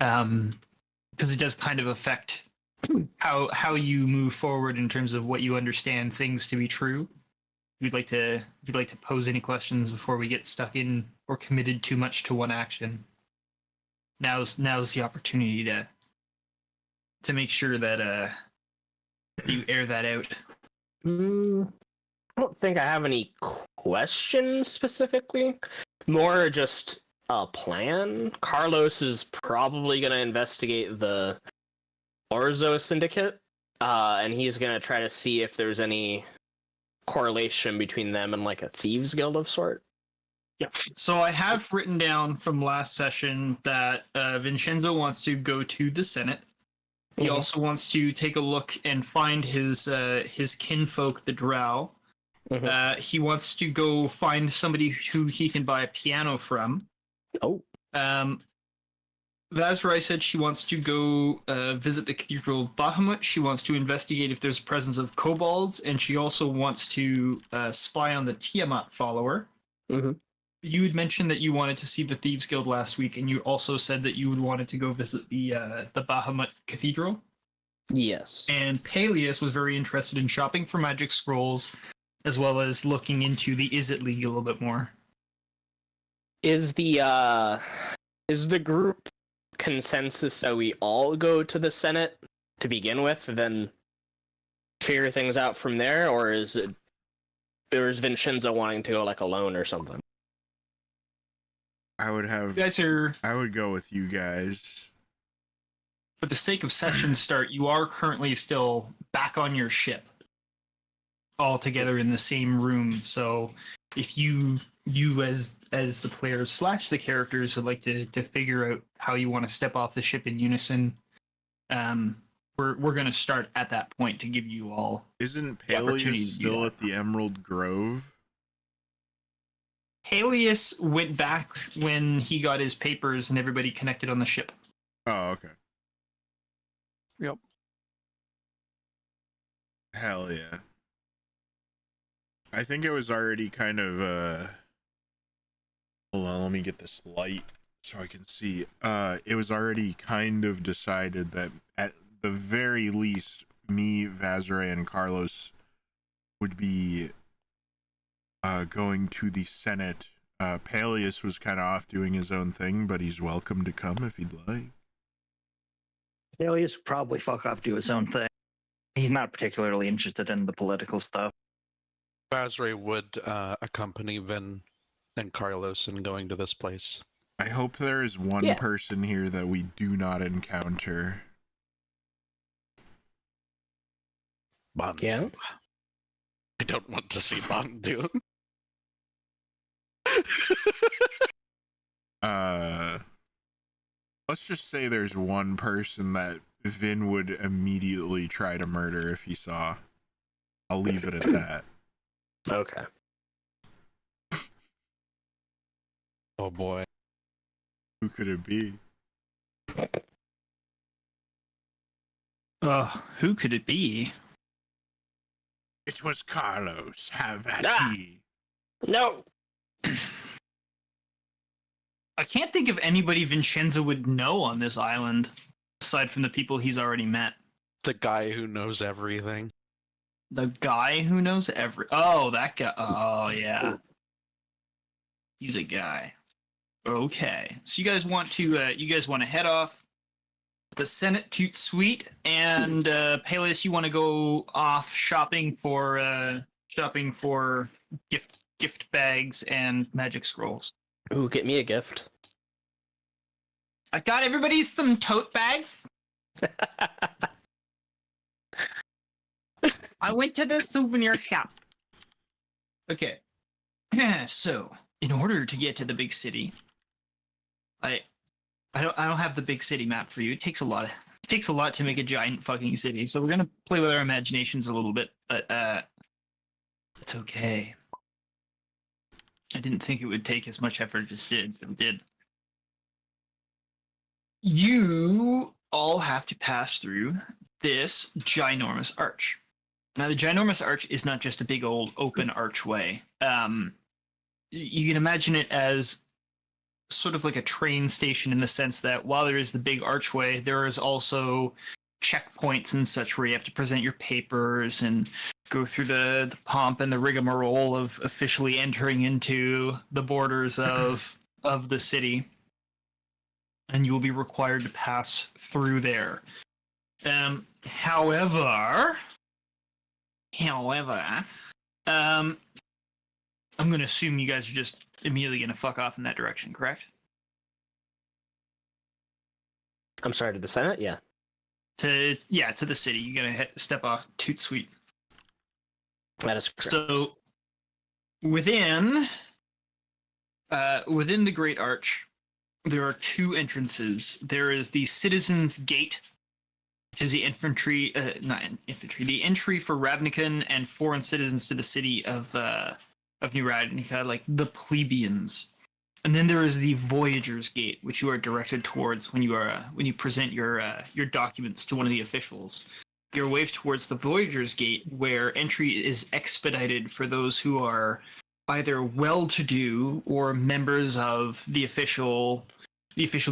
because it does kind of affect how you move forward in terms of what you understand things to be true. If you'd like to pose any questions before we get stuck in or committed too much to one action, now's the opportunity to make sure that you air that out. I don't think I have any questions specifically. More just a plan. Carlos is probably going to investigate the Orzo Syndicate, and he's going to try to see if there's any correlation between them and like a thieves guild of sort. Yeah. So I have written down from last session that Vinshenzo wants to go to the Senate. He also wants to take a look and find his kinfolk, the Drow. He wants to go find somebody who he can buy a piano from. Oh. Vazrai said she wants to go visit the Cathedral of Bahamut. She wants to investigate if there's presence of kobolds, and she also wants to spy on the Tiamat follower. You had mentioned that you wanted to see the Thieves Guild last week, and you also said that you would wanted to go visit the Bahamut Cathedral. Yes. And Paelias was very interested in shopping for magic scrolls, as well as looking into the Izzet League a little bit more. Is the group consensus that we all go to the Senate to begin with, then figure things out from there, or is Vinshenzo wanting to go like alone or something? I would have. You guys are, I would go with you guys. for the sake of session start, you are currently still back on your ship, all together in the same room. So if you as the players / the characters would like to figure out how you want to step off the ship in unison, we're going to start at that point to give you all. Isn't Paelias still at the Emerald Grove? Paelias went back when he got his papers and everybody connected on the ship. Oh, okay. Yep. Hell yeah. I think it was already kind of, hold on, let me get this light so I can see. It was already kind of decided that at the very least, me, Vazrai, and Carlos would be going to the Senate. Paelias was kind of off doing his own thing, but he's welcome to come if he'd like. Paelias would probably fuck off, do his own thing. He's not particularly interested in the political stuff. Vazrai would accompany Vin and Carlos in going to this place. I hope there is one person here that we do not encounter. Bandu. Yeah? I don't want to see Bandu. Let's just say there's one person that Vin would immediately try to murder if he saw. I'll leave it at that. Okay. Oh boy. Who could it be? Who could it be? It was Carlos. Have at ye. No! I can't think of anybody Vinshenzo would know on this island, aside from the people he's already met. The guy who knows everything. The guy who knows Oh, that guy. Oh, yeah. He's a guy. Okay. So you guys want to head off the Senate Toot Suite, and Paelias, you want to go off shopping for gift bags and magic scrolls. Ooh, get me a gift. I got everybody some tote bags. I went to the souvenir shop. Okay. So, in order to get to the big city, I don't have the big city map for you. It takes a lot to make a giant fucking city. So we're gonna play with our imaginations a little bit, but it's okay. I didn't think it would take as much effort as it did. You all have to pass through this ginormous arch. Now, the ginormous arch is not just a big old open archway. You can imagine it as sort of like a train station in the sense that while there is the big archway, there is also checkpoints and such where you have to present your papers and go through the pomp and the rigmarole of officially entering into the borders of the city. And you will be required to pass through there. However, I'm going to assume you guys are just immediately going to fuck off in that direction, correct? I'm sorry, to the Senate? Yeah. To the city. You're going to step off. Toot sweet. That is correct. So, within the Great Arch, there are two entrances. There is the Citizens' Gate, which is the the entry for Ravnica and foreign citizens to the city of New Ravnica, like the plebeians. And then there is the Voyager's Gate, which you are directed towards when you present your documents to one of the officials. You're waved towards the Voyager's Gate, where entry is expedited for those who are either well-to-do or members of the official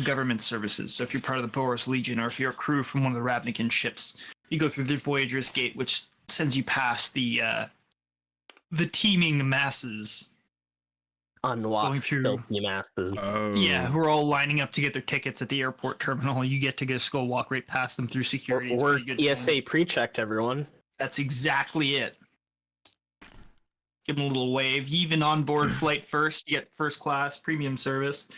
government services. So if you're part of the Boros Legion, or if you're a crew from one of the Ravnican ships, you go through the Voyager's Gate, which sends you past the teeming masses. Unwatched going through filthy masses. Oh. Yeah, who are all lining up to get their tickets at the airport terminal. You get to just go walk right past them through security. It's We're pretty good EFA times. pre-checked, everyone. That's exactly it. Give them a little wave. You even on board flight first. You get first class premium service.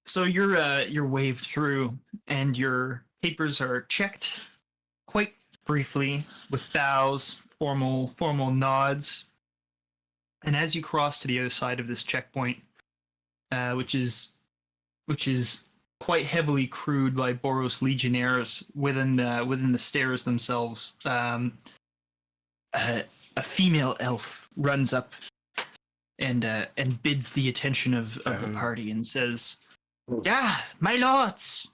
So you're waved through, and your papers are checked quite briefly with bows, formal nods. And as you cross to the other side of this checkpoint, which is quite heavily crewed by Boros legionnaires within the stairs themselves, a female elf runs up and bids the attention of the party and says, my lords,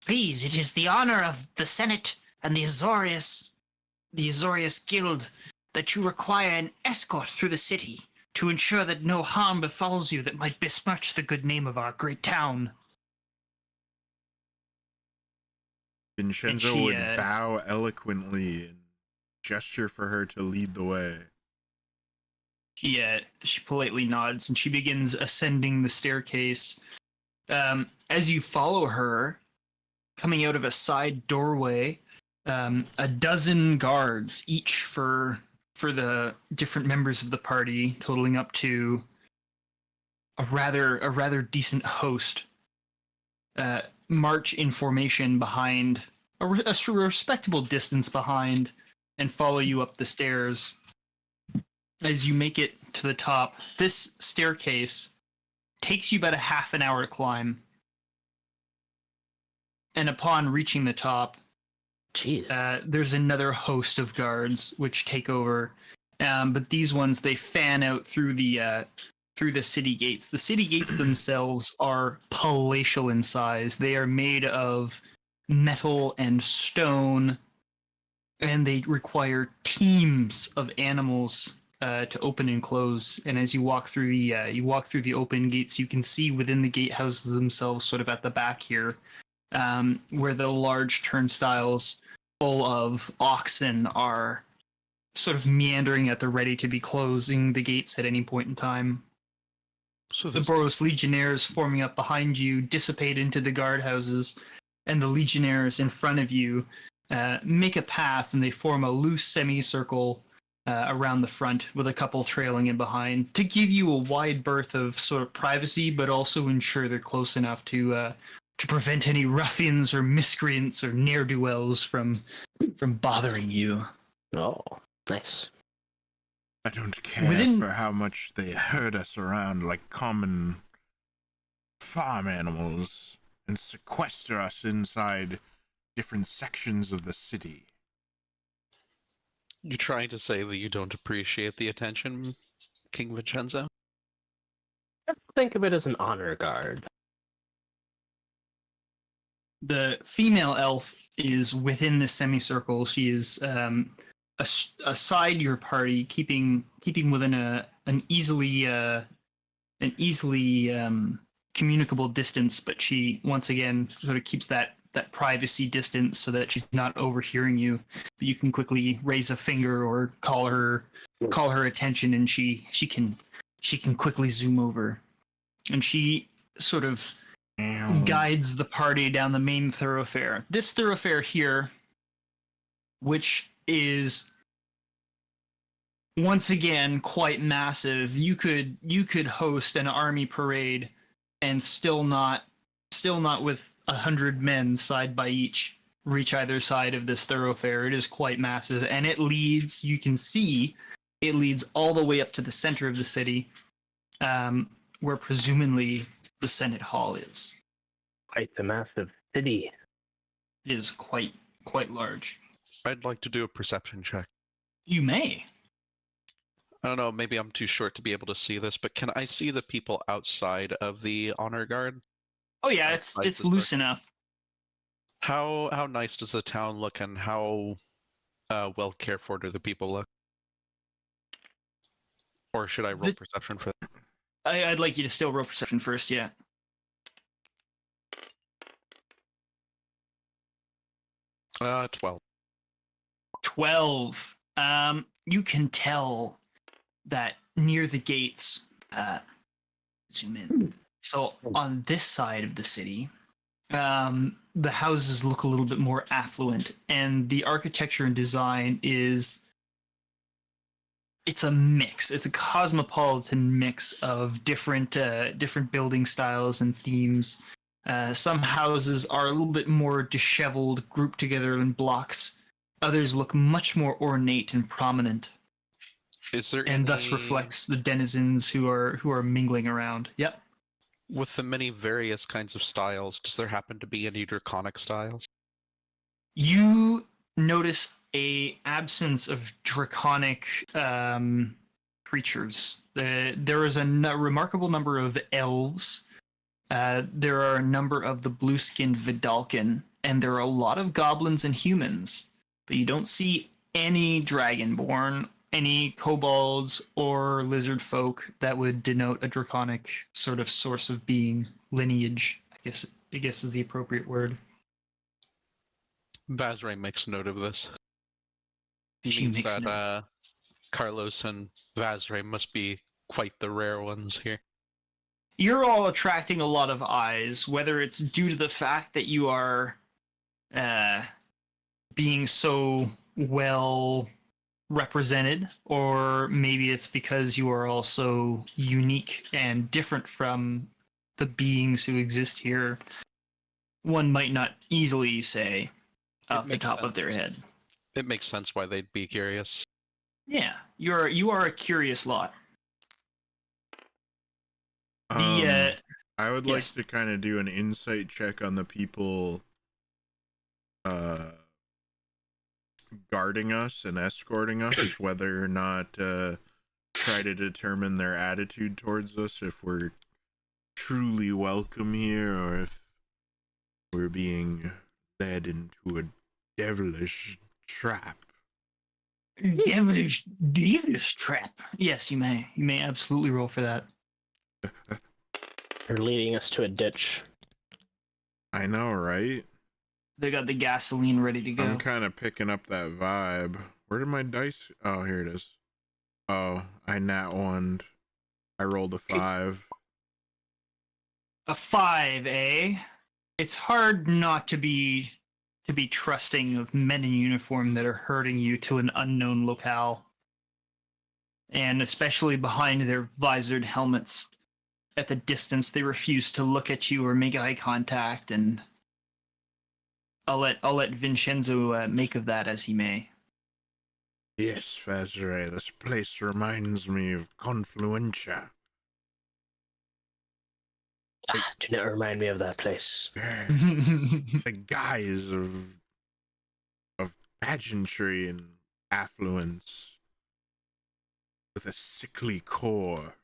please, it is the honor of the Senate and the Azorius Guild that you require an escort through the city to ensure that no harm befalls you that might besmirch the good name of our great town." Vinshenzo would bow eloquently and gesture for her to lead the way. She politely nods and she begins ascending the staircase. As you follow her, coming out of a side doorway, a dozen guards, each for the different members of the party, totaling up to a rather decent host, march in formation behind a respectable distance behind, and follow you up the stairs. As you make it to the top, this staircase takes you about a half an hour to climb. And upon reaching the top, there's another host of guards which take over. But these ones, they fan out through the city gates. The city gates themselves are palatial in size. They are made of metal and stone, and they require teams of animals to open and close. And as you walk through the open gates, you can see within the gatehouses themselves, sort of at the back here, where the large turnstiles full of oxen are sort of meandering at the ready to be closing the gates at any point in time. So The Boros legionnaires forming up behind you dissipate into the guardhouses, and the legionnaires in front of you make a path, and they form a loose semicircle around the front, with a couple trailing in behind, to give you a wide berth of sort of privacy, but also ensure they're close enough to prevent any ruffians or miscreants or ne'er-do-wells from bothering you. Oh, nice. I don't care for how much they herd us around like common farm animals and sequester us inside different sections of the city. You trying to say that you don't appreciate the attention, King Vinshenzo? Think of it as an honor guard. The female elf is within the semicircle. She is aside your party, keeping within an easily communicable distance, but she once again sort of keeps that privacy distance so that she's not overhearing you. But you can quickly raise a finger or call her attention, and she can quickly zoom over, and she sort of guides the party down the main thoroughfare. This thoroughfare here, which is once again quite massive. You could host an army parade and still not with 100 men side by each reach either side of this thoroughfare. It is quite massive, and it leads, you can see, it leads all the way up to the center of the city, where presumably the Senate Hall is. Quite the massive city. It is quite large. I'd like to do a perception check. You may. I don't know, maybe I'm too short to be able to see this, but can I see the people outside of the honor guard? Oh yeah, it's loose enough. How nice does the town look, and how well cared for do the people look? Or should I roll perception for that? I'd like you to still roll perception first, yeah. 12. 12. You can tell that near the gates, zoom in. So on this side of the city, the houses look a little bit more affluent, and the architecture and design it's a mix. It's a cosmopolitan mix of different building styles and themes. Some houses are a little bit more disheveled, grouped together in blocks. Others look much more ornate and prominent. Is there and thus reflects the denizens who are mingling around. Yep. With the many various kinds of styles, does there happen to be any draconic styles? You notice a absence of draconic creatures. There is a remarkable number of elves. There are a number of the blue-skinned Vidalcan, and there are a lot of goblins and humans. But you don't see any dragonborn, any kobolds or lizard folk that would denote a draconic sort of source of being, lineage, I guess is the appropriate word. Vazray makes note of this. She Means makes that note. Carlos and Vazray must be quite the rare ones here. You're all attracting a lot of eyes, whether it's due to the fact that you are being so well represented, or maybe it's because you are also unique and different from the beings who exist here. One might not easily say off the top of their head. It makes sense why they'd be curious. Yeah, you are a curious lot. I would like yes. to kind of do an insight check on the people guarding us and escorting us, whether or not try to determine their attitude towards us, if we're truly welcome here or if we're being led into a devilish trap. Devilish trap. Yes, you may. You may absolutely roll for that. They're leading us to a ditch. I know, right? They got the gasoline ready to go. I'm kind of picking up that vibe. Where did my dice? Oh, here it is. Oh, I nat one. I rolled a 5. A 5, eh? It's hard not to be trusting of men in uniform that are herding you to an unknown locale. And especially behind their visored helmets. At the distance, they refuse to look at you or make eye contact, and I'll let Vinshenzo make of that as he may. Yes, Vazray, this place reminds me of Confluentia. Do not remind me of that place. The guise of pageantry and affluence with a sickly core.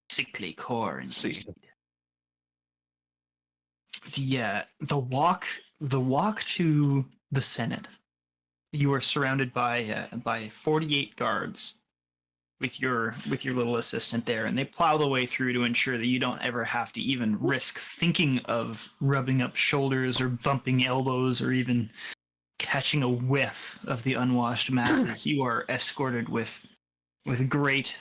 Sickly core, indeed. See. The walk to the Senate. You are surrounded by 48 guards. with your little assistant there, and they plow the way through to ensure that you don't ever have to even risk thinking of rubbing up shoulders or bumping elbows or even catching a whiff of the unwashed masses. You are escorted with great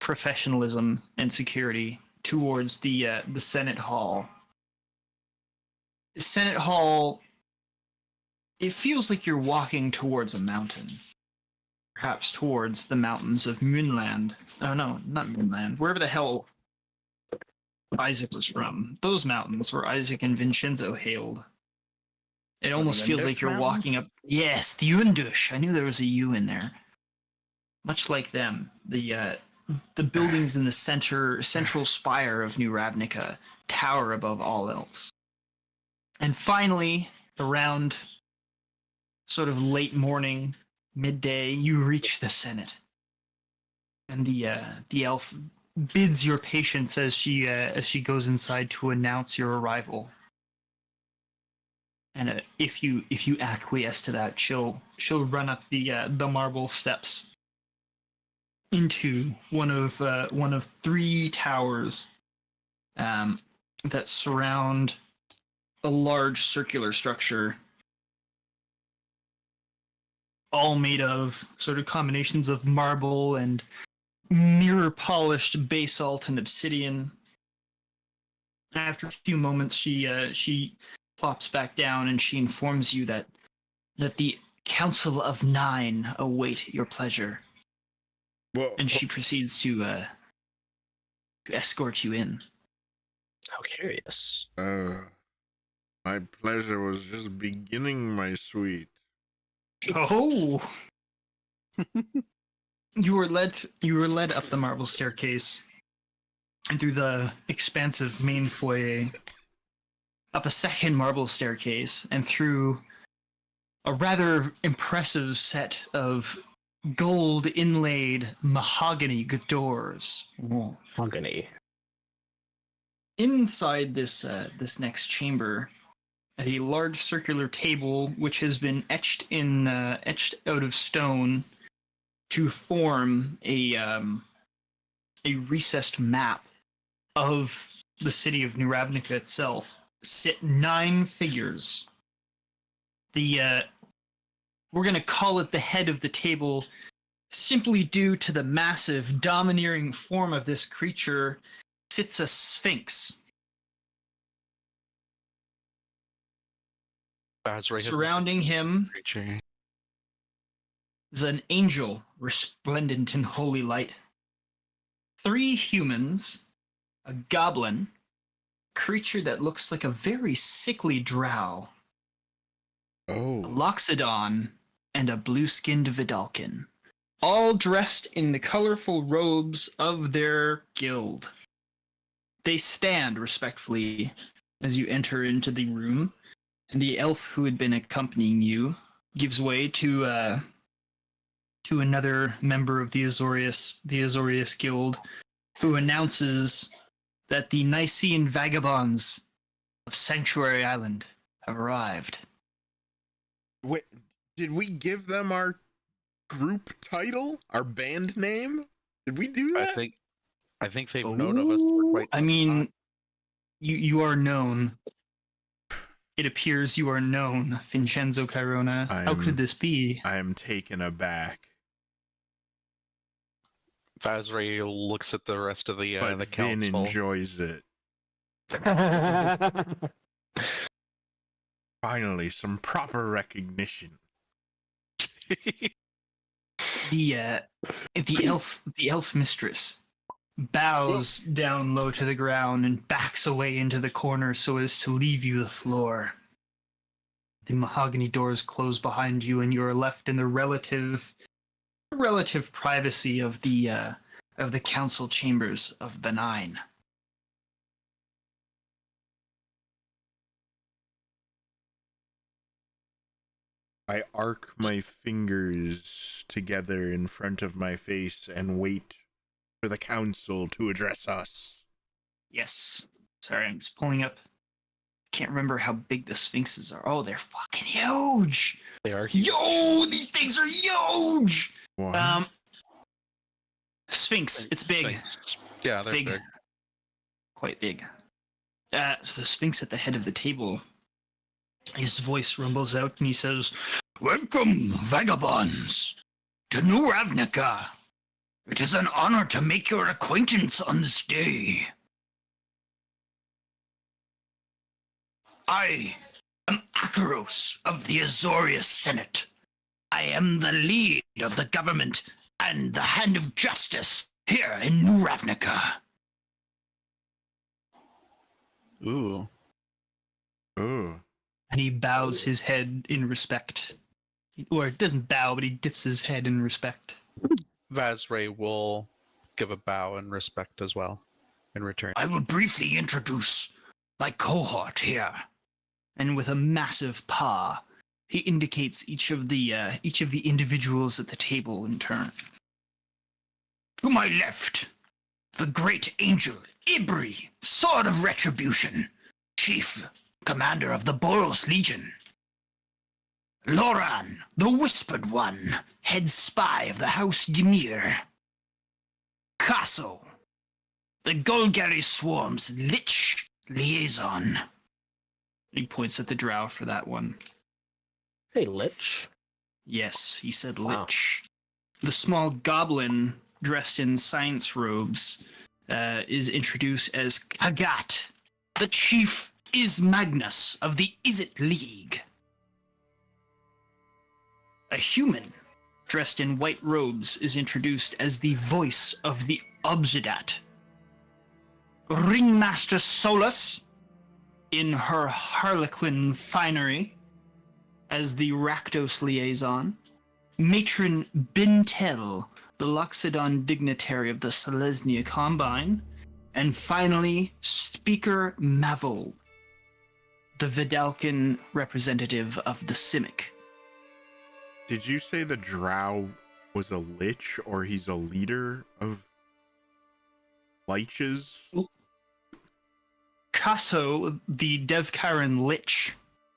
professionalism and security towards the Senate Hall. The Senate Hall, it feels like you're walking towards a mountain. Perhaps towards the mountains of Moonland. Oh no, not Moonland. Wherever the hell Isaac was from. Those mountains where Isaac and Vinshenzo hailed. It almost feels like you're walking up. Yes, the Undush. I knew there was a U in there. Much like them, the buildings in the central spire of New Ravnica tower above all else. And finally, around sort of late morning, midday, you reach the Senate, and the elf bids your patience as she goes inside to announce your arrival. And if you acquiesce to that, she'll run up the marble steps into one of three towers that surround a large circular structure, all made of sort of combinations of marble and mirror polished basalt and obsidian. After a few moments, she plops back down and she informs you that the Council of Nine await your pleasure. Well, And she proceeds to escort you in. How curious. my pleasure was just beginning, my sweet. Oh. You were led up the marble staircase and through the expansive main foyer, up a second marble staircase, and through a rather impressive set of gold inlaid mahogany doors. Oh. Mahogany. Inside this next chamber, at a large circular table which has been etched out of stone to form a recessed map of the city of New Ravnica itself, sit 9 figures. We're gonna call it the head of the table, simply due to the massive, domineering form of this creature, sits a sphinx. Surrounding him Creature. is an angel resplendent in holy light. 3 humans, a goblin, creature that looks like a very sickly drow, a Oh, loxodon, and a blue-skinned Vidalkin, all dressed in the colorful robes of their guild. They stand respectfully as you enter into the room, and the elf who had been accompanying you gives way to another member of the Azorius Guild, who announces that the Nicene vagabonds of Sanctuary Island have arrived. wait, did we give them our group title, our band name? Did we do that? I think they've known of us for quite I some mean, time. you are known. It appears you are known, Vinshenzo Cairona. How could this be? I am taken aback. Vazray looks at the rest of the But Vin council. enjoys it. Finally, some proper recognition. The elf mistress bows down low to the ground and backs away into the corner so as to leave you the floor. The mahogany doors close behind you, and you are left in the relative privacy of the council chambers of the Nine. I arc my fingers together in front of my face and wait for the council to address us. Yes. Sorry, I'm just pulling up. Can't remember how big the sphinxes are. Oh, they're fucking huge. They are huge. Yo, these things are huge. What? Sphinx. It's big. Sphinx. Yeah, It's they're big. big. Quite big. So the Sphinx at the head of the table, his voice rumbles out and he says, "Welcome, vagabonds, to New Ravnica. It is an honor to make your acquaintance on this day. I am Akaros of the Azorius Senate. I am the lead of the government and the hand of justice here in New Ravnica." Ooh. Oh. And he bows his head in respect. Or doesn't bow, but he dips his head in respect. Vazray will give a bow in respect as well in return. I will briefly introduce my cohort here. And with a massive paw, he indicates each of the individuals at the table in turn. To my left, the great angel Ibri, Sword of Retribution, chief commander of the Boros Legion. Loran, the Whispered One, head spy of the House Dimir. Casso, the Golgari Swarm's Lich liaison. He points at the Drow for that one. Hey, Lich. Yes, he said Wow. Lich. The small goblin dressed in science robes is introduced as Kagat, the chief Magnus of the Izzet League. A human dressed in white robes is introduced as the voice of the Obsidat. Ringmaster Solus, in her harlequin finery, as the Rakdos liaison. Matron Bintel, the Loxodon dignitary of the Selesnya Combine. And finally, Speaker Mavol, the Vidalcan representative of the Simic. Did you say the Drow was a lich, or he's a leader of liches? Casso, the Devkaran Lich,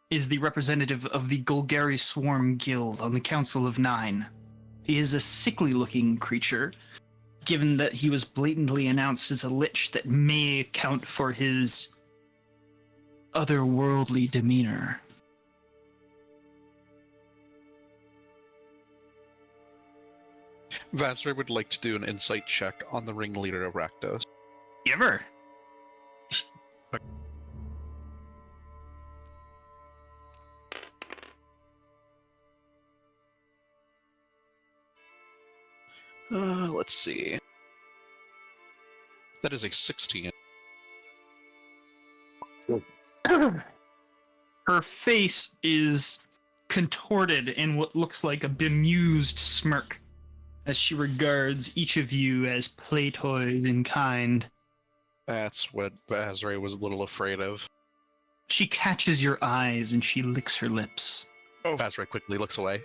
is the representative of the Golgari Swarm Guild on the Council of Nine. He is a sickly-looking creature, given that he was blatantly announced as a lich that may account for his otherworldly demeanor. Vazray would like to do an insight check on the ringleader of Rakdos. Ever? Let's see. That is a 16. Her face is contorted in what looks like a bemused smirk as she regards each of you as play toys in kind. That's what Vazray was a little afraid of. She catches your eyes and she licks her lips. Vazray quickly looks away.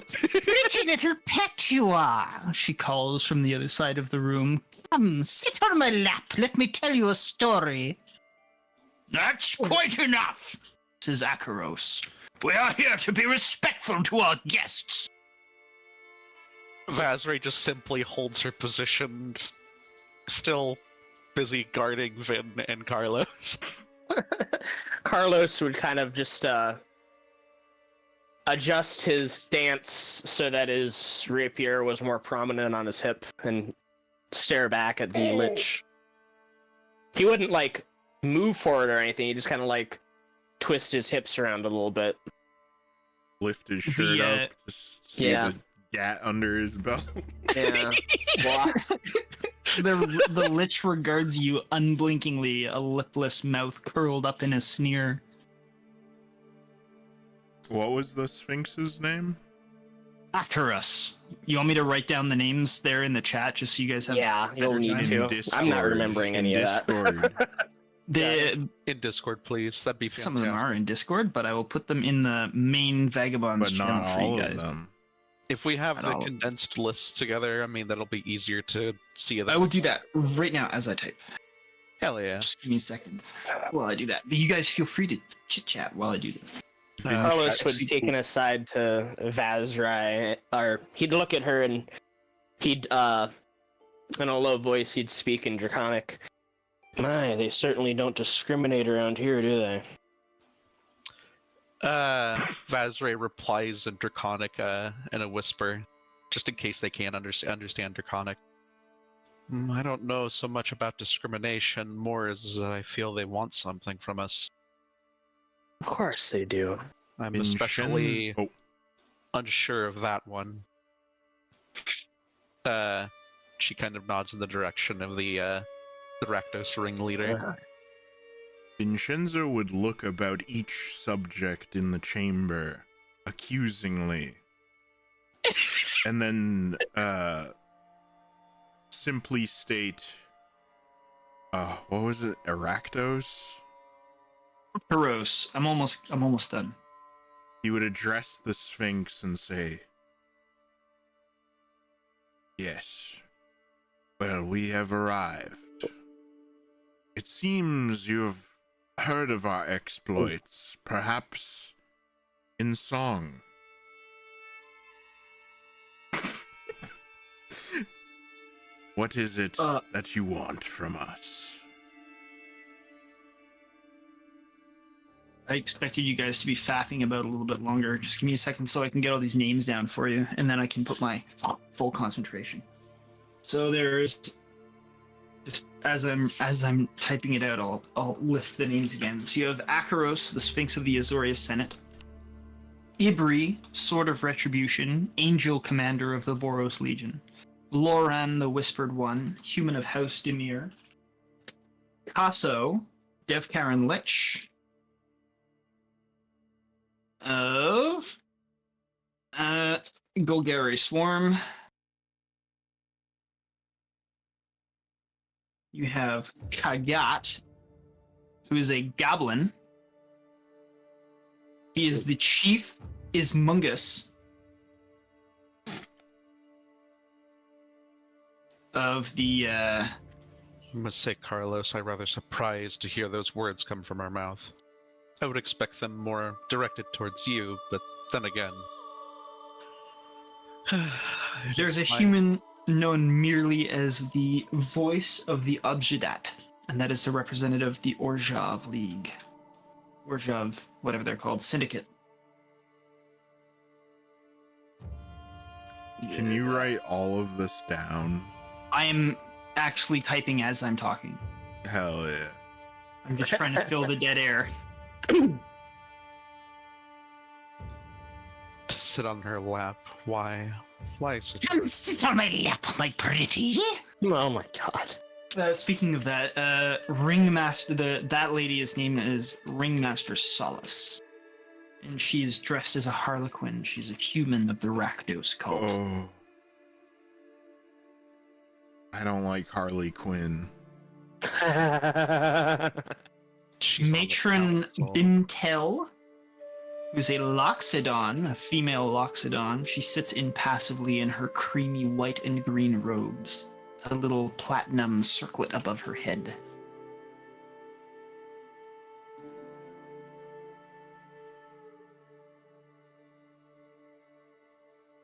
Pretty little pet you are, she calls from the other side of the room. Come, sit on my lap, let me tell you a story. That's quite enough, says Akaros. We are here to be respectful to our guests. Vazray just simply holds her position, still busy guarding Vin and Carlos. Carlos would kind of just adjust his stance so that his rapier was more prominent on his hip and stare back at the lich. He wouldn't like move forward or anything, he just kind of like twist his hips around a little bit. Lift his shirt up, just see the gat under his belt. Yeah. The lich regards you unblinkingly, a lipless mouth curled up in a sneer. What was the Sphinx's name? Akaros. You want me to write down the names there in the chat just so you guys have... Yeah, you'll need In to. I'm not remembering any of that. In Discord, please. That'd be fantastic. Some of them are in Discord, but I will put them in the main Vagabonds But channel not for you all guys. of them. If we have Not the all. condensed lists together, I mean, that'll be easier to see them. I will do that right now as I type. Hell yeah. Just give me a second while I do that. But you guys feel free to chit-chat while I do this. Carlos would actually- take an aside to Vazrai, or he'd look at her and he'd In a low voice, he'd speak in Draconic. My, they certainly don't discriminate around here, do they? Vazray replies in Draconic in a whisper, just in case they can't understand Draconic. I don't know so much about discrimination, more as I feel they want something from us. Of course they do. I'm especially unsure of that one. She kind of nods in the direction of the Rakdos ringleader. Vinshenzo would look about each subject in the chamber accusingly, and then simply state, what was it? Arachdos? Karos, I'm almost done. He would address the Sphinx and say, "Yes. Well, we have arrived. It seems you've heard of our exploits, perhaps in song." What is it that you want from us? I expected you guys to be faffing about a little bit longer. Just give me a second so I can get all these names down for you, and then I can put my full concentration. So there's, just as I'm typing it out, I'll list the names again. So you have Akaros, the Sphinx of the Azorius Senate; Ibri, Sword of Retribution, Angel Commander of the Boros Legion; Loran, the Whispered One, Human of House Demir; Kaso, Devkaran Lich of Golgari Swarm. You have Kagat, who is a goblin. He is the chief Ismungus of the I must say, Carlos, I'm rather surprised to hear those words come from our mouth. I would expect them more directed towards you, but then again... There's a human known merely as the voice of the Objedat, and that is a representative of the Orzhov League. Orzhov, whatever they're called, Syndicate. Can you write all of this down? I am actually typing as I'm talking. Hell yeah. I'm just trying to fill the dead air. To sit on her lap, why such... Come sit on my lap, my pretty. Oh my god. Speaking of that, Ringmaster, that lady's name is Ringmaster Solace. And she is dressed as a harlequin. She's a human of the Rakdos cult. Oh. I don't like Harley Quinn. She's on the Matron council. Bintel, who's a Loxodon, a female Loxodon. She sits impassively in her creamy white and green robes, a little platinum circlet above her head.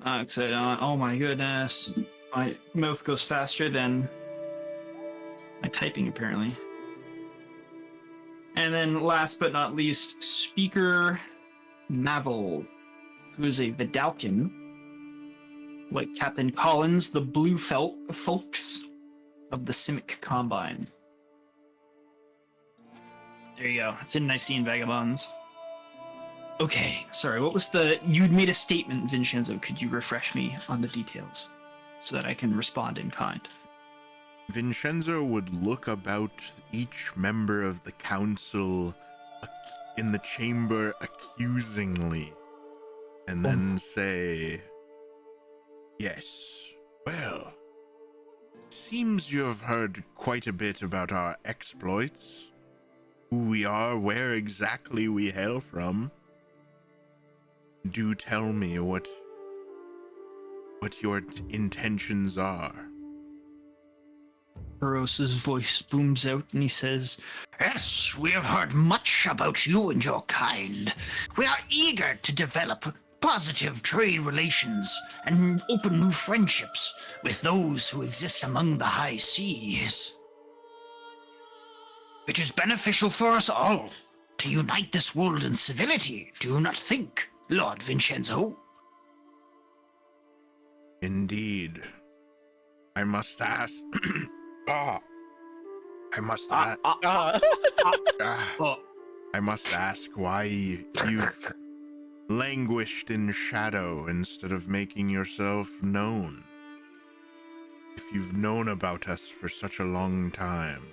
Oh my goodness. My mouth goes faster than my typing, apparently. And then last but not least, Speaker Mavel, who is a Vidalcan, like Captain Collins, the Blue Folks of the Simic Combine. There you go. It's in Nicene Vagabonds. Okay, sorry, what was the... You'd made a statement, Vinshenzo. Could you refresh me on the details so that I can respond in kind? Vinshenzo would look about each member of the council in the chamber accusingly, and then say, "Yes, well, seems you have heard quite a bit about our exploits, who we are, where exactly we hail from. Do tell me what your intentions are." Baros's voice booms out and he says, Yes, we have heard much about you and your kind. We are eager to develop positive trade relations and open new friendships with those who exist among the high seas. It is beneficial for us all to unite this world in civility, do you not think, Lord Vinshenzo? Indeed. I must ask. I must ask. Well, I must ask why you've languished in shadow instead of making yourself known. If you've known about us for such a long time.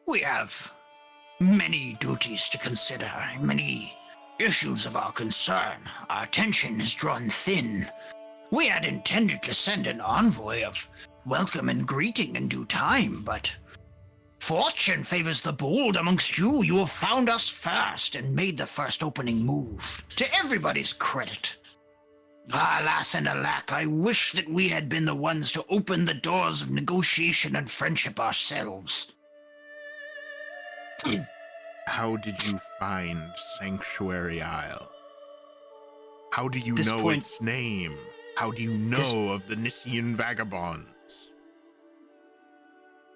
We have many duties to consider, many issues of our concern. Our attention is drawn thin. We had intended to send an envoy of welcome and greeting in due time, but fortune favors the bold amongst you. You have found us first and made the first opening move, to everybody's credit. Alas and alack, I wish that we had been the ones to open the doors of negotiation and friendship ourselves. How did you find Sanctuary Isle? How do you This know point- its name? How do you know of the Nissian vagabonds?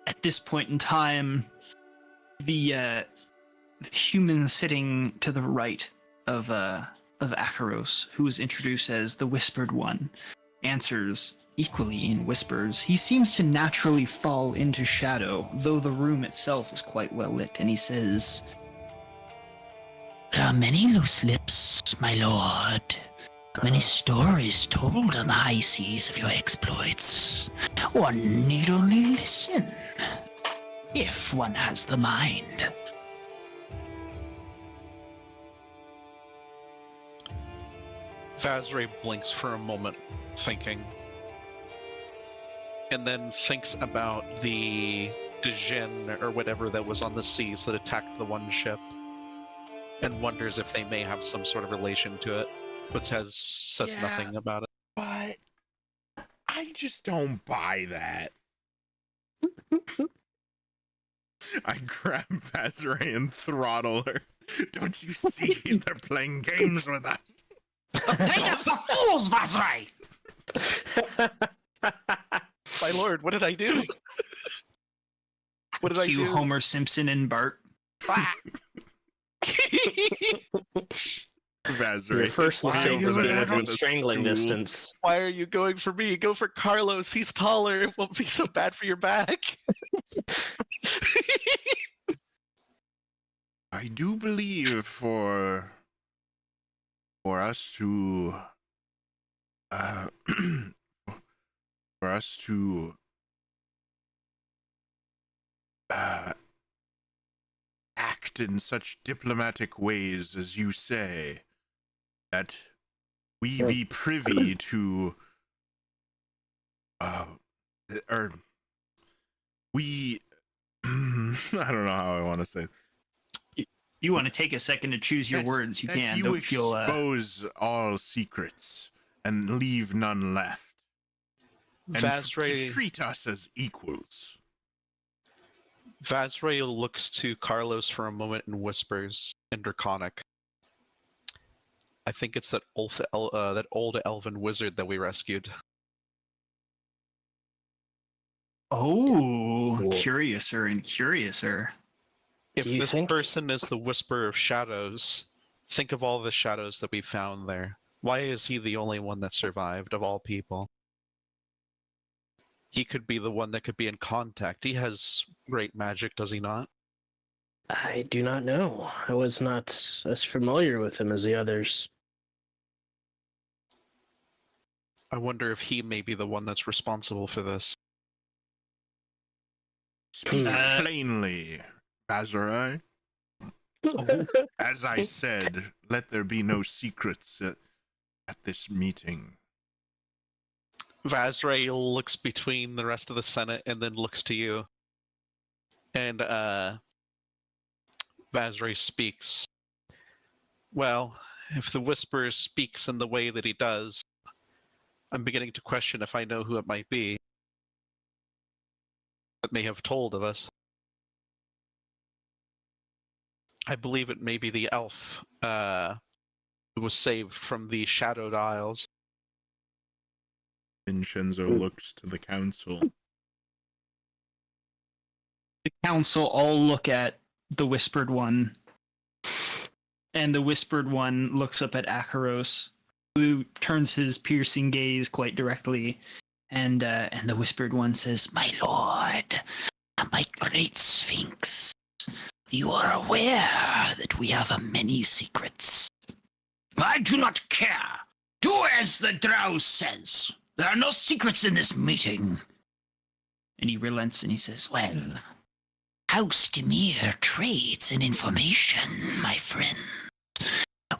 at this point in time, the human sitting to the right of Akaros, who is introduced as the Whispered One, answers equally in whispers. He seems to naturally fall into shadow, though the room itself is quite well lit, and he says, There are many loose lips, my lord. Many stories told on the high seas of your exploits. One need only listen, if one has the mind. Vazray blinks for a moment, thinking. And then thinks about the Djinn or whatever that was on the seas that attacked the one ship. And wonders if they may have some sort of relation to it, but says Yeah. nothing about it. But I just don't buy that. I grab Vazray and throttle her. Don't you see they're playing games with us? Play us for fools, Vazray! My lord, what did I do? What did I cue do? Homer Simpson and Bart. Vazray. Your first flies mistake was over the being edge within with a strangling stool. distance. Why are you going for me? Go for Carlos. He's taller. It won't be so bad for your back. I do believe for us to for us to act in such diplomatic ways as you say, that we be privy to or we I don't know how I want to say. You want to take a second to choose your That- words, you that can. you Don't feel expose all secrets and leave none left, and to Vazray treat us as equals. Vazray looks to Carlos for a moment and whispers in Draconic. I think it's that old elven wizard that we rescued. Oh, Cool. curiouser and curiouser. If Do you this think- person is the Whisperer of Shadows, think of all the shadows that we found there. Why is he the only one that survived of all people? He could be the one that could be in contact. He has great magic, does he not? I do not know. I was not as familiar with him as the others. I wonder if he may be the one that's responsible for this. Speak Uh, plainly, Vazray. As I said, let there be no secrets at this meeting. Vazray looks between the rest of the Senate and then looks to you. And Vazray speaks. Well, if the Whisperer speaks in the way that he does, I'm beginning to question if I know who it might be that may have told of us. I believe it may be the elf who was saved from the Shadowed Isles. Vinshenzo looks to the council. The council all look at the Whispered One, and the Whispered One looks up at Akaros, who turns his piercing gaze quite directly, and the Whispered One says, "My lord, my great Sphinx, you are aware that we have many secrets. I do not care. Do as the Drow says. There are no secrets in this meeting." And he relents and he says, "Well, House Demir trades in information, my friend.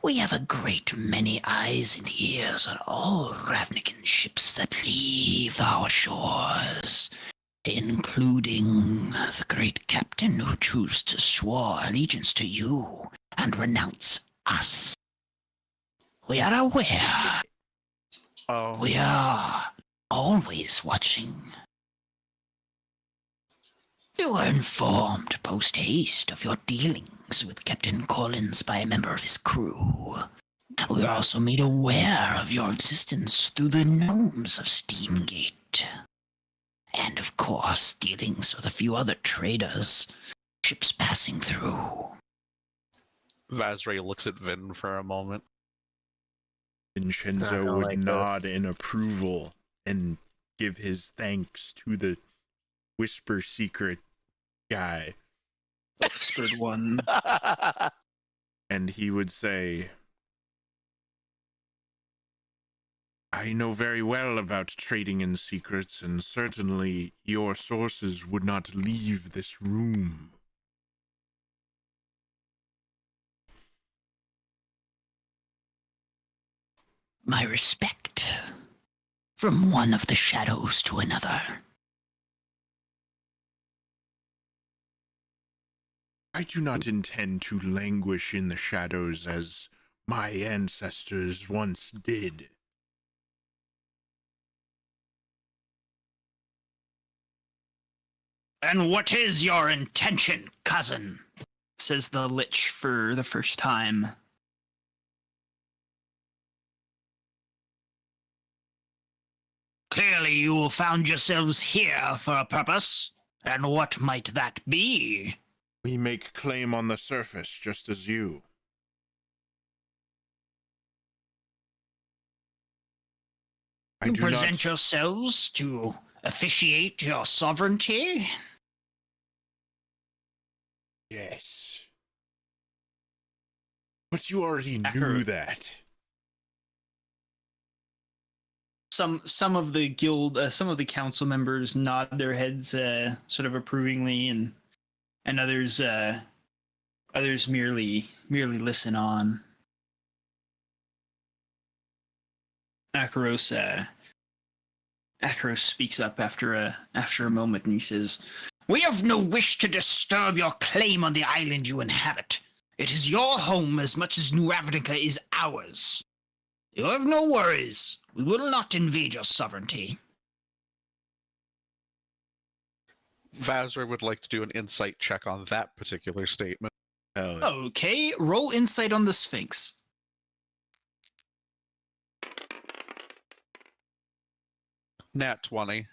We have a great many eyes and ears on all Ravnican ships that leave our shores, including the great captain who chose to swear allegiance to you and renounce us. We are aware. Oh. We are always watching. You were informed post-haste of your dealings with Captain Collins by a member of his crew. We were also made aware of your existence through the gnomes of Steamgate. And of course, dealings with a few other traders, ships passing through." Vazray looks at Vin for a moment. Vinshenzo would nod in approval and give his thanks to the Whisper Secret guy. Whispered One. And he would say, "I know very well about trading in secrets, and certainly your sources would not leave this room." My respect. From one of the shadows to another. I do not intend to languish in the shadows as my ancestors once did. And what is your intention, cousin? Says the Lich for the first time. Clearly you found yourselves here for a purpose. And what might that be? We make claim on the surface, just as you. I You do present not... yourselves to officiate your sovereignty? Yes. But you already knew Accurate. that. Some of the guild, some of the council members nod their heads, sort of approvingly, and others merely listen on. Akaros speaks up after a moment, and he says, We have no wish to disturb your claim on the island you inhabit. It is your home as much as New Ravnica is ours. You have no worries. We will not invade your sovereignty. Vazray would like to do an insight check on that particular statement. Hell yeah. "Okay, roll insight on the Sphinx." Nat 20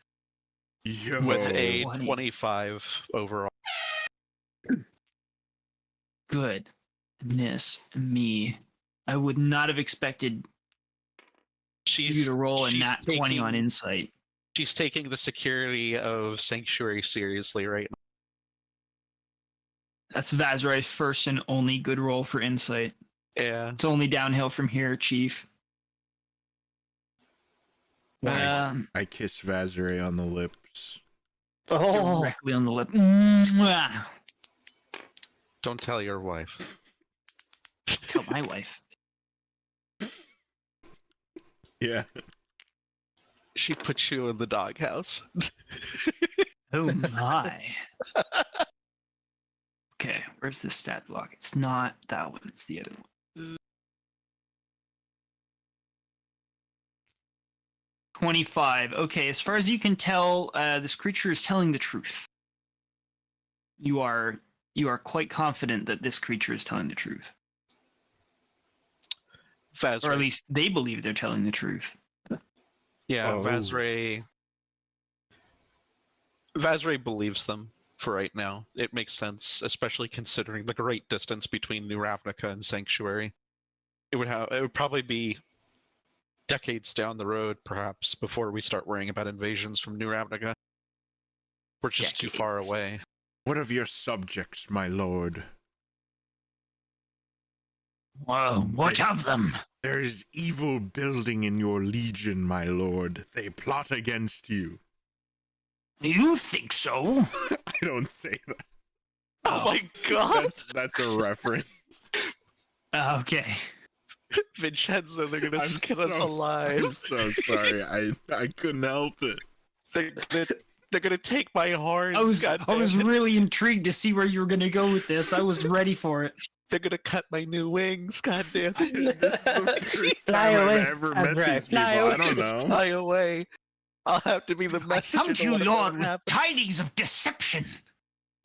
Yo. with a 20. 25 overall. Goodness me. I would not have expected you to roll a she's nat 20 taking- on insight. She's taking the security of Sanctuary seriously right now. That's Vazray's first and only good roll for insight. Yeah. It's only downhill from here, Chief. I kiss Vazray on the lips. Oh, Directly on the lip. Mwah! Don't tell your wife. Tell my wife. Yeah. She put you in the doghouse. Oh my. Okay, where's the stat block? It's not that one, it's the other one. 25. Okay, as far as you can tell, this creature is telling the truth. You you are quite confident that this creature is telling the truth. Vazray. Or at least they believe they're telling the truth. Yeah, Oh. Vazray believes them for right now. It makes sense, especially considering the great distance between New Ravnica and Sanctuary. It would probably be decades down the road, perhaps, before we start worrying about invasions from New Ravnica. We're just too far Decades. away. What of your subjects, my lord? Well, what of them? There is evil building in your legion, my lord. They plot against you. You think so? I don't say that. Oh my god! That's a reference. Okay. Vincenzo, they're gonna skin us I'm alive. so sorry. I couldn't help it. They're gonna take my horns. I was goddammit. really intrigued to see where you were gonna go with this. I was ready for it. They're gonna cut my new wings. Goddamn it! This is the first Fly time away. I've ever That's met right. these people. Fly I away. don't know. Fly away! I'll have to be the I messenger. come to you, whatever Lord, with happens. tidings of deception.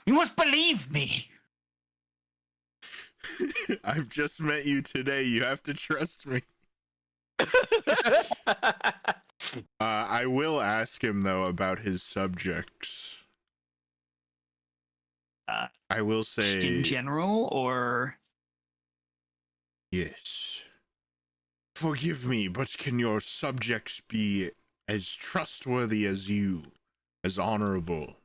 You must believe me. I've just met you today. You have to trust me. I will ask him though about his subjects. I will say In general, or yes. Forgive me, but can your subjects be as trustworthy as you, as honorable?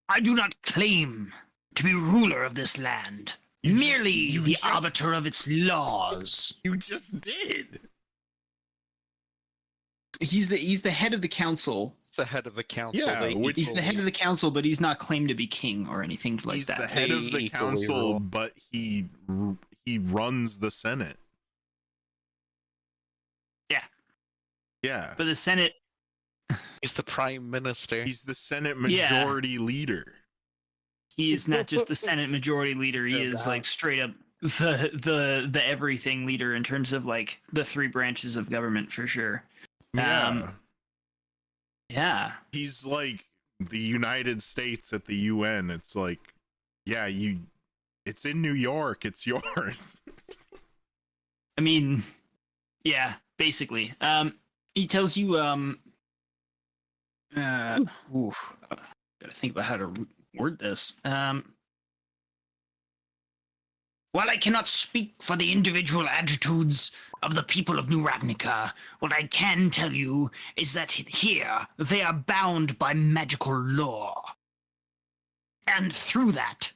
I do not claim to be ruler of this land, merely you the just- arbiter of its laws. You just did. he's the head of the council. The head of the council. Yeah, they which- He's the head of the council, but he's not claimed to be king or anything like He's that. the head of They the equally council, rule. but he runs the Senate. Yeah. Yeah. But the Senate, He's the prime minister. He's the Senate Yeah. majority leader. he is not just the Senate majority leader. He Oh, is God. like straight up the everything leader in terms of like the three branches of government for sure. Yeah. Yeah. He's like the United States at the UN. It's like, yeah, it's in New York. It's yours. I mean, yeah, basically. He tells you, gotta think about how to word this. While I cannot speak for the individual attitudes of the people of New Ravnica, what I can tell you is that here they are bound by magical law. And through that,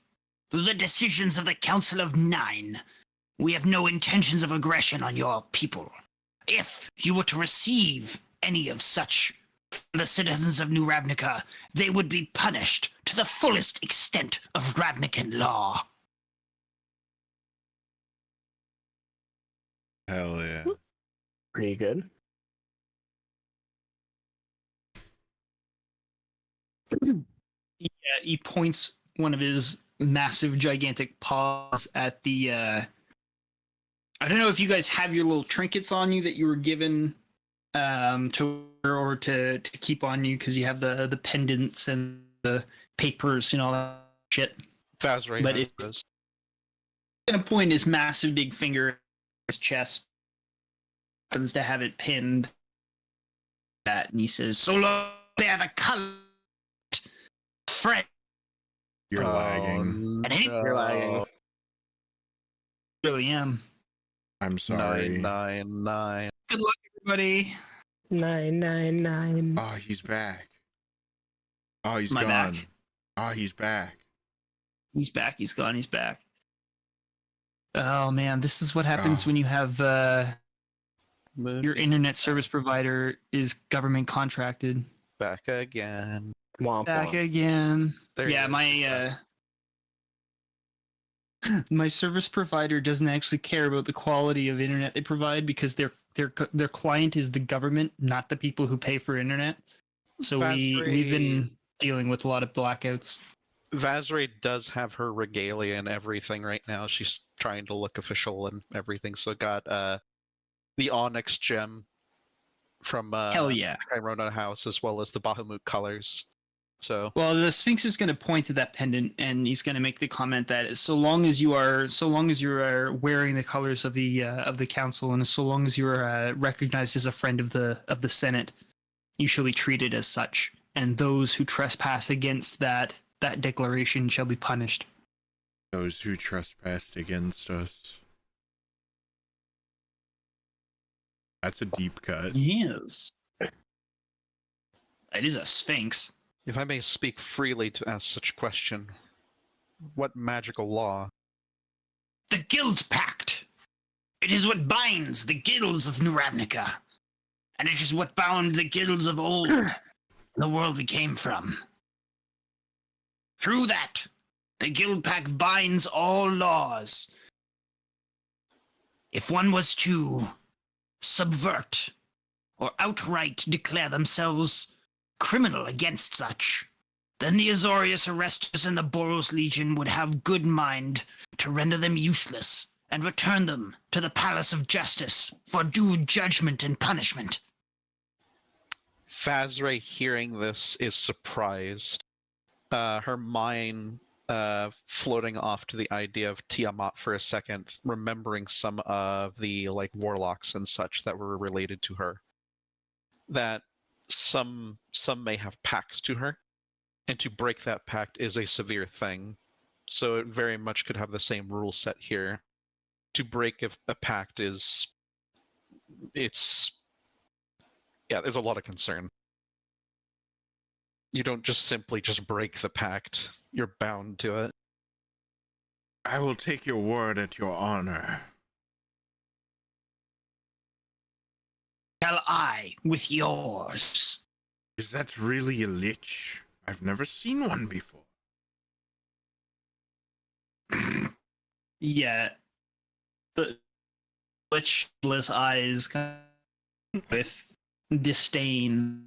the decisions of the Council of Nine, we have no intentions of aggression on your people. If you were to receive any of such from the citizens of New Ravnica, they would be punished to the fullest extent of Ravnican law. Hell yeah. Pretty good. he points one of his massive, gigantic paws at the. I don't know if you guys have your little trinkets on you that you were given to wear or to keep on you because you have the pendants and the papers and all that shit. Vazray But has it- those. He's gonna point his massive big finger at his chest. Happens to have it pinned. That and he says, So long bear the color, friend. You're lagging. And any- You're lagging. "Really am." I'm sorry. 999. Good luck, everybody. 999. Oh, he's back. Oh, he's Am I gone. back? Oh, he's back. He's back. He's gone. He's back. Oh man, this is what happens Oh. when you have your internet service provider is government contracted. Back again. Womp Back womp. again. There he Yeah, is. my my service provider doesn't actually care about the quality of internet they provide because their client is the government, not the people who pay for internet. So we've been dealing with a lot of blackouts. Vazray does have her regalia and everything right now. She's trying to look official and everything. So got the Onyx gem from Hell yeah. the Cairona house as well as the Bahamut colors. So Well, the Sphinx is going to point to that pendant, and he's going to make the comment that so long as you are wearing the colors of the council, and so long as you are recognized as a friend of the Senate, you shall be treated as such. And those who trespass against that declaration shall be punished. Those who trespassed against us. That's a deep cut. Yes. It is a Sphinx. if I may speak freely to ask such a question, what magical law? The Guild Pact. It is what binds the guilds of New Ravnica. And it is what bound the guilds of old, the world we came from. Through that, the Guild Pact binds all laws. If one was to subvert or outright declare themselves criminal against such, then the Azorius Arrestus and the Boros Legion would have good mind to render them useless and return them to the Palace of Justice for due judgment and punishment. Fazre, hearing this, is surprised. Her mind floating off to the idea of Tiamat for a second, remembering some of the warlocks and such that were related to her. That some may have pacts to her, and to break that pact is a severe thing. So it very much could have the same rule set here. To break a pact there's a lot of concern. You don't just simply break the pact. You're bound to it. I will take your word at your honor. Shall I with yours? Is that really a lich? I've never seen one before. Yeah. The lichless eyes kind of with disdain.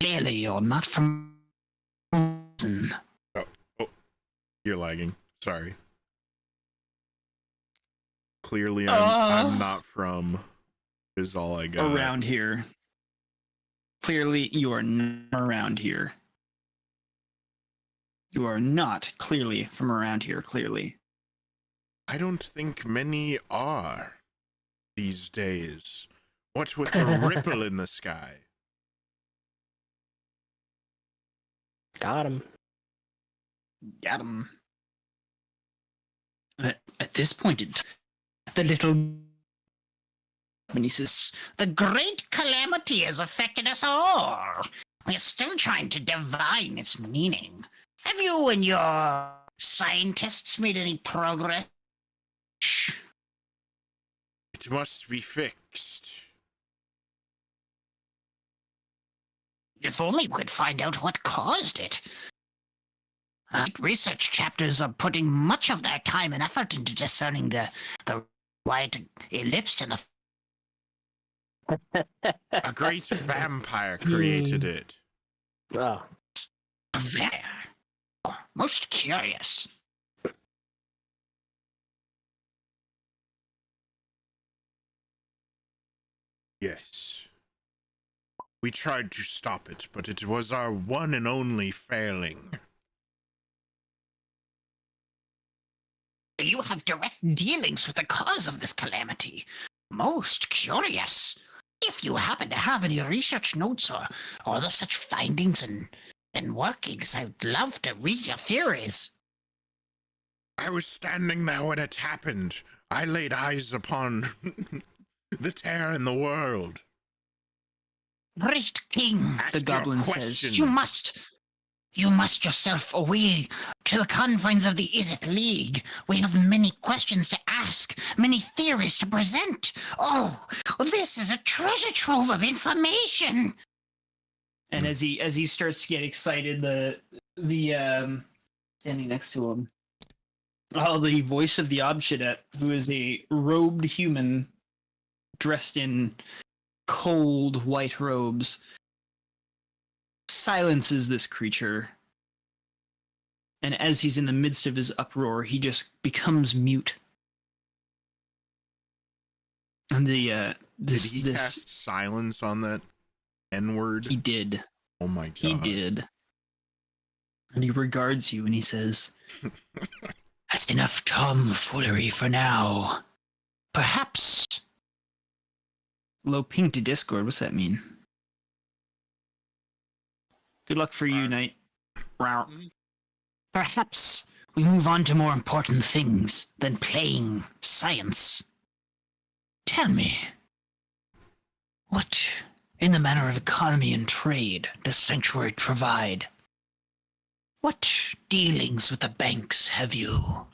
Clearly you're not from... Oh, you're lagging. Sorry. Clearly, I'm not from. Is all I got. Around here. Clearly, you are not around here. You are not clearly from around here, clearly. I don't think many are these days. What with the ripple in the sky? Got him. Got him. At this point in time, the little... When he says, the great calamity has affected us all. We're still trying to divine its meaning. Have you and your scientists made any progress? It must be fixed. If only we could find out what caused it. Research chapters are putting much of their time and effort into discerning the why it ellipsed in the... A great vampire created it. Oh. There. Most curious. Yes. We tried to stop it, but it was our one and only failing. You have direct dealings with the cause of this calamity. Most curious. If you happen to have any research notes or other such findings and workings, I'd love to read your theories. I was standing there when it happened. I laid eyes upon the tear in the world. Great King, Ask the your goblin question. says, You must yourself away to the confines of the Izzet League. We have many questions to ask, many theories to present. Oh, this is a treasure trove of information. And as he starts to get excited, the standing next to him, the voice of the Obshidet, who is a robed human dressed in cold white robes, silences this creature. And as he's in the midst of his uproar, he just becomes mute. And Did he cast silence on that? N-word? He did. Oh my god. He did. And he regards you and he says, That's enough tomfoolery for now. Perhaps. low ping to Discord, what's that mean? Good luck for you, Knight. Rawr. Perhaps we move on to more important things than playing science. Tell me, what, in the manner of economy and trade, does Sanctuary provide? What dealings with the banks have you?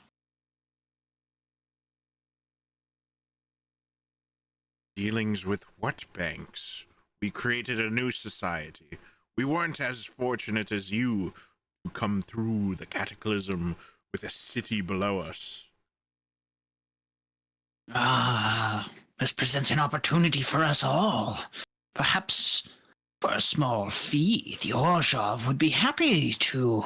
Dealings with what banks? We created a new society. We weren't as fortunate as you to come through the cataclysm with a city below us. Ah, this presents an opportunity for us all. Perhaps for a small fee, the Orzhov would be happy to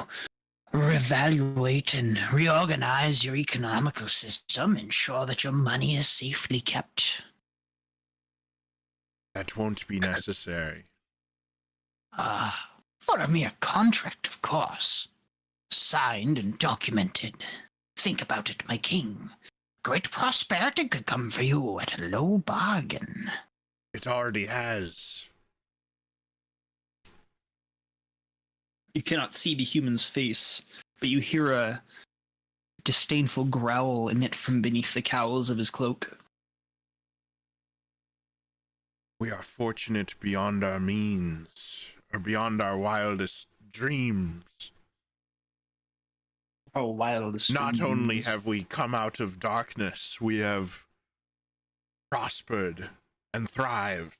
reevaluate and reorganize your economical system, ensure that your money is safely kept. That won't be necessary. For a mere contract, of course. Signed and documented. Think about it, my king. Great prosperity could come for you at a low bargain. It already has. You cannot see the human's face, but you hear a disdainful growl emit from beneath the cowls of his cloak. We are fortunate beyond our means, or beyond our wildest dreams. Oh, wildest Not only dreams. have we come out of darkness, we have prospered and thrived.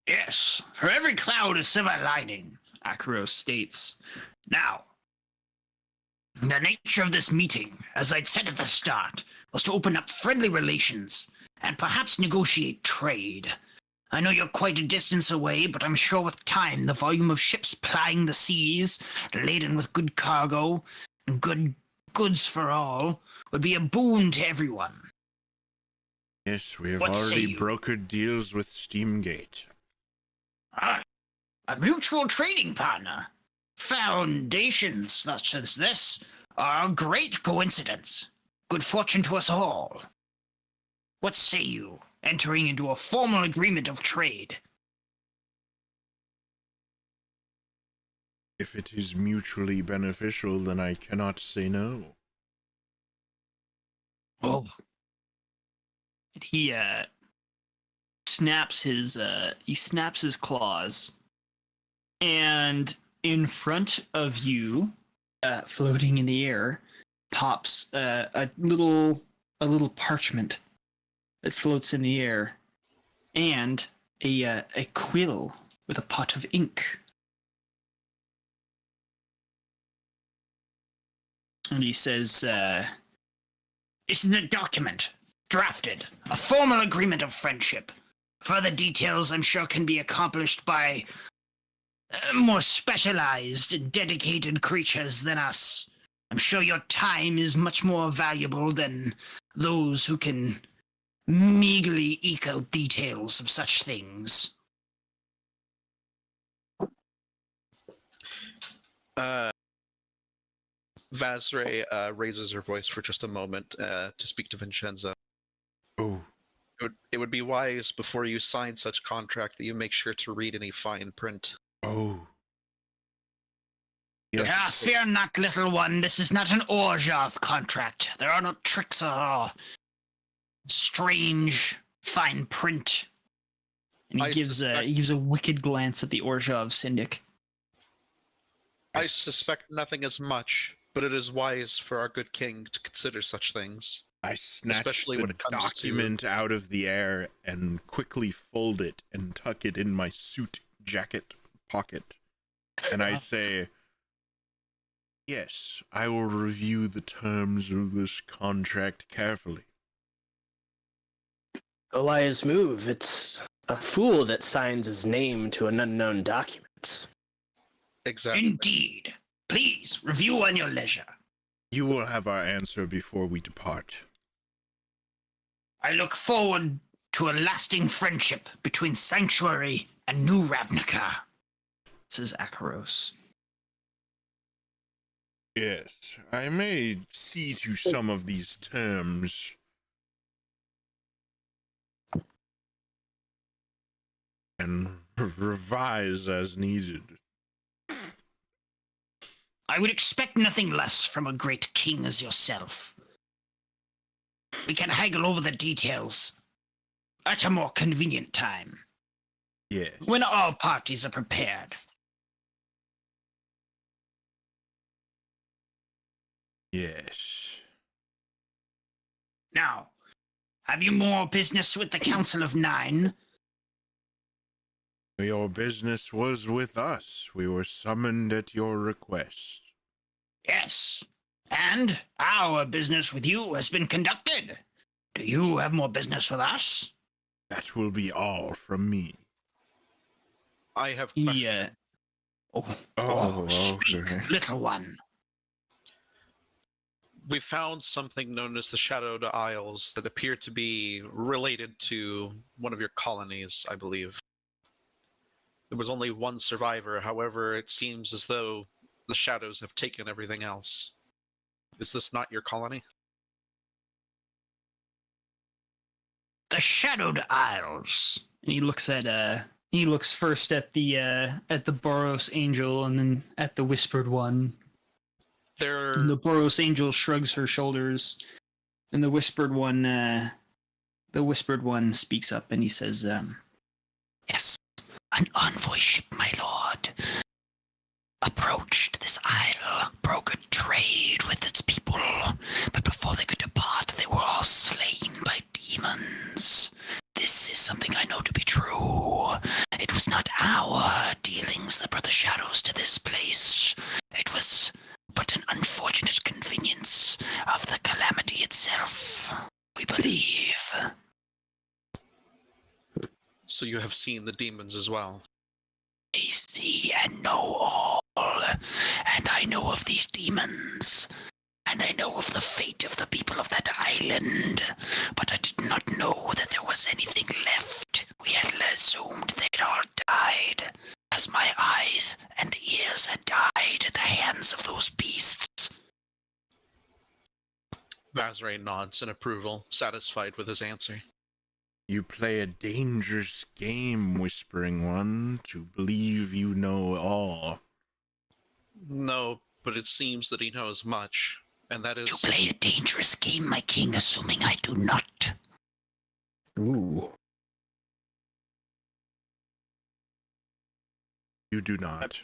Yes, for every cloud a silver lining, Akros states. Now, the nature of this meeting, as I'd said at the start, was to open up friendly relations and perhaps negotiate trade. I know you're quite a distance away, but I'm sure with time the volume of ships plying the seas, laden with good cargo and good goods for all, would be a boon to everyone. Yes, we have What say already you? brokered deals with Steamgate. Ah, a mutual trading partner. Foundations such as this are a great coincidence. Good fortune to us all. What say you, entering into a formal agreement of trade? If it is mutually beneficial, then I cannot say no. Oh, And he snaps his claws, and in front of you, floating in the air, pops a little parchment that floats in the air, and a quill with a pot of ink. And he says, this is a document. Drafted. A formal agreement of friendship. Further details, I'm sure, can be accomplished by more specialized and dedicated creatures than us. I'm sure your time is much more valuable than those who can meagerly eke out details of such things. Vazray raises her voice for just a moment to speak to Vinshenzo. Oh, It would be wise before you sign such contract that you make sure to read any fine print. oh. Yes. Ah, fear not, little one. This is not an Orzhov contract. There are no tricks or strange fine print. and he I gives a wicked glance at the Orzhov Syndic. I suspect nothing as much, but it is wise for our good king to consider such things. I snatch Especially the when it comes document out of the air and quickly fold it and tuck it in my suit jacket pocket. And I say, yes, I will review the terms of this contract carefully. Elias move. It's a fool that signs his name to an unknown document. Exactly. Indeed. Please, review on your leisure. You will have our answer before we depart. I look forward to a lasting friendship between Sanctuary and New Ravnica. Says Akaros. Yes, I may see to some of these terms. And revise as needed. I would expect nothing less from a great king as yourself. We can haggle over the details at a more convenient time, Yes. when all parties are prepared. Yes. Now, have you more business with the Council of Nine? Your business was with us. We were summoned at your request. Yes. And our business with you has been conducted. Do you have more business with us? That will be all from me. I have Yeah. Oh, Speak, okay. little one. We found something known as the Shadowed Isles that appear to be related to one of your colonies, I believe. There was only one survivor, however, it seems as though the shadows have taken everything else. Is this not your colony? The Shadowed Isles. And he looks at he looks first at the Boros Angel and then at the Whispered One. They're And the Boros Angel shrugs her shoulders, and the Whispered One speaks up and he says, Yes, an envoy ship, my lord, approached this isle, brokered trade with its people, but before they could depart, they were all slain by demons. This is something I know to be true. It was not our dealings that brought the shadows to this place. It was but an unfortunate convenience of the calamity itself, we believe. So you have seen the demons as well. I see and know all, and I know of these demons, and I know of the fate of the people of that island, but I did not know that there was anything left. We had assumed they'd all died, as my eyes and ears had died at the hands of those beasts. Vazray nods in approval, satisfied with his answer. You play a dangerous game, Whispering One, to believe you know all. No, but it seems that he knows much, and that is... You play a dangerous game, my king, assuming I do not. Ooh. You do not.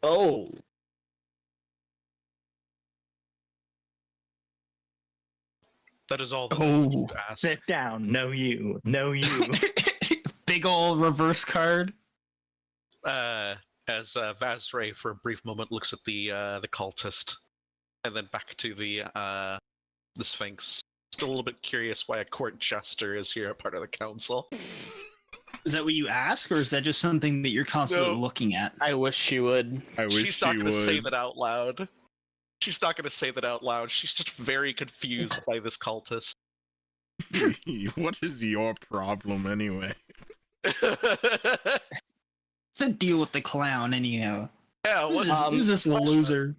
Oh. That is all that Oh. you ask. Sit down. No you. No you. big ol' reverse card. As Vazray for a brief moment looks at the cultist, and then back to the Sphinx. Still a little bit curious why a court jester is here, a part of the council. Is that what you ask, or is that just something that you're constantly No. looking at? I wish she would. I wish She's not she going would. to say that out loud. She's not going to say that out loud. She's just very confused by this cultist. What is your problem anyway? What's the deal with the clown, anyhow? Yeah, Who's what this, who's this loser?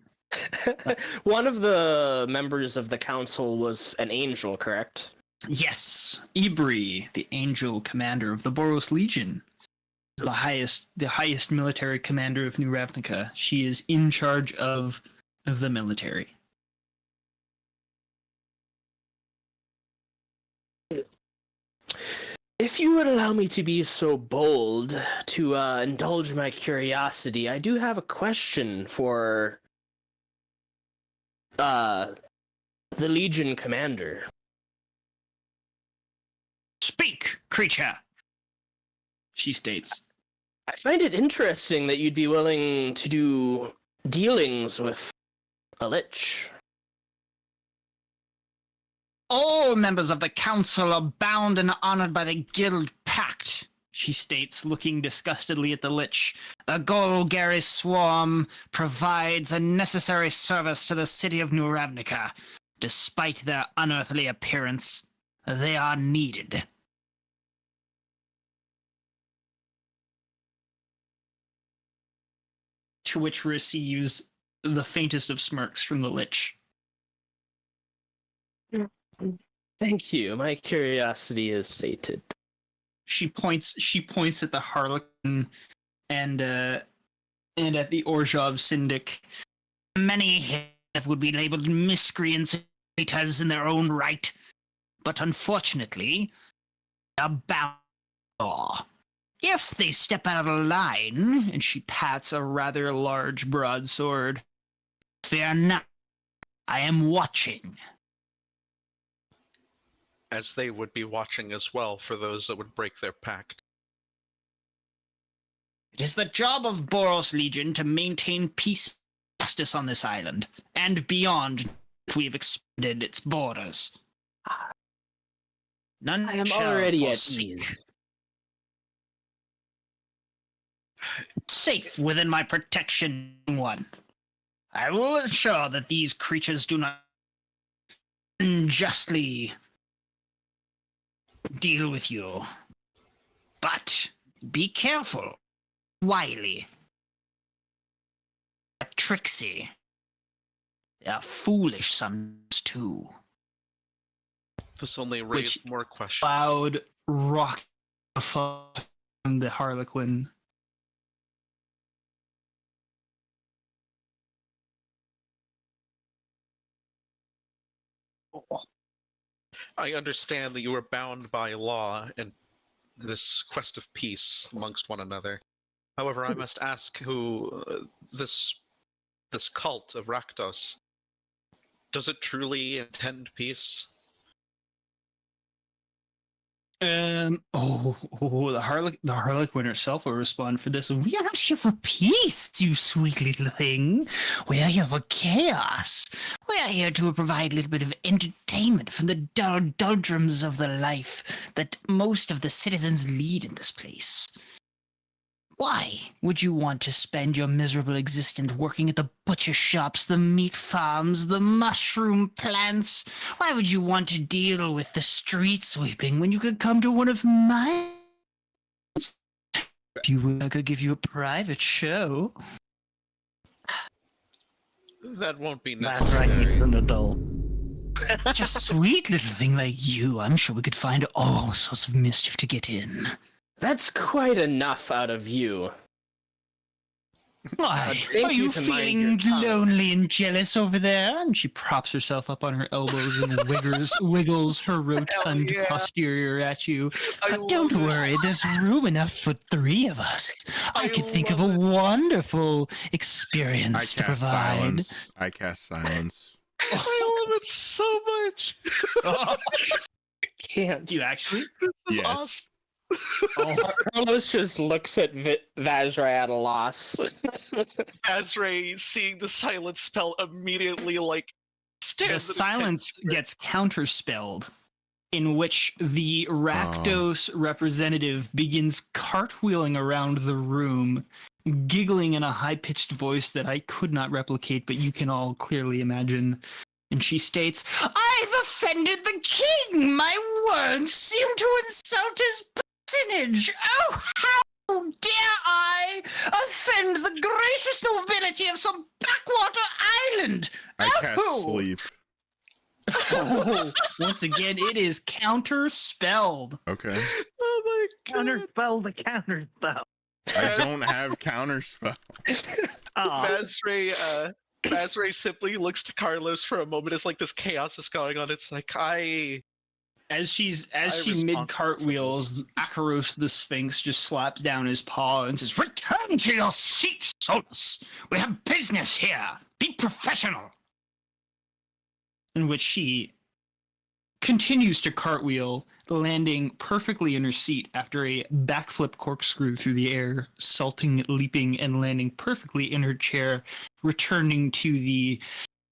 One of the members of the council was an angel, correct? Yes, Ibri, the angel commander of the Boros Legion, the highest military commander of New Ravnica. She is in charge of the military. If you would allow me to be so bold to indulge my curiosity, I do have a question for the Legion commander. Speak, creature! She states, I find it interesting that you'd be willing to do dealings with a lich. All members of the council are bound and honored by the guild pact, she states, looking disgustedly at the lich. The Golgari swarm provides a necessary service to the city of New Ravnica, despite their unearthly appearance. They are needed. To which receives the faintest of smirks from the Lich. Thank you. My curiosity is sated. She points at the Harlequin and at the Orzhov Syndic. Many here would be labeled miscreants and traitors in their own right, but unfortunately, they are bound by law. If they step out of line, And she pats a rather large broadsword. fear not. I am watching. As they would be watching as well for those that would break their pact. It is the job of Boros Legion to maintain peace and justice on this island, and beyond. We've expanded its borders. None I am shall already at forsake. ease. Safe within my protection, one. I will ensure that these creatures do not unjustly deal with you. But be careful, wily, tricksy. They are foolish sometimes too. This only raised more questions. Loud rock from the Harlequin. I understand that you are bound by law in this quest of peace amongst one another. However, I must ask who this cult of Rakdos, does it truly intend peace? The Harlequin herself will respond for this. We are not here for peace, you sweet little thing. We are here for chaos. We are here to provide a little bit of entertainment from the doldrums of the life that most of the citizens lead in this place. Why would you want to spend your miserable existence working at the butcher shops, the meat farms, the mushroom plants? Why would you want to deal with the street sweeping when you could come to one of mine? If you would, I could give you a private show. That won't be That's right, he's necessary. an adult. Such a sweet little thing like you. I'm sure we could find all sorts of mischief to get in. That's quite enough out of you. Why? thank Are you you to mind feeling your tongue. lonely and jealous over there? And she props herself up on her elbows and wiggles her rotund yeah. posterior at you. I Don't love it. worry, there's room enough for 3 of us. I I could think of a love it. wonderful I experience to cast provide. silence. I cast silence. I love it so much. Can't. Do you actually? This is Yes. awesome. Carlos just looks at Vazra at a loss. Azray, seeing the silence spell, immediately The stands. at silence attention. gets counterspelled, in which the Rakdos representative begins cartwheeling around the room, giggling in a high-pitched voice that I could not replicate, but you can all clearly imagine. And she states, "I've offended the king! My words seem to insult his personage! Oh, how dare I offend the gracious nobility of some backwater island! I cast Oh! sleep. Oh, once again, it is counterspelled. Okay. Oh my god. Counterspell the counterspell. I don't have counterspell. Oh, Vazray simply looks to Carlos for a moment as this chaos is going on. It's like As she respond mid to cartwheels, Akaros the Sphinx just slaps down his paw and says, Return to your seat, Solus. We have business here. Be professional. in which she continues to cartwheel, landing perfectly in her seat after a backflip corkscrew through the air, salting, leaping, and landing perfectly in her chair, returning to the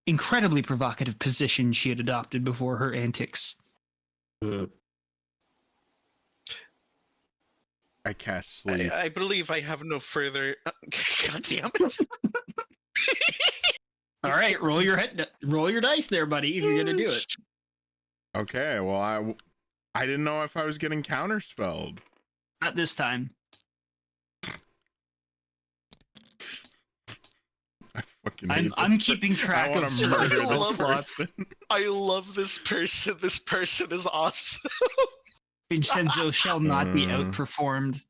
incredibly provocative position she had adopted before her antics. I cast sleep. I believe I have no further. God damn it! All right, roll your dice there, buddy, if you're gonna do it. Okay, well, I didn't know if I was getting counterspelled. Not this time. I fucking hate I'm this keeping track I wanna of murder spell this slots. person. I love this person. This person is awesome. Vinshenzo shall not be Uh. outperformed.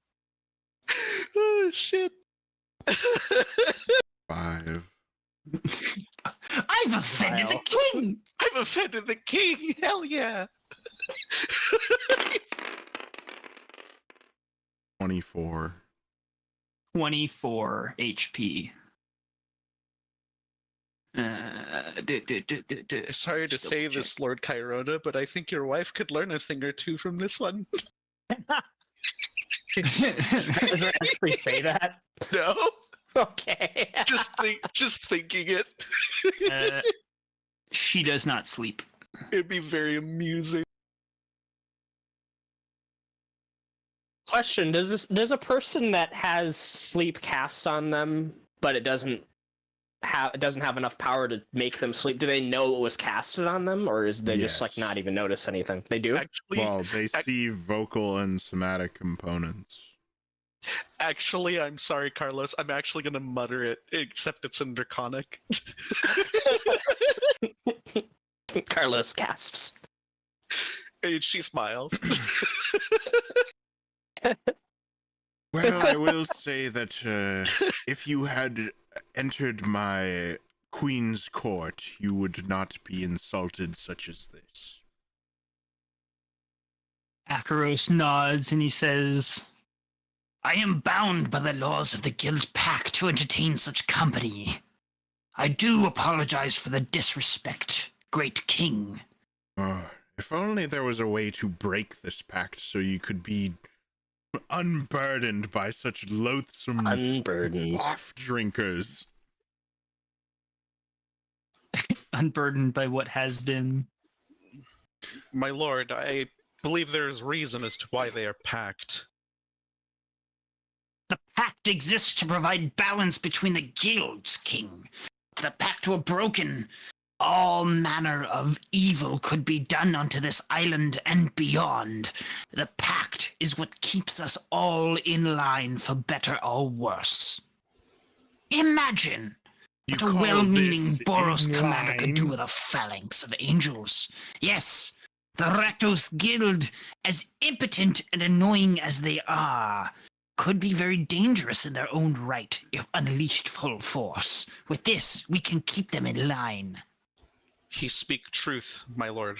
Oh shit. 5. I've offended Wow. the king. I've offended the king. Hell yeah. 24. 24 HP. Sorry to Still say check. this, Lord Cairona, but I think your wife could learn a thing or two from this one. Does it actually say that? No? Okay. Just thinking it. She does not sleep. It'd be very amusing. Question: Does a person that has sleep cast on them, but it doesn't have enough power to make them sleep? Do they know it was casted on them, or is they just like Yes. not even notice anything? They do. Well, they see vocal and somatic components. Actually, I'm sorry, Carlos. I'm actually gonna mutter it, except it's in Draconic. Carlos gasps. And she smiles. Well, I will say that if you had entered my queen's court, you would not be insulted such as this. Akaros nods and he says, I am bound by the laws of the Guild Pack to entertain such company. I do apologize for the disrespect, great king. If only there was a way to break this pact so you could be unburdened by such loathsome Unburdened. off drinkers. unburdened by what has been. My lord, I believe there is reason as to why they are packed. The pact exists to provide balance between the guilds, king. If the pact were broken, all manner of evil could be done onto this island and beyond. The pact is what keeps us all in line for better or worse. Imagine You what a call well-meaning this Boros in commander could do line? with a phalanx of angels. Yes, the Rakdos Guild, as impotent and annoying as they are, could be very dangerous in their own right if unleashed full force. With this, we can keep them in line. He speak truth, my lord.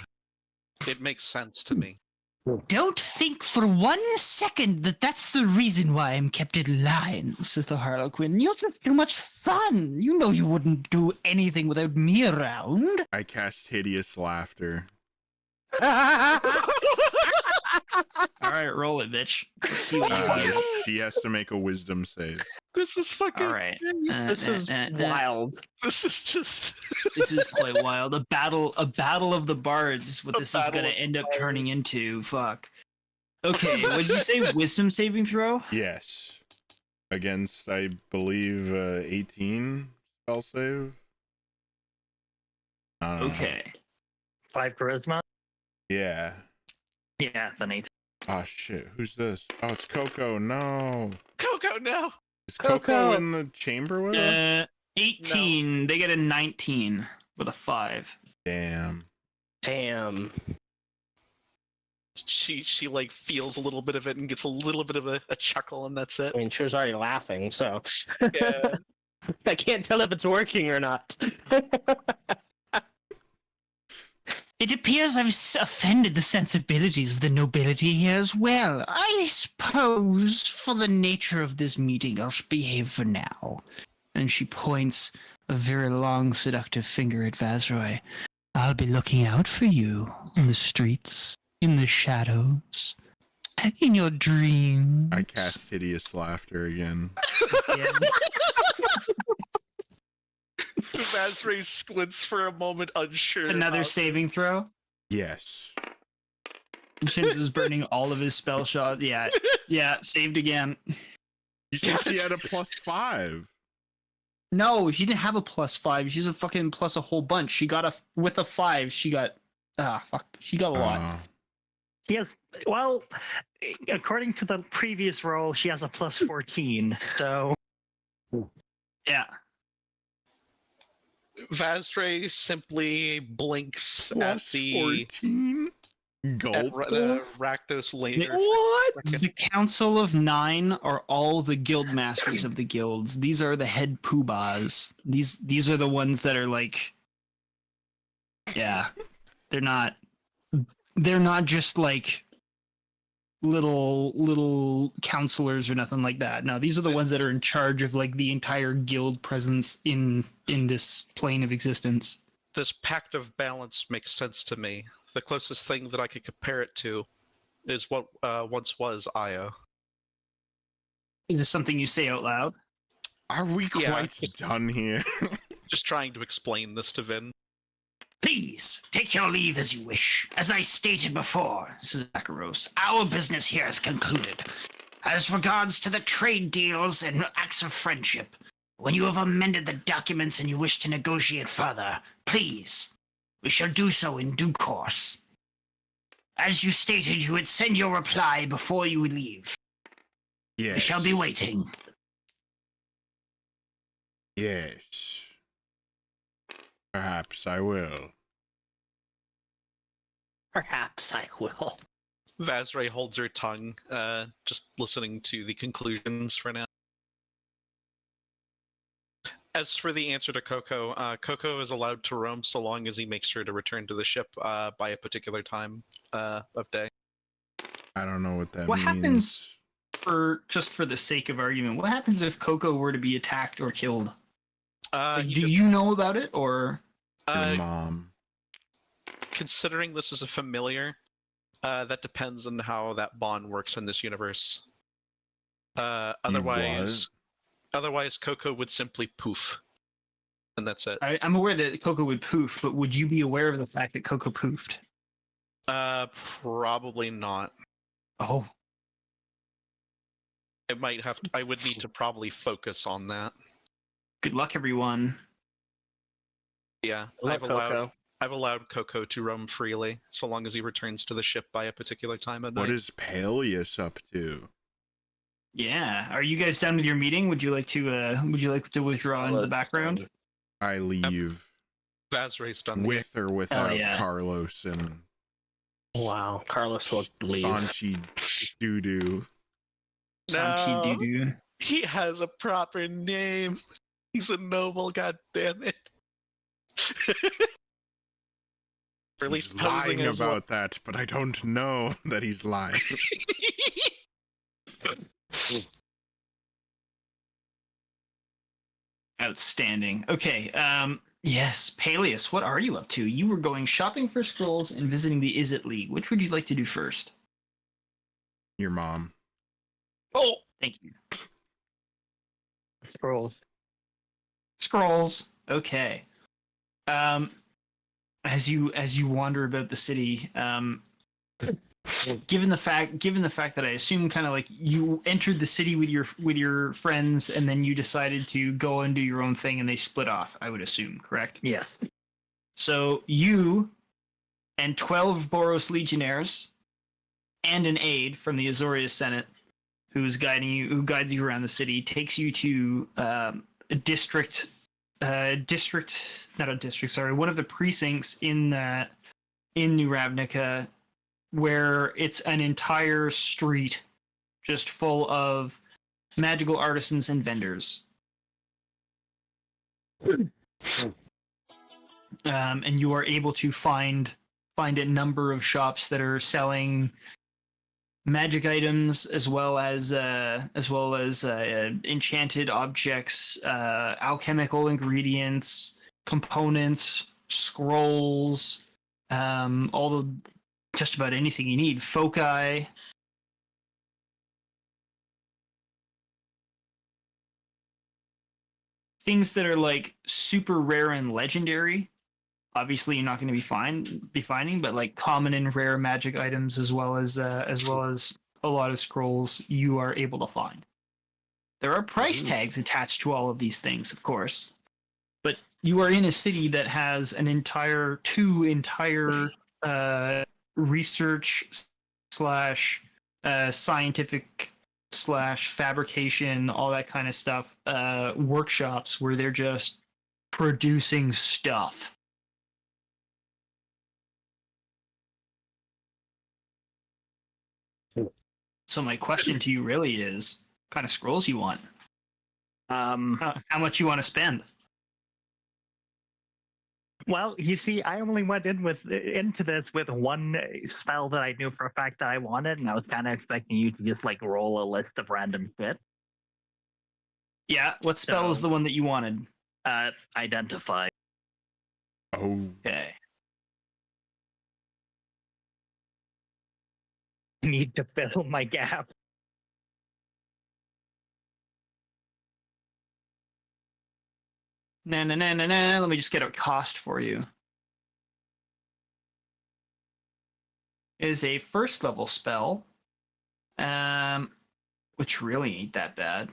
It makes sense to me. Don't think for 1 second that that's the reason why I'm kept in line, says the Harlequin. You're just too much fun. You know you wouldn't do anything without me around. I cast hideous laughter. All right, roll it, bitch. Let's see what you want. She has to make a wisdom save. This is fucking. All right. This is wild. This is just. This is quite wild. A battle of the bards is what A this is battle going to of end up bards. turning into. Fuck. Okay, what did you say? Wisdom saving throw? Yes. Against, I believe, 18 spell save. I don't know. Okay. 5 charisma? Yeah. Yeah, then 8. Oh shit, who's this? Oh, it's Coco. No. Coco, no! Is Coco Coco. in the chamber with us? 18. They get a 19 with a 5. Damn. Damn. She like feels a little bit of it and gets a little bit of a chuckle, and that's it. I mean, she was already laughing, so Yeah. I can't tell if it's working or not. It appears I've offended the sensibilities of the nobility here as well. I suppose, for the nature of this meeting, I'll behave for now. And she points a very long, seductive finger at Vazroy. I'll be looking out for you on the streets, in the shadows, in your dreams. I cast hideous laughter again. Vazray squints for a moment, unsure. Another how- saving throw. Yes. Vincenzo's burning all of his spell shot. Yeah, saved again. You said she had a +5. No, she didn't have a +5. She's a fucking plus a whole bunch. She got with a 5. She got fuck. She got a lot. Oh. He has Well, according to the previous roll, she has a plus 14. So Yeah. Vazray simply blinks at Plus the 14? at Gulp. the Rakdos later. What? The Council of Nine are all the guild masters of the guilds. These are the head poobahs. These are the ones that are like, yeah, they're not just like little counselors or nothing like that. No, these are the ones that are in charge of like the entire guild presence in this plane of existence. This pact of balance makes sense to me. The closest thing that I could compare it to is what once was Io. Is this something you say out loud? Are we Yeah. quite done here? Just trying to explain this to Vin. Please, take your leave as you wish. As I stated before, says Zakaros, our business here is concluded. As regards to the trade deals and acts of friendship, when you have amended the documents and you wish to negotiate further, please, we shall do so in due course. As you stated, you would send your reply before you leave. Yes. We shall be waiting. Yes. Perhaps I will. Perhaps I will. Vazray holds her tongue, just listening to the conclusions for now. As for the answer to Coco, Coco is allowed to roam so long as he makes sure to return to the ship by a particular time of day. I don't know what that What means. happens- For the sake of argument, what happens if Coco were to be attacked or killed? Like, He do just- you know about it, or Your mom. considering this is a familiar, that depends on how that bond works in this universe. Otherwise, Coco would simply poof, and that's it. I'm aware that Coco would poof, but would you be aware of the fact that Coco poofed? Probably not. Oh, I would need to probably focus on that. good luck, everyone. Yeah, Love Coco. I've allowed Coco to roam freely, so long as he returns to the ship by a particular time at night. What is Paelias up to? Yeah, are you guys done with your meeting? Would you like to withdraw into the background? I leave Vazray's done with or without yeah. Carlos and Wow, Carlos will leave. Sanchi Doo-Doo. Sanchi Doo-Doo. He has a proper name. He's a noble, goddammit. Or at least He's posing lying as about that, but I don't know that he's lying. Outstanding. Okay. Yes, Paelias, what are you up to? You were going shopping for scrolls and visiting the Is It League. Which would you like to do first? Your mom. Oh, thank you. scrolls. Scrolls. Okay. As you wander about the city, given the fact that I assume kind of like you entered the city with your friends and then you decided to go and do your own thing and they split off, I would assume, correct? Yeah. So you and 12 Boros legionnaires and an aide from the Azorius Senate who guides you around the city, takes you to one of the precincts in New Ravnica, where it's an entire street just full of magical artisans and vendors. And you are able to find a number of shops that are selling magic items as well as enchanted objects, alchemical ingredients, components, scrolls, just about anything you need. Foci. Things that are like super rare and legendary. Obviously, you're not going to be finding, but like common and rare magic items, as well as a lot of scrolls, you are able to find. There are price tags attached to all of these things, of course, but you are in a city that has two entire research slash scientific slash fabrication, all that kind of stuff, workshops where they're just producing stuff. So my question to you really is, what kind of scrolls you want? How much you want to spend? Well, you see, I only went into this with one spell that I knew for a fact that I wanted, and I was kind of expecting you to just like roll a list of random shit. Yeah, what spell is the one that you wanted? Identify. Oh, Okay. I need to fill my gap. Nah. Let me just get a cost for you. It is a first level spell, which really ain't that bad.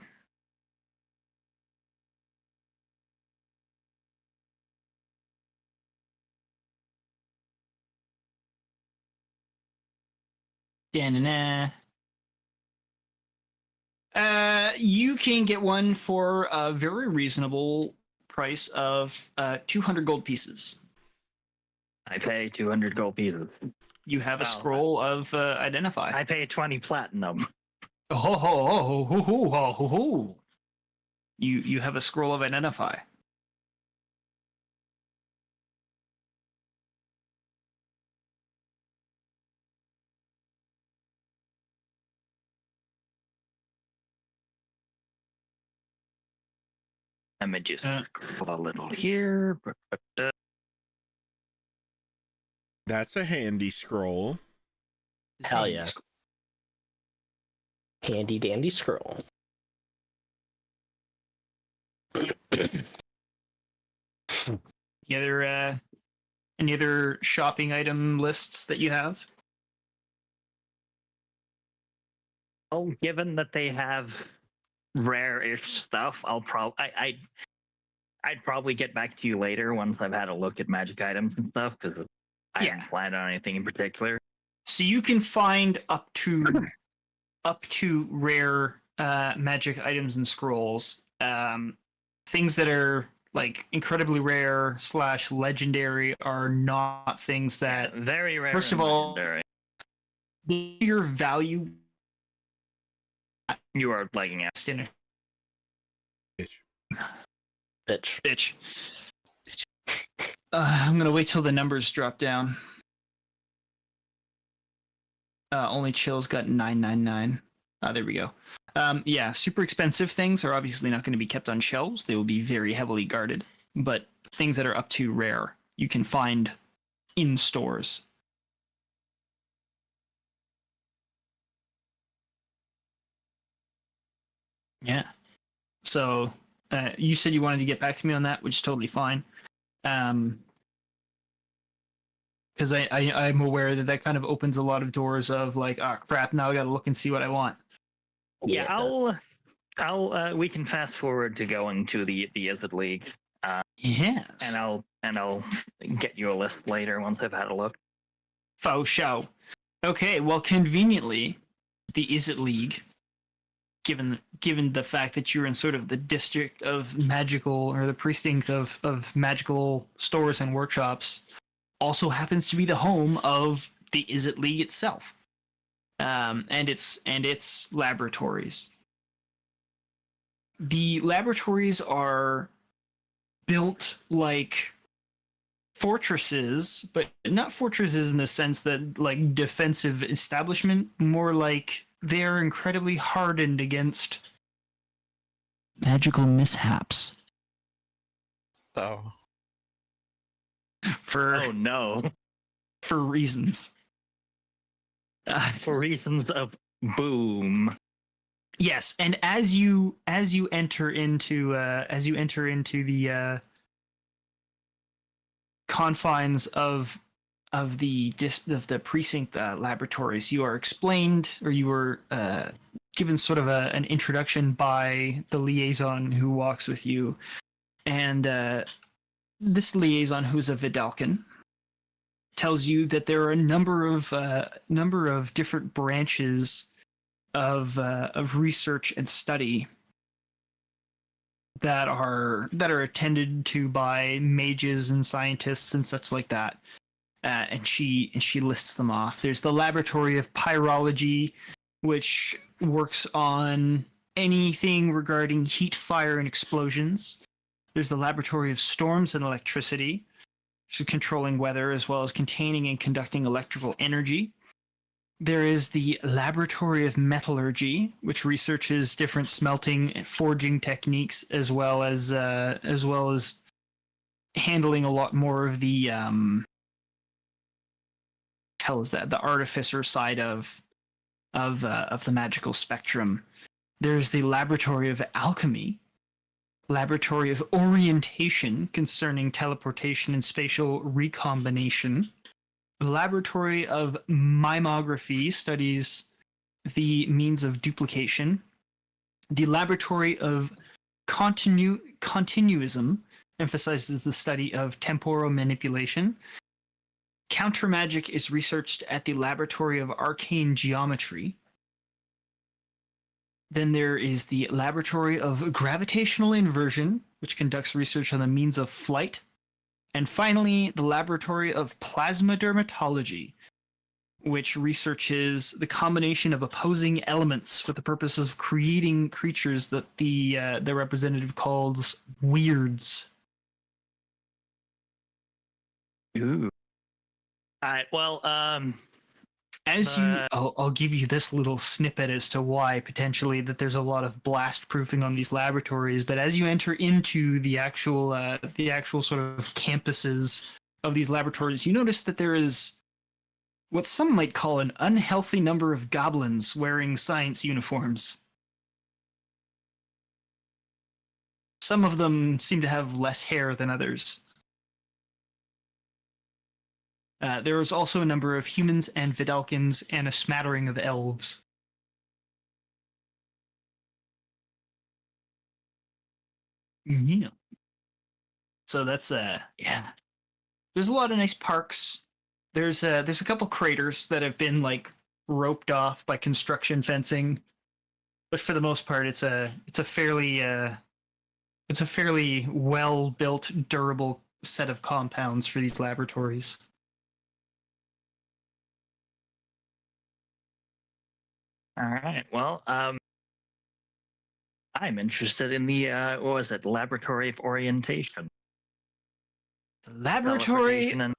Da-na-na. You can get one for a very reasonable price of 200 gold pieces. I pay 200 gold pieces. You have a Wow. scroll of identify. I pay 20 platinum. You have a scroll of identify. Let me just scroll a little here. that's a handy scroll. Hell yeah. Handy dandy scroll. Any other shopping item lists that you have? Well, given that they have rare-ish stuff, I'd probably get back to you later once I've had a look at magic items and stuff, because I haven't planned on anything in particular. So you can find up to rare magic items and scrolls. Things that are like incredibly rare / legendary are not things that Very rare. First of and all, legendary. your value You are lagging out. in a Bitch. Bitch. bitch. I'm gonna wait till the numbers drop down. Only Chill's got 999. There we go. Yeah, super expensive things are obviously not going to be kept on shelves. They will be very heavily guarded. But things that are up to rare, you can find in stores. Yeah. So you said you wanted to get back to me on that, which is totally fine. Because I'm aware that kind of opens a lot of doors of like, oh crap, now I got to look and see what I want. Yeah, I'll we can fast forward to going to the Izzet League. Yes. And I'll get you a list later once I've had a look. Faux show. Okay, well, conveniently, the Izzet League, given the fact that you're in sort of the district of magical, or the precinct of magical stores and workshops, also happens to be the home of the Izzet League itself, and its laboratories. The laboratories are built like fortresses, but not fortresses in the sense that like defensive establishment, more like they're incredibly hardened against magical mishaps. Oh. Oh no. For reasons. For reasons of boom. Yes, and as you enter into the confines of the precinct laboratories, you are explained, or you were given sort of an introduction by the liaison who walks with you, and this liaison, who's a Vidalcan, tells you that there are a number of different branches of research and study that are attended to by mages and scientists and such like that. And she lists them off. There's the Laboratory of Pyrology, which works on anything regarding heat, fire, and explosions. There's the Laboratory of Storms and Electricity, which is controlling weather as well as containing and conducting electrical energy. There is the Laboratory of Metallurgy, which researches different smelting and forging techniques, as well as handling a lot more of the the artificer side of the magical spectrum. There's the Laboratory of Alchemy, Laboratory of Orientation concerning teleportation and spatial recombination. The Laboratory of Mimography studies the means of duplication. The Laboratory of Continuism emphasizes the study of temporal manipulation. Counter magic is researched at the Laboratory of Arcane Geometry. Then there is the Laboratory of Gravitational Inversion, which conducts research on the means of flight. And finally, the Laboratory of Plasma Dermatology, which researches the combination of opposing elements for the purpose of creating creatures that the representative calls weirds. Ooh. All right. Well, I'll give you this little snippet as to why potentially that there's a lot of blast proofing on these laboratories. But as you enter into the actual sort of campuses of these laboratories, you notice that there is what some might call an unhealthy number of goblins wearing science uniforms. Some of them seem to have less hair than others. There is also a number of humans and Vidalkins and a smattering of elves. Yeah. So that's yeah. There's a lot of nice parks. There's a couple craters that have been like roped off by construction fencing, but for the most part, it's a fairly well built, durable set of compounds for these laboratories. all right. Well, I'm interested in the what was it? Laboratory of Orientation. The laboratory Teleportation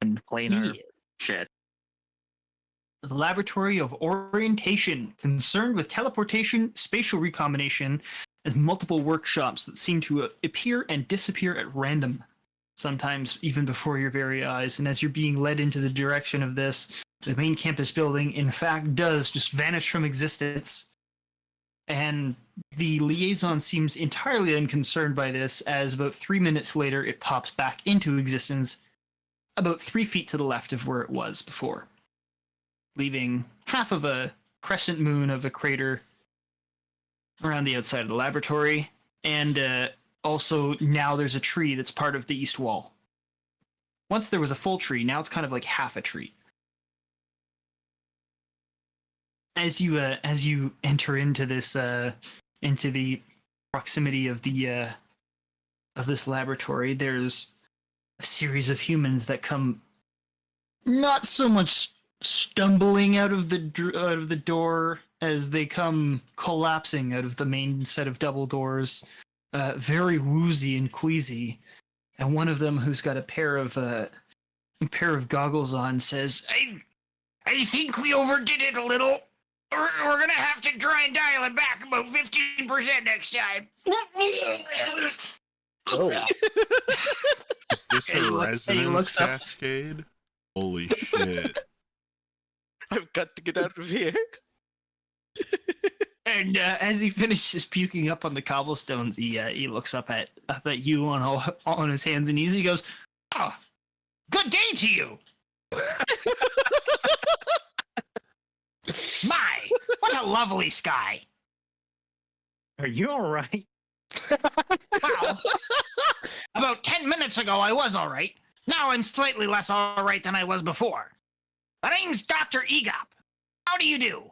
and planar Yeah. shit. The Laboratory of Orientation, concerned with teleportation, spatial recombination, and multiple workshops that seem to appear and disappear at random, sometimes even before your very eyes. And as you're being led into the direction of this, the main campus building, in fact, does just vanish from existence. And the liaison seems entirely unconcerned by this, as about 3 minutes later, it pops back into existence about 3 feet to the left of where it was before, leaving half of a crescent moon of a crater around the outside of the laboratory. And also now there's a tree that's part of the east wall. Once there was a full tree, now it's kind of like half a tree. As you enter into this into the proximity of the of this laboratory, there's a series of humans that come not so much stumbling out of the door as they come collapsing out of the main set of double doors, very woozy and queasy. And one of them, who's got a pair of goggles on, says, I think we overdid it a little. We're gonna have to try and dial it back about 15% next time. Oh, Is this And he a looks- and he resonance looks up. cascade? Holy shit. I've got to get out of here. and as he finishes puking up on the cobblestones, he looks up at you on his hands and knees. He goes, Oh, good day to you. My, what a lovely sky. Are you all right? Well, about 10 minutes ago, I was all right. Now I'm slightly less alright than I was before. My name's Dr. Egop. How do you do?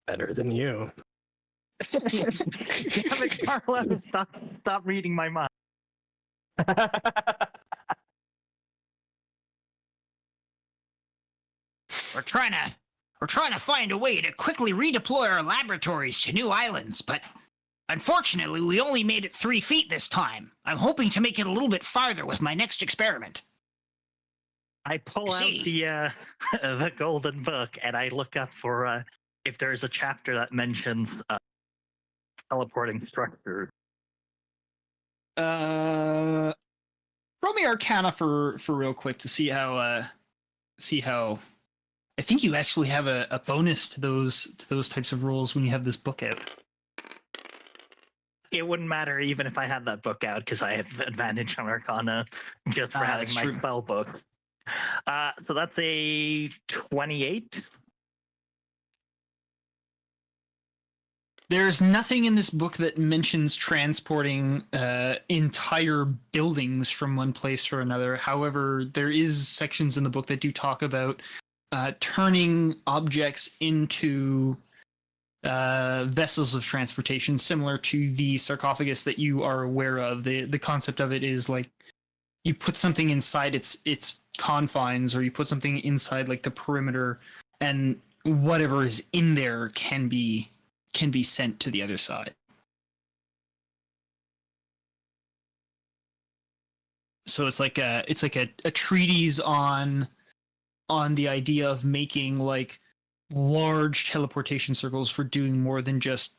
Better than you. Damn it, Carlos, stop reading my mind. We're trying to find a way to quickly redeploy our laboratories to new islands, but unfortunately we only made it 3 feet this time. I'm hoping to make it a little bit farther with my next experiment. I pull out the the golden book and I look up for if there's a chapter that mentions teleporting structures. Roll me Arcana for real quick to see how I think you actually have a bonus to those types of rolls when you have this book out. It wouldn't matter even if I had that book out because I have advantage on Arcana just for having that's my true. spell book. So that's a 28. There's nothing in this book that mentions transporting entire buildings from one place to another. However, there is sections in the book that do talk about turning objects into vessels of transportation, similar to the sarcophagus that you are aware of. The concept of it is like you put something inside its confines, or you put something inside like the perimeter, and whatever is in there can be sent to the other side. So it's like a treatise on the idea of making like large teleportation circles for doing more than just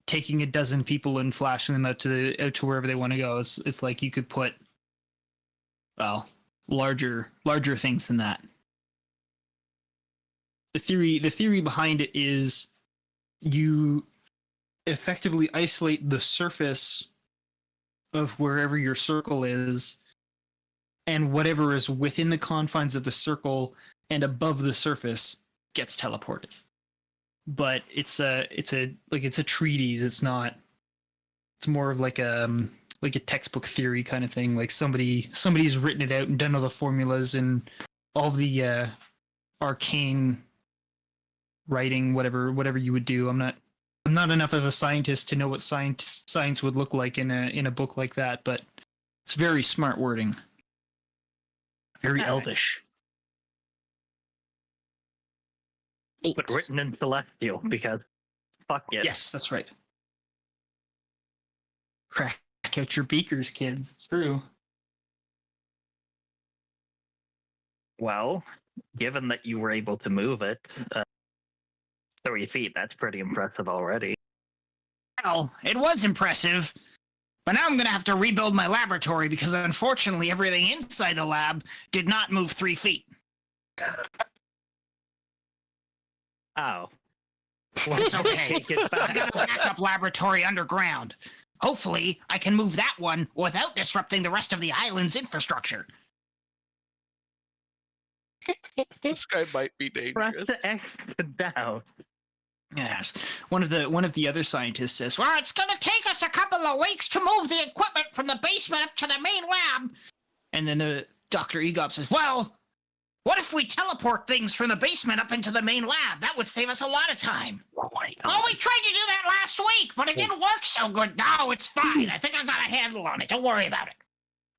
taking a dozen people and flashing them out to wherever they want to go. It's like you could put, well, larger things than that. The theory behind it is you effectively isolate the surface of wherever your circle is, and whatever is within the confines of the circle and above the surface gets teleported. But it's a treatise. It's not. It's more of like a textbook theory kind of thing. Like somebody's written it out and done all the formulas and all the arcane writing, whatever you would do. I'm not enough of a scientist to know what science would look like in a book like that, but it's very smart wording. Very elvish. But written in Celestial because fuck it. Yes, that's right. Crack out your beakers, kids. It's true. Well, given that you were able to move it 3 feet, that's pretty impressive already. Well, it was impressive, but now I'm going to have to rebuild my laboratory because unfortunately everything inside the lab did not move 3 feet. Oh. It's okay. Take it I back. got a backup laboratory underground. Hopefully, I can move that one without disrupting the rest of the island's infrastructure. This guy might be Press dangerous. the X down. Yes. One of the other scientists says, "Well, Well, it's going to take us a couple of weeks to move the equipment from the basement up to the main lab. and then Dr. Egop says, Well, what if we teleport things from the basement up into the main lab? That would save us a lot of time. Oh my Well, god. we tried to do that last week, but it didn't work so good. No, it's fine. I think I got a handle on it. Don't worry about it.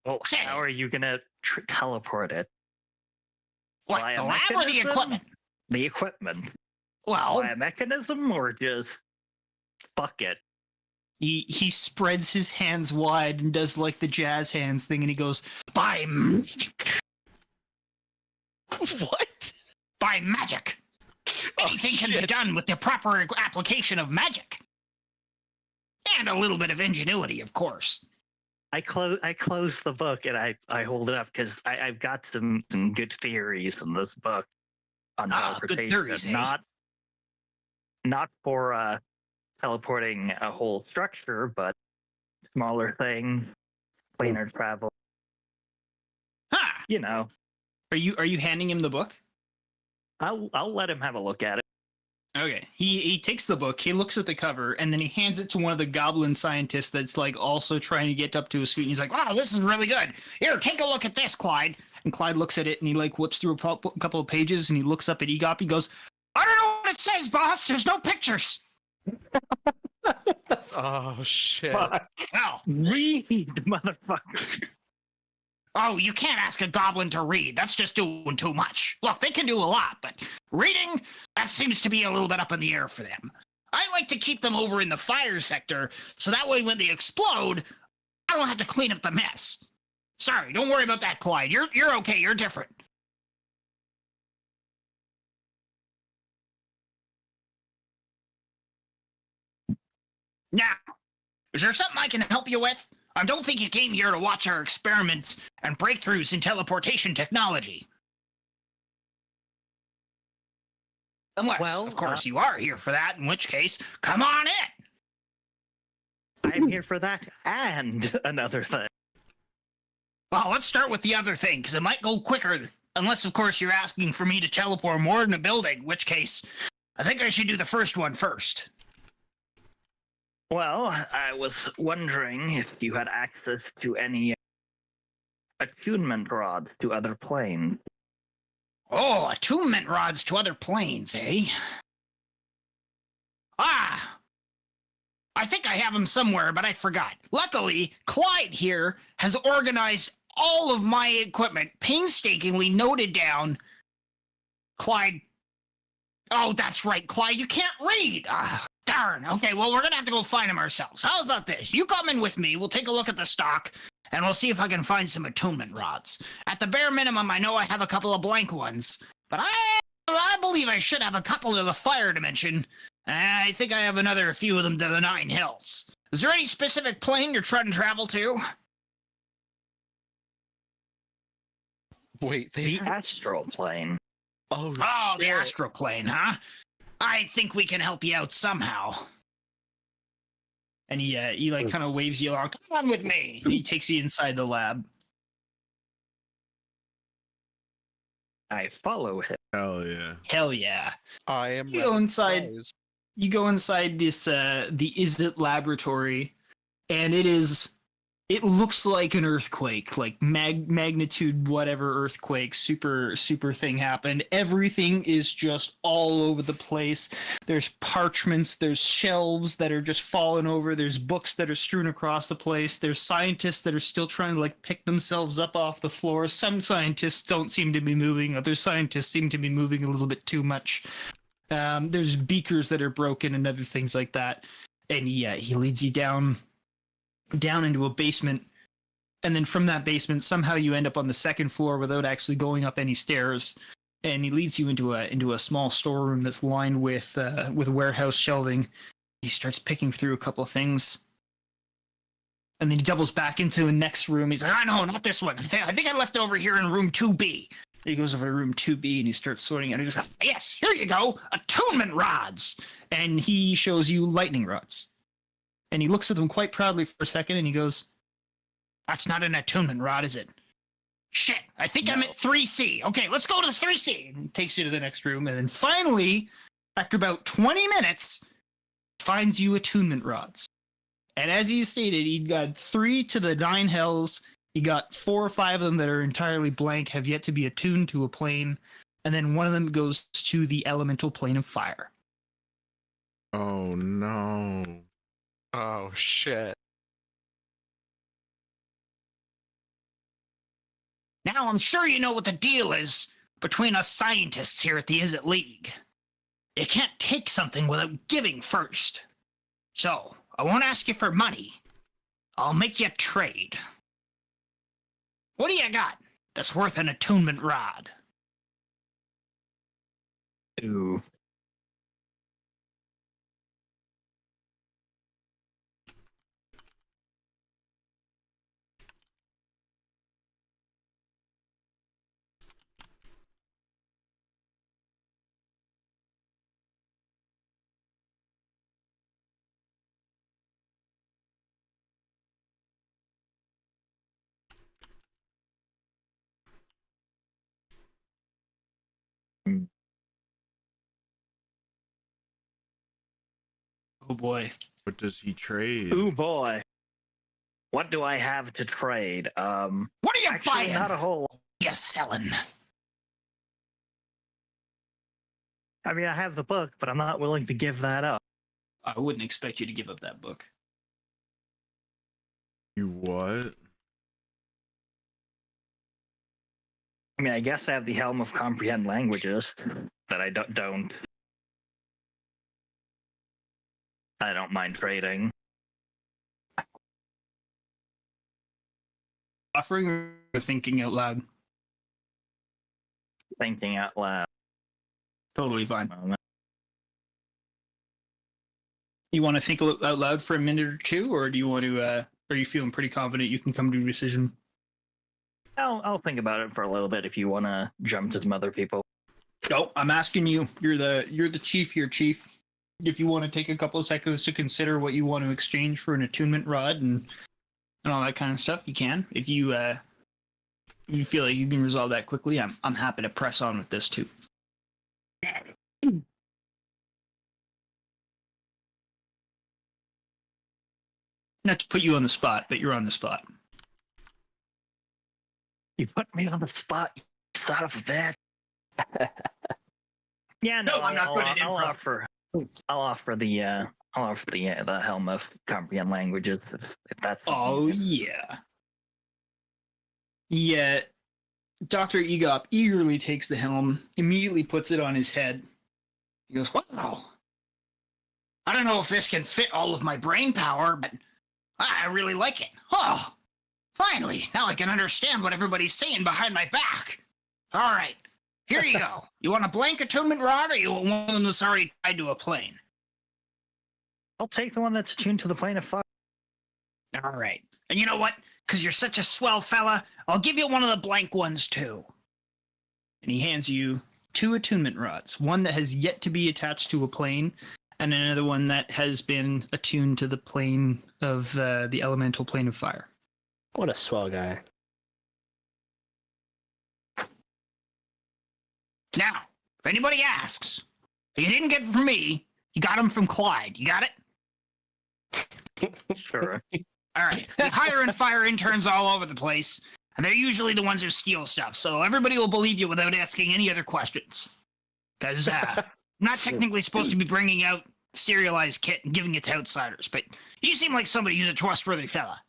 Well, Say. how are you gonna What, teleport it? By the a lab or the mechanism? equipment? The equipment. Well, By a mechanism or just fuck it? he spreads his hands wide and does like the jazz hands thing, and he goes, by magic. What? By magic. Anything can be shit. done with the proper application of magic. And a little bit of ingenuity, of course. I close the book and I hold it up because I've got some good theories in this book on Ah, good teleportation. theories, eh? Not for teleporting a whole structure, but smaller things, planar travel. Huh. You know, Are you handing him the book? I'll let him have a look at it. Okay. He takes the book, he looks at the cover, and then he hands it to one of the goblin scientists that's like also trying to get up to his feet. And he's like, "Wow, this is really good. Here, take a look at this, Clyde." And Clyde looks at it and he like whips through a couple of pages and he looks up at Egop. He goes, "I don't know what it says, boss. There's no pictures." Oh shit! Well, Read, motherfucker. Oh, you can't ask a goblin to read. That's just doing too much. Look, they can do a lot, but reading, that seems to be a little bit up in the air for them. I like to keep them over in the fire sector, so that way when they explode, I don't have to clean up the mess. Sorry, don't worry about that, Clyde. You're okay. You're different. Now, is there something I can help you with? I don't think you came here to watch our experiments and breakthroughs in teleportation technology. Unless, Well, of course, you are here for that, in which case, come on in. I'm here for that and another thing. Well, let's start with the other thing, because it might go quicker. Unless, of course, you're asking for me to teleport more in the building, in which case, I think I should do the first one first. Well, I was wondering if you had access to any attunement rods to other planes. Oh, attunement rods to other planes, eh? Ah! I think I have them somewhere, but I forgot. Luckily, Clyde here has organized all of my equipment, painstakingly noted down. Clyde. Oh, that's right, Clyde, you can't read! Ah, darn. Okay, well, we're gonna have to go find them ourselves. How about this? You come in with me, we'll take a look at the stock, and we'll see if I can find some attunement rods. At the bare minimum, I know I have a couple of blank ones, but I believe I should have a couple to the fire dimension. I think I have another few of them to the Nine Hills. Is there any specific plane you're trying to travel to? Wait, they The astral plane. Oh, Oh, the shit. astral plane, huh? I think we can help you out somehow. and he like kind of waves you along. Come on with me. And he takes you inside the lab. I follow him. Hell yeah. Hell yeah. I am. You go rather inside. surprised. You go inside this the Izzet laboratory, and it looks like an earthquake, like magnitude whatever earthquake, super thing happened. Everything is just all over the place. There's parchments, there's shelves that are just falling over, there's books that are strewn across the place, there's scientists that are still trying to like pick themselves up off the floor. Some scientists don't seem to be moving, other scientists seem to be moving a little bit too much. There's beakers that are broken and other things like that. And he leads you down into a basement, and then from that basement somehow you end up on the second floor without actually going up any stairs, and he leads you into a small storeroom that's lined with warehouse shelving. He starts picking through a couple of things, and then he doubles back into the next room. He's like, "Oh no, not this one. I think I left it over here in room 2B." He goes over to room 2B and he starts sorting it. He goes, "Yes, here you go, attunement rods," and he shows you lightning rods. And he looks at them quite proudly for a second, and he goes, "That's not an attunement rod, is it? Shit, I think I'm at 3C. Okay, let's go to the 3C." And he takes you to the next room, and then finally, after about 20 minutes, finds you attunement rods. And as he stated, he got 3 to the 9 hells. He got 4 or 5 of them that are entirely blank, have yet to be attuned to a plane, and then one of them goes to the elemental plane of fire. Oh no. Oh shit. Now I'm sure you know what the deal is between us scientists here at the Izzet League. You can't take something without giving first. So, I won't ask you for money. I'll make you trade. What do you got that's worth an attunement rod? Ooh. Oh boy. What does he trade? Ooh boy. What do I have to trade? What are you Actually, buying? not a whole lot. You selling? I mean, I have the book, but I'm not willing to give that up. I wouldn't expect you to give up that book. You what? I mean, I guess I have the Helm of Comprehend Languages that I don't. I don't mind trading. Offering or thinking out loud? Thinking out loud. Totally fine. You want to think out loud for a minute or two, or do you want to? Are you feeling pretty confident you can come to a decision? I'll think about it for a little bit if you want to jump to some other people. No, I'm asking you. You're the chief here, chief. If you want to take a couple of seconds to consider what you want to exchange for an attunement rod and all that kind of stuff, you can. If you feel like you can resolve that quickly, I'm happy to press on with this too. Not to put you on the spot, but you're on the spot. You put me on the spot, you son of a bitch. Yeah, no, I'm not good at improv. I'll offer the Helm of Comprehend Languages if that's. Oh yeah. Yeah. Dr. Egop eagerly takes the helm, immediately puts it on his head. He goes, Wow. I don't know if this can fit all of my brain power, but I really like it. Oh, finally, now I can understand what everybody's saying behind my back. All right, here you go. You want a blank attunement rod, or you want one of them that's already tied to a plane? I'll take the one that's attuned to the plane of fire. All right. And you know what? Because you're such a swell fella, I'll give you one of the blank ones, too. and he hands you 2 attunement rods, one that has yet to be attached to a plane, and another one that has been attuned to the plane of the elemental plane of fire. What a swell guy. Now, if anybody asks, you didn't get it from me, you got them from Clyde. You got it? Sure. All right. We hire and fire interns all over the place, and they're usually the ones who steal stuff, so everybody will believe you without asking any other questions. Because I'm not technically supposed to be bringing out serialized kit and giving it to outsiders, but you seem like somebody who's a trustworthy fella.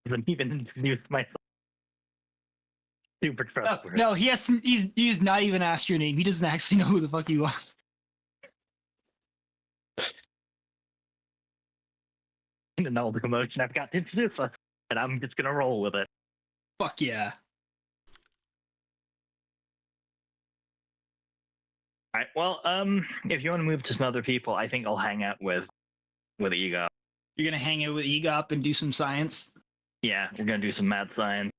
I haven't even introduced myself. Super trustworthy. No, he hasn't. He's not even asked your name. He doesn't actually know who the fuck you was. In all the commotion, I've got to introduce us, and I'm just gonna roll with it. Fuck yeah. All right. Well, if you want to move to some other people, I think I'll hang out with Ego. You're gonna hang out with Egop and do some science? Yeah, we're gonna do some mad science.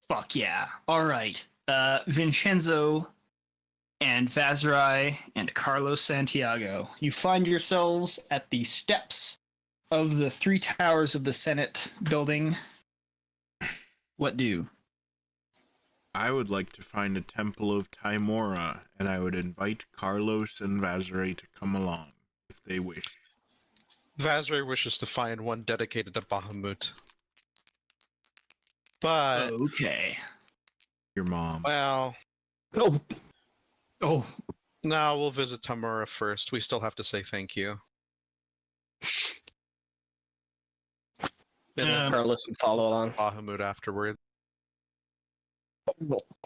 Fuck yeah. Alright. Vinshenzo and Vazrai and Carlos Santiago. You find yourselves at the steps of the 3 towers of the Senate building. What do? I would like to find a Temple of Timora, and I would invite Carlos and Vazrai to come along, if they wish. Vazrai wishes to find one dedicated to Bahamut. But, Okay. Your mom. well, Oh, Oh, no, we'll visit Tamura first. We still have to say thank you. And Um, Carlos would follow along. Bahamut afterward.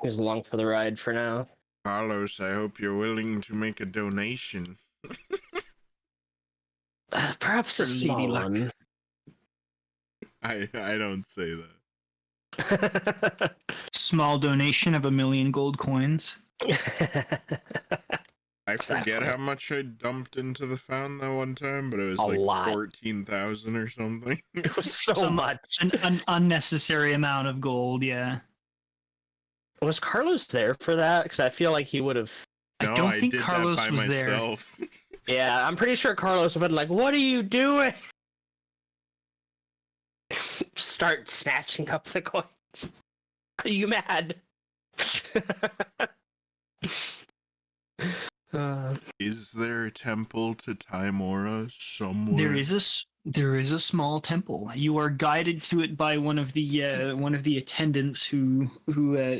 He's along for the ride for now. Carlos, I hope you're willing to make a donation. Perhaps a For small Lady one. I don't say that. small donation of 1 million gold coins. I Exactly. forget how much I dumped into the fountain that one time, but it was A like lot. 14,000 or something. It was so Some- much. An unnecessary amount of gold, yeah. Was Carlos there for that? Because I feel like he would have. I don't think did Carlos that by was there. myself. Yeah, I'm pretty sure Carlos would have been like, "What are you doing?" Start snatching up the coins. Are you mad? Is there a temple to Tymora somewhere? There is a small temple. You are guided to it by one of the attendants who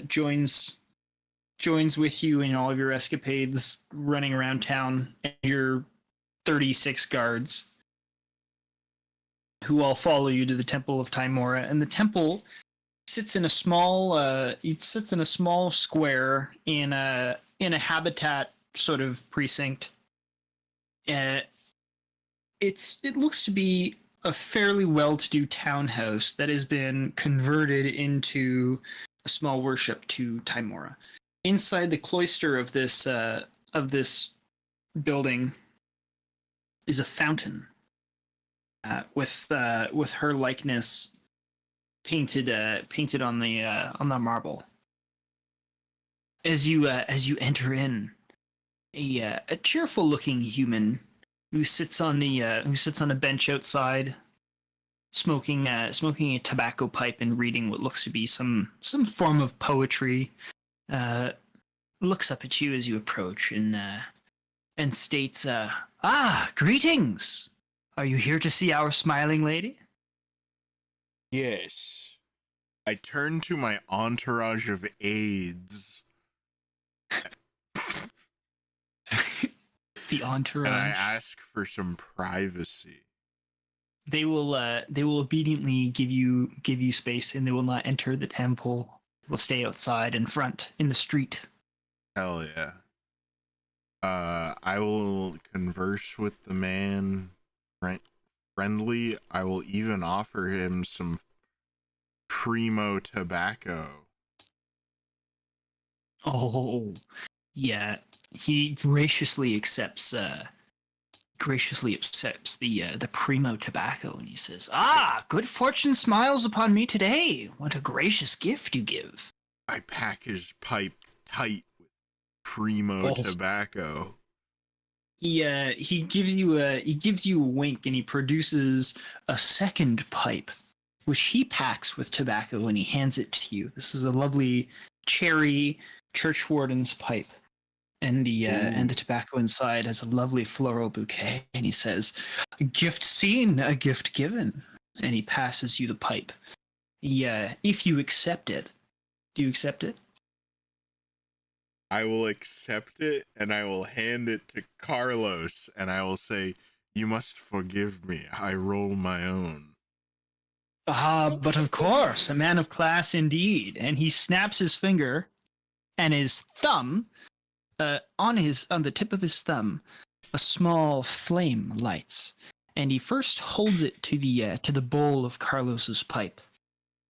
joins with you in all of your escapades, running around town, and your 36 guards, who all follow you to the Temple of Tymora. And the temple sits in a small square in a habitat sort of precinct. It looks to be a fairly well-to-do townhouse that has been converted into a small worship to Tymora. Inside the cloister of this building is a fountain with her likeness painted on the marble. As you enter in, a cheerful-looking human who sits on a bench outside, smoking a tobacco pipe and reading what looks to be some form of poetry, looks up at you as you approach and states, greetings! Are you here to see our smiling lady? Yes. I turn to my entourage of aides. The entourage. And I ask for some privacy. They will obediently give you space, and they will not enter the temple. They will stay outside in front in the street. Hell yeah. I will converse with the man friendly. I will even offer him some primo tobacco. Oh, yeah. He graciously accepts the primo tobacco, and he says, good fortune smiles upon me today. What a gracious gift you give. I pack his pipe tight with primo tobacco. He gives you a wink, and he produces a second pipe, which he packs with tobacco, and he hands it to you. This is a lovely cherry churchwarden's pipe. And the tobacco inside has a lovely floral bouquet. And he says, "A gift seen, a gift given." And he passes you the pipe. Yeah, if you accept it. Do you accept it? I will accept it, and I will hand it to Carlos, and I will say, "You must forgive me. I roll my own." But of course, a man of class indeed. And he snaps his finger, and his thumb, on the tip of his thumb, a small flame lights, and he first holds it to the bowl of Carlos's pipe,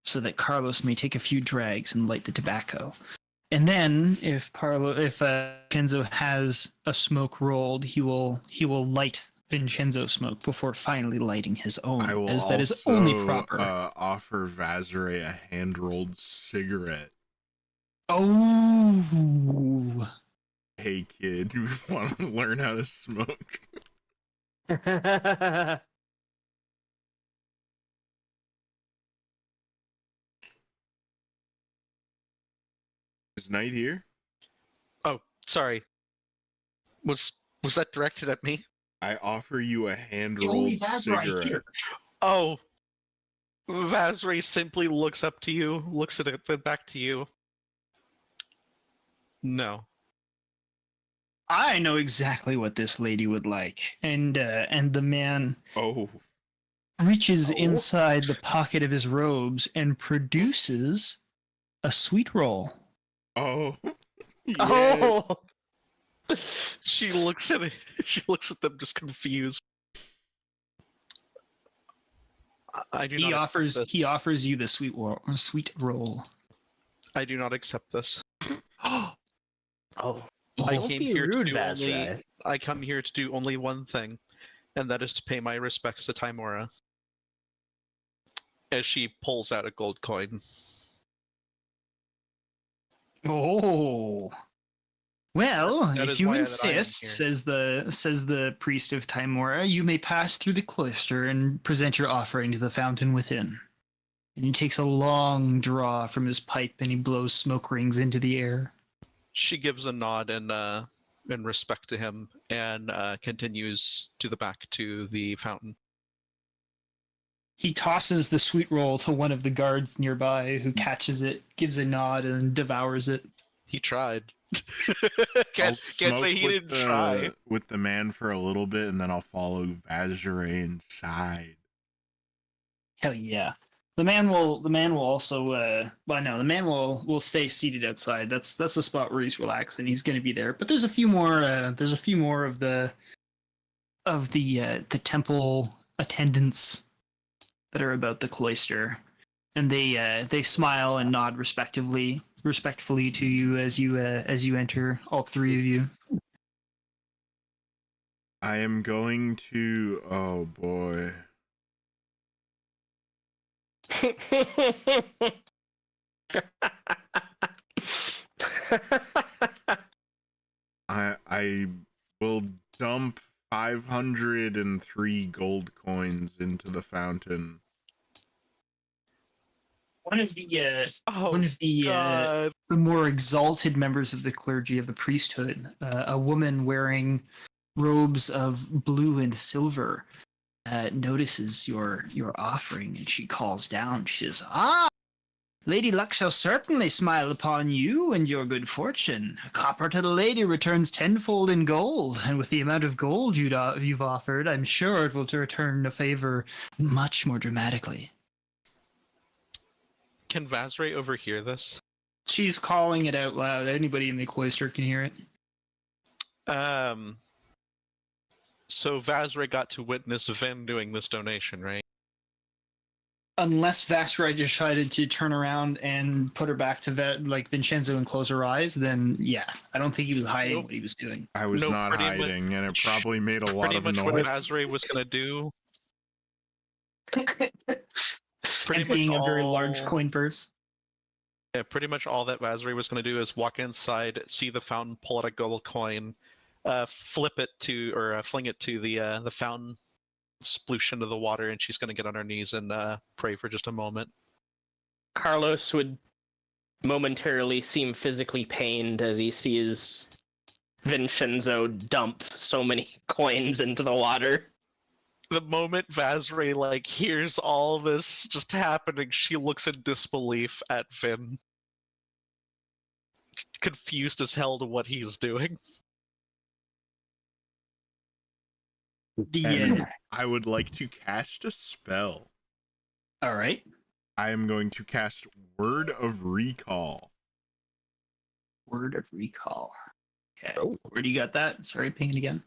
so that Carlos may take a few drags and light the tobacco. And then, if Vincenzo has a smoke rolled, he will light Vincenzo's smoke before finally lighting his own, I will as also, that is only proper. Offer Vazare a hand-rolled cigarette. Oh. Hey kid, you want to learn how to smoke? Is Knight here? Oh, sorry. Was that directed at me? I offer you a Only hand-rolled Vazrai cigarette. here. Oh. Vazray simply looks up to you, looks at it, then back to you. No. I know exactly what this lady would like. And the man reaches inside the pocket of his robes and produces a sweet roll. Oh. Yes. Oh! She looks at it. She looks at them just confused. I do He not offers accept this. he offers you the sweet roll. I do not accept this. Oh, I don't came be here rude, to do only, Vazrai. I come here to do only one thing, and that is to pay my respects to Tymora. As she pulls out a gold coin. Oh. Well, That if is you why that I am insist, here. says the priest of Tymora, you may pass through the cloister and present your offering to the fountain within. And he takes a long draw from his pipe and he blows smoke rings into the air. She gives a nod and in respect to him and continues to the back to the fountain. He tosses the sweet roll to one of the guards nearby, who catches it, gives a nod, and devours it. He tried. I'll can't smoke say he with didn't the, try. with the man for a little bit, and then I'll follow Vazure inside. Hell yeah. The man will also the man will stay seated outside. That's the spot where he's relaxed, and he's going to be there. But there's a few more of the temple attendants that are about the cloister, and they smile and nod respectfully to you as you enter, all three of you. I am going to. Oh boy. I will dump 503 gold coins into the fountain. One of the God. the more exalted members of the clergy of the priesthood, a woman wearing robes of blue and silver, notices your offering, and she calls down. She says, "Ah, Lady Luck shall certainly smile upon you and your good fortune. A copper to the lady returns tenfold in gold, and with the amount of gold you've offered, I'm sure it will return a favor much more dramatically." Can Vazray overhear this? She's calling it out loud. Anybody in the cloister can hear it. So Vazray got to witness Vin doing this donation, right? Unless Vazray decided to turn around and put her back to Vinshenzo and close her eyes, then yeah, I don't think he was hiding what he was doing. I was No, not pretty much- hiding, and it probably made a lot Pretty of much what noise. Vazray was gonna do. Pretty much Emptying a very large all- coin purse. Yeah, pretty much all that Vazray was going to do is walk inside, see the fountain, pull out a gold coin, flip it to, or fling it to the fountain, sploosh into the water, and she's going to get on her knees and pray for just a moment. Carlos would momentarily seem physically pained as he sees Vinshenzo dump so many coins into the water. The moment Vazray hears all this just happening, she looks in disbelief at Vin, confused as hell to what he's doing. And I would like to cast a spell. All right. I am going to cast Word of Recall. Word of recall. Okay. Oh. Where do you got that? Sorry, ping it again.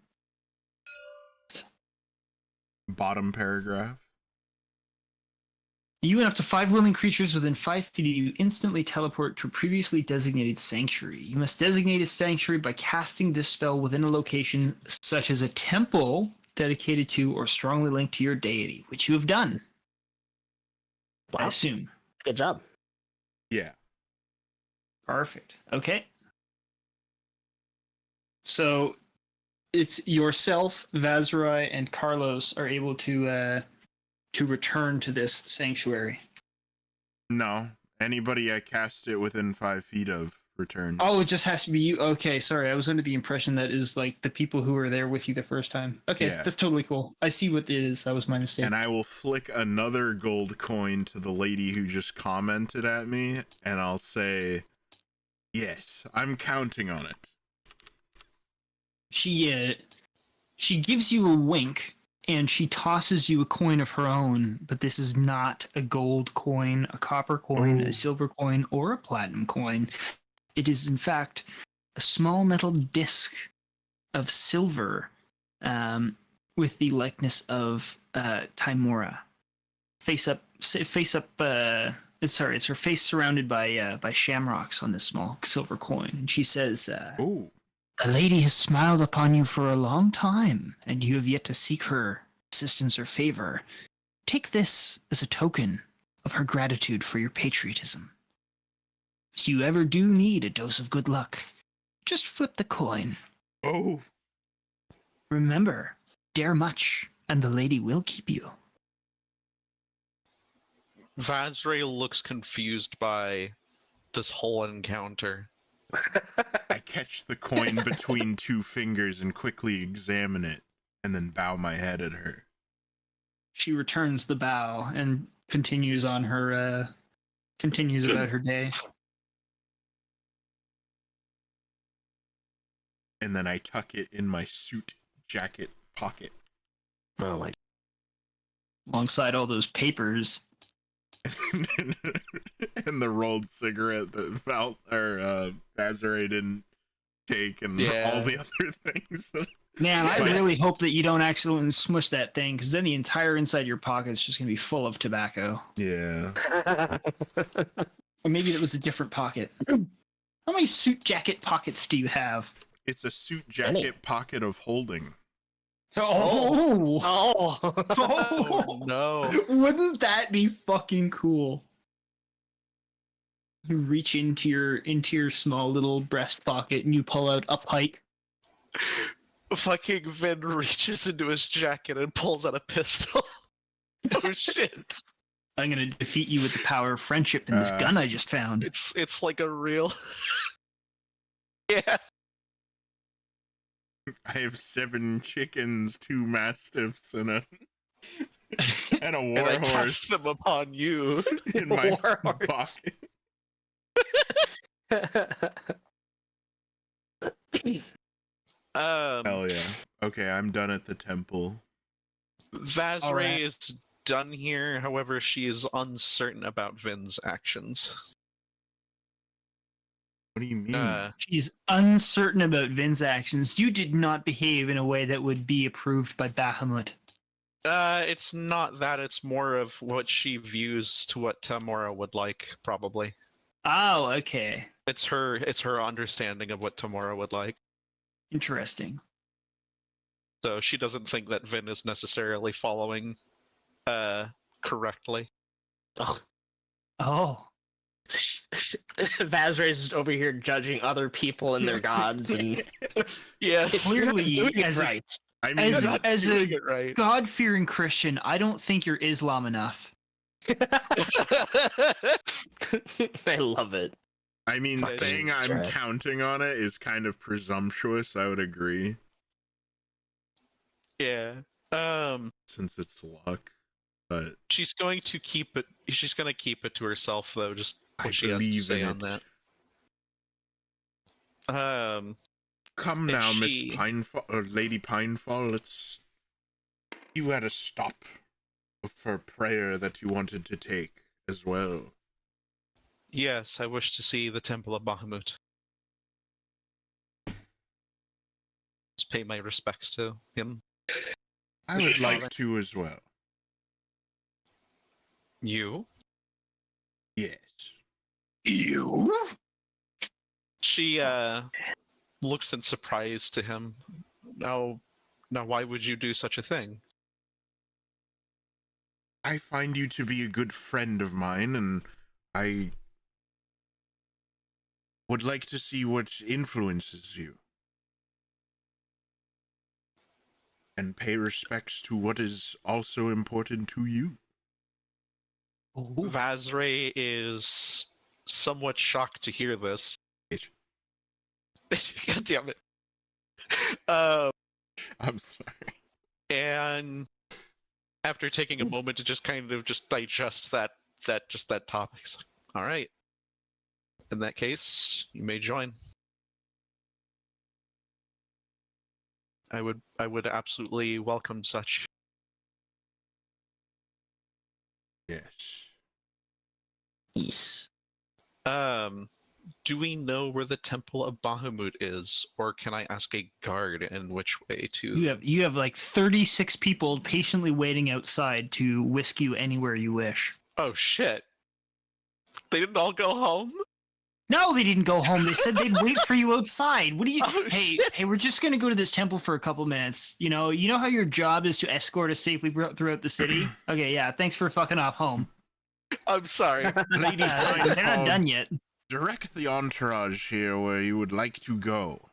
Bottom paragraph. You and up to 5 willing creatures within 5 feet of you instantly teleport to a previously designated sanctuary. You must designate a sanctuary by casting this spell within a location such as a temple dedicated to or strongly linked to your deity, which you have done. I Wow. assume. Good job. Yeah. Perfect. Okay. So it's yourself, Vazrai, and Carlos are able to return to this sanctuary. No. Anybody I cast it within 5 feet of returns. Oh, it just has to be you. Okay, sorry. I was under the impression that is the people who were there with you the first time. Okay, Yeah. That's totally cool. I see what it is. That was my mistake. And I will flick another gold coin to the lady who just commented at me, and I'll say, yes, I'm counting on it. She gives you a wink, and she tosses you a coin of her own, but this is not a gold coin, a copper coin, Ooh. a silver coin, or a platinum coin. It is, in fact, a small metal disc of silver with the likeness of Timora. It's her face surrounded by shamrocks on this small silver coin. And she says, Ooh. The lady has smiled upon you for a long time, and you have yet to seek her assistance or favor. Take this as a token of her gratitude for your patriotism. If you ever do need a dose of good luck, just flip the coin. Oh. Remember, dare much, and the lady will keep you. Vazray looks confused by this whole encounter. I catch the coin between two fingers and quickly examine it, and then bow my head at her. She returns the bow and continues on her continues about her day. And then I tuck it in my suit jacket pocket. Oh my. Alongside all those papers. And the rolled cigarette that Bazare didn't take, and all the other things. Man, I really hope that you don't accidentally smush that thing, because then the entire inside of your pocket is just going to be full of tobacco. Yeah. Or maybe it was a different pocket. How many suit jacket pockets do you have? It's a suit jacket pocket of holding. Oh! Oh no. Wouldn't that be fucking cool? You reach into your small little breast pocket and you pull out a pike. Fucking Vin reaches into his jacket and pulls out a pistol. Oh shit. I'm gonna defeat you with the power of friendship in this gun I just found. It's like a real Yeah. I have 7 chickens, 2 mastiffs, and a And I warhorse cast them upon you. in my Warhorse. pocket. Hell yeah. Okay, I'm done at the temple. Vazray All right. is done here, however, she is uncertain about Vin's actions. What do you mean? She's uncertain about Vin's actions. You did not behave in a way that would be approved by Bahamut. It's not that, it's more of what she views to what Tamora would like, probably. Oh, okay. It's her understanding of what Tamora would like. Interesting. So she doesn't think that Vin is necessarily following correctly. Oh. Vazray's just over here judging other people and their gods, and Yes. Clearly, doing it as a- right. I mean, as a Doing it right. God-fearing Christian, I don't think you're Islam enough. I love it. I mean, Fucking saying I'm trash. counting on it is kind of presumptuous. I would agree, Yeah. since it's luck. But She's going to keep it. She's going to keep it to herself, though. Just I what she has to believe say in on it. that. Come And now, she- Miss Pinefall, or Lady Pinefall. You had a stop for prayer that you wanted to take as well. Yes, I wish to see the Temple of Bahamut. Just pay my respects to him. I would like to as well. You? Yes. You? She looks in surprise to him. Now, why would you do such a thing? I find you to be a good friend of mine, and I would like to see what influences you. And pay respects to what is also important to you. Vazray is somewhat shocked to hear this. Bitch. God damn it. I'm sorry. And after taking a moment to just kind of just digest that topic, it's like, all right. In that case, you may join. I would absolutely welcome such. Yes. Yes. Do we know where the Temple of Bahamut is, or can I ask a guard in which way to? You have like 36 people patiently waiting outside to whisk you anywhere you wish. Oh shit! They didn't all go home. No, they didn't go home. They said they'd wait for you outside. What do you? Oh, hey, shit. hey, we're just gonna go to this temple for a couple minutes. You know how your job is to escort us safely throughout the city. Okay, yeah. Thanks for fucking off home. I'm sorry. Lady They're not Pinefall, done yet. direct the entourage here where you would like to go.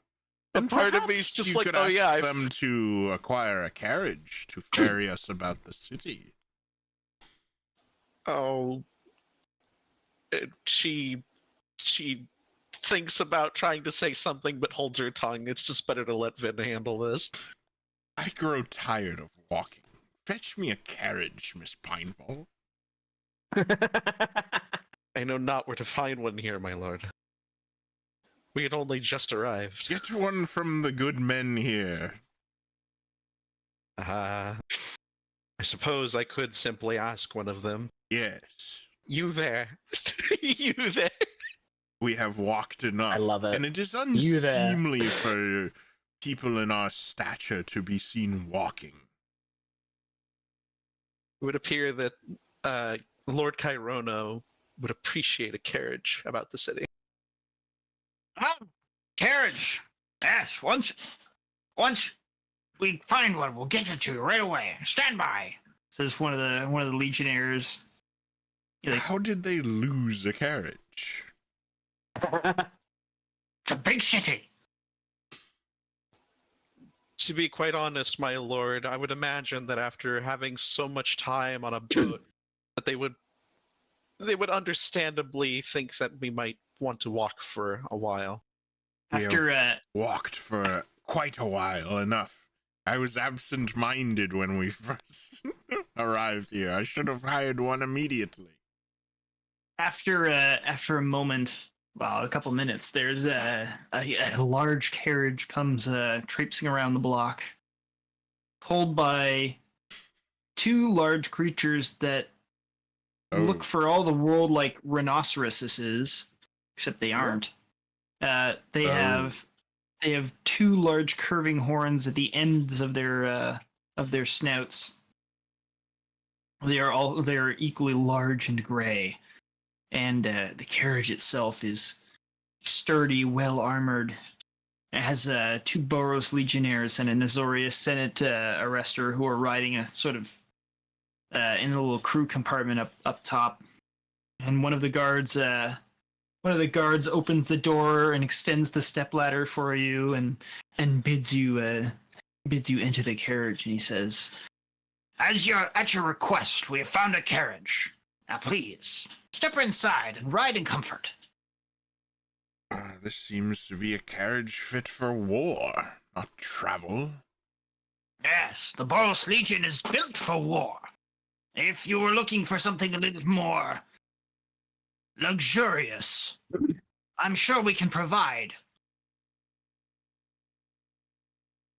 A And part of me is perhaps just you like, could oh ask yeah, them to acquire a carriage to ferry us about the city. oh. She thinks about trying to say something but holds her tongue. It's just better to let Vin handle this. I grow tired of walking. Fetch me a carriage, Miss Pineball. I know not where to find one here, my lord. We had only just arrived. Get one from the good men here. I suppose I could simply ask one of them. Yes. You there? You there? We have walked enough. I love it. And it is You there. unseemly for people in our stature to be seen walking. It would appear that Lord Cairona would appreciate a carriage about the city. Oh, carriage. Yes, once we find one, we'll get it to you right away. Stand by. Says one of the legionnaires. You're like, How did they lose a carriage? It's a big city. To be quite honest, my lord, I would imagine that after having so much time on a boat, that they would understandably think that we might want to walk for a while. We after Walked for quite a while, enough. I was absent-minded when we first arrived here. I should have hired one immediately. after a moment, well, a couple minutes, there's a large carriage comes traipsing around the block, pulled by two large creatures that look for all the world like rhinoceroses, except they aren't. They have two large curving horns at the ends of their snouts. They are equally large and gray, and the carriage itself is sturdy, well armored. It has two Boros legionnaires and a Nazorius Senate arrestor who are riding a sort of in a little crew compartment up top. And one of the guards opens the door and extends the stepladder for you and bids you into the carriage, and he says, At your request, we have found a carriage. Now please, step inside and ride in comfort. This seems to be a carriage fit for war, not travel. Yes, the Boros Legion is built for war. If you were looking for something a little more luxurious, I'm sure we can provide.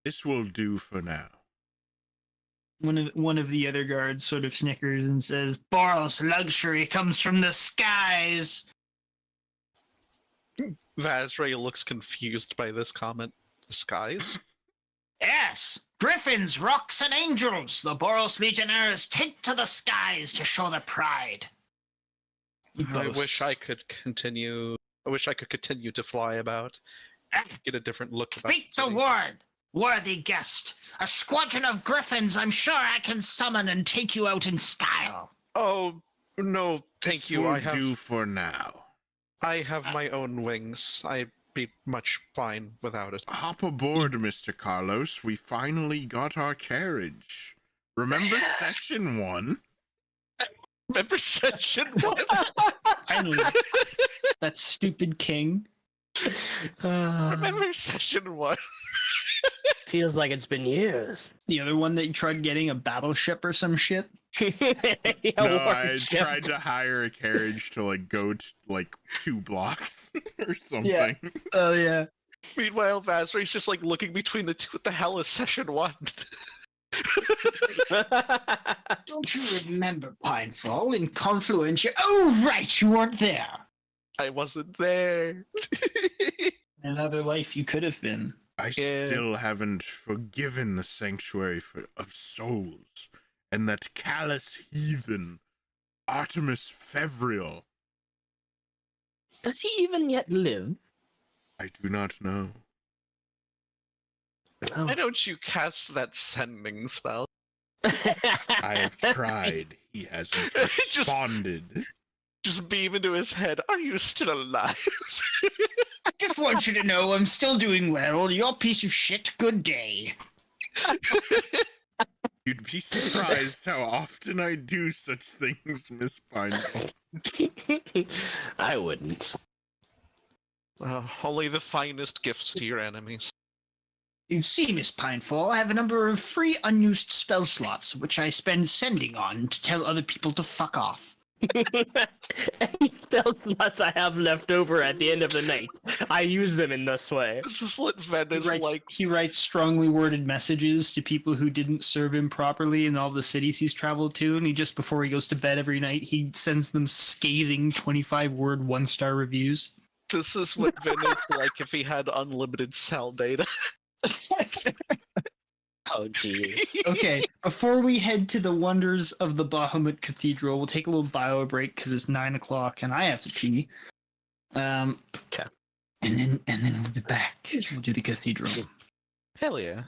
This will do for now. one of the other guards sort of snickers and says, "Boros luxury comes from the skies." Vazray looks confused by this comment. The skies? Yes, griffins, rocks, and angels. The Boros Legionnaires take to the skies to show their pride. He I wish boasts. I could continue to fly about, Ah, get a different look. About Speak the city. word, worthy guest. A squadron of griffins I'm sure I can summon and take you out in style. Oh no, thank This you. will I have do for now. my own wings. I'd be much fine without it. Hop aboard, Mr. Carlos. We finally got our carriage. Remember session 1? Remember session 1? Finally, that stupid king. Remember session 1? Feels like it's been years. The other one that you tried getting a battleship or some shit. Yeah, No, I warship. tried to hire a carriage to go 2 blocks or something. Yeah. Oh yeah. Meanwhile, Vazray's just looking between the two. What the hell is session 1? Don't you remember Pinefall in Confluence? Oh, right, you weren't there. I wasn't there. Another life you could have been. I Yeah. still haven't forgiven the Sanctuary of Souls and that callous heathen, Artemis Fevriel. Does he even yet live? I do not know. Oh. Why don't you cast that sending spell? I have tried. He hasn't Just- responded. Just beam into his head. Are you still alive? I just want you to know I'm still doing well. You're a piece of shit. Good day. You'd be surprised how often I do such things, Miss Pineball. I wouldn't. Only the finest gifts to your enemies. You see, Miss Pinefall, I have a number of free unused spell slots, which I spend sending on to tell other people to fuck off. Any spell slots I have left over at the end of the night, I use them in this way. This is what Ven He is writes, like. he writes strongly worded messages to people who didn't serve him properly in all the cities he's traveled to, and he just before he goes to bed every night, he sends them scathing 25-word 1-star reviews. This is what Ven is like if he had unlimited cell data. Oh, jeez. Okay, before we head to the wonders of the Bahamut Cathedral, we'll take a little bio break because it's 9 o'clock and I have to pee. Okay. And then we'll be back. We'll do the cathedral. Hell yeah.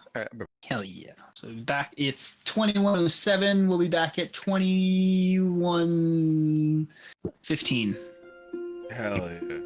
Hell yeah. So back, it's 21:07. We'll be back at 21:15. Hell yeah.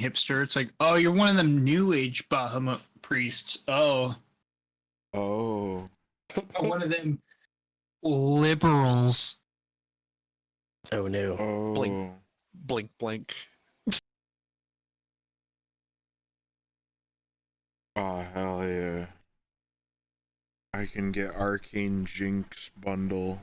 hipster. It's like, oh, you're one of them New Age Bahamut priests. Oh, Oh. one of them liberals. Oh no. Oh. Blink. Blink, blink. Oh, hell yeah. I can get Arcane Jinx bundle.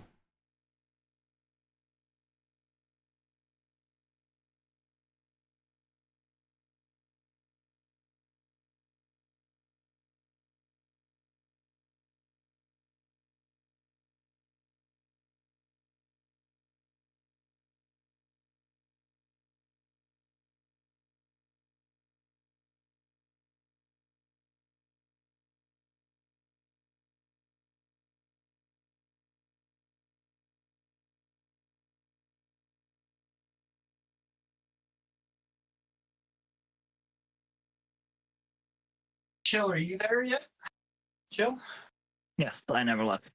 Jill, are you there yet? Jill? Yes, I never left.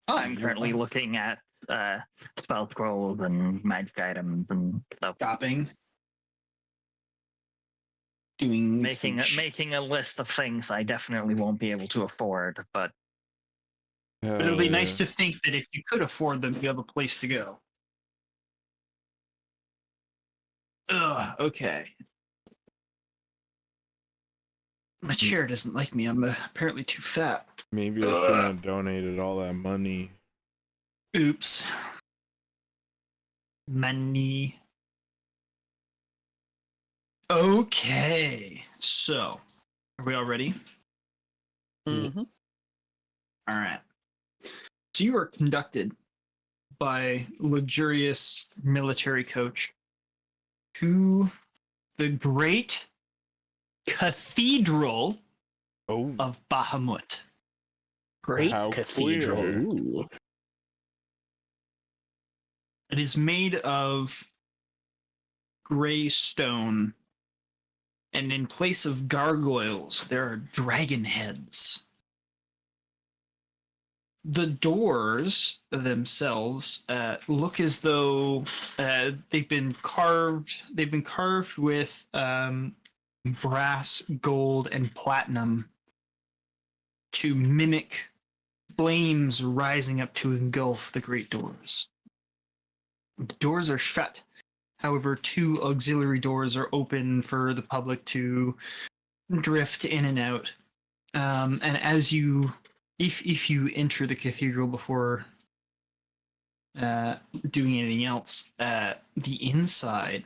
Oh, I'm currently looking at spell scrolls and magic items and stuff. shopping. Doing Making a list of things I definitely won't be able to afford, but But it'll be nice to think that if you could afford them, you have a place to go. Ugh, okay. My chair doesn't like me. I'm apparently too fat. Maybe I shouldn't have donated all that money. Oops. Money. Okay. So, are we all ready? Mm-hmm. All right. So you are conducted by luxurious military coach to the great cathedral Oh, of Bahamut. Great how cathedral. clear. Ooh. It is made of gray stone, and in place of gargoyles, there are dragon heads. The doors themselves look as though they've been carved. They've been carved with brass, gold, and platinum to mimic flames rising up to engulf the great doors. The doors are shut. However, two auxiliary doors are open for the public to drift in and out. And as you, if you enter the cathedral before doing anything else, the inside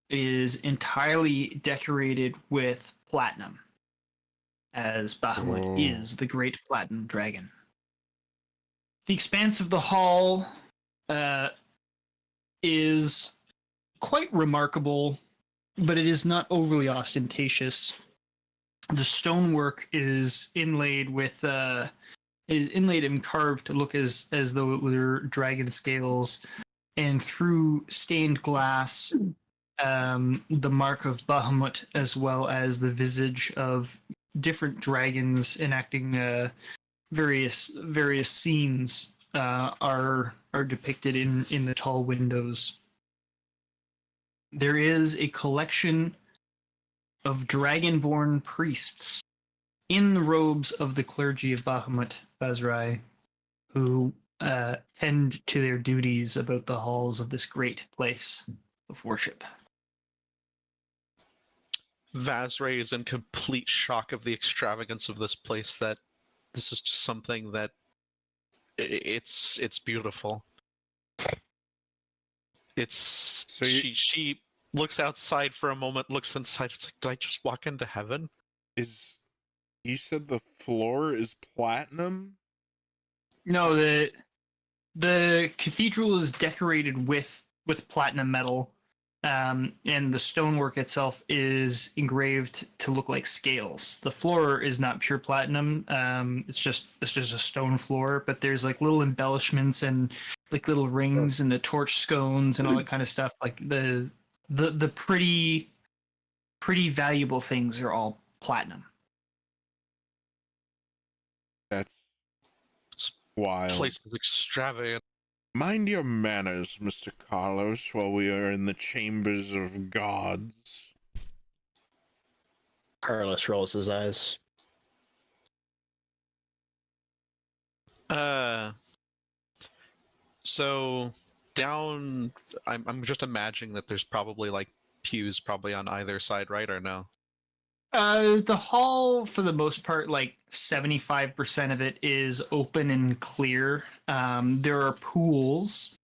is entirely decorated with platinum, as Bahamut is the great platinum dragon. The expanse of the hall is quite remarkable, but it is not overly ostentatious. The stonework is inlaid with is inlaid and carved to look as though it were dragon scales, and through stained glass, the mark of Bahamut, as well as the visage of different dragons enacting various scenes, are depicted in the tall windows. There is a collection of dragonborn priests in the robes of the clergy of Bahamut Bazrai, who tend to their duties about the halls of this great place of worship. Vazray is in complete shock of the extravagance of this place. That this is just something that it's beautiful. It's So you- she looks outside for a moment, looks inside. It's like, did I just walk into heaven? You said the floor is platinum? No, the cathedral is decorated with platinum metal, and the stonework itself is engraved to look like scales. The floor is not pure platinum. It's just a stone floor, but there's like little embellishments and like little rings and the torch scones and all that kind of stuff. Like the pretty valuable things are all platinum. That's It's wild. place is extravagant. Mind your manners, Mr. Carlos, while we are in the chambers of gods. Carlos rolls his eyes. So down, I'm just imagining that there's probably like pews probably on either side, right, or no? The hall, for the most part, like 75% of it is open and clear. There are pools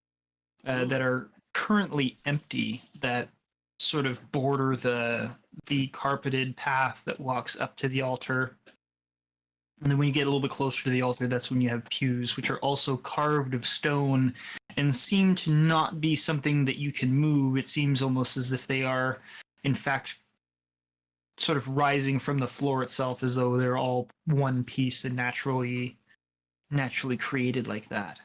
that are currently empty that sort of border the carpeted path that walks up to the altar. And then when you get a little bit closer to the altar, that's when you have pews, which are also carved of stone and seem to not be something that you can move. It seems almost as if they are, in fact, sort of rising from the floor itself, as though they're all one piece and naturally created like that.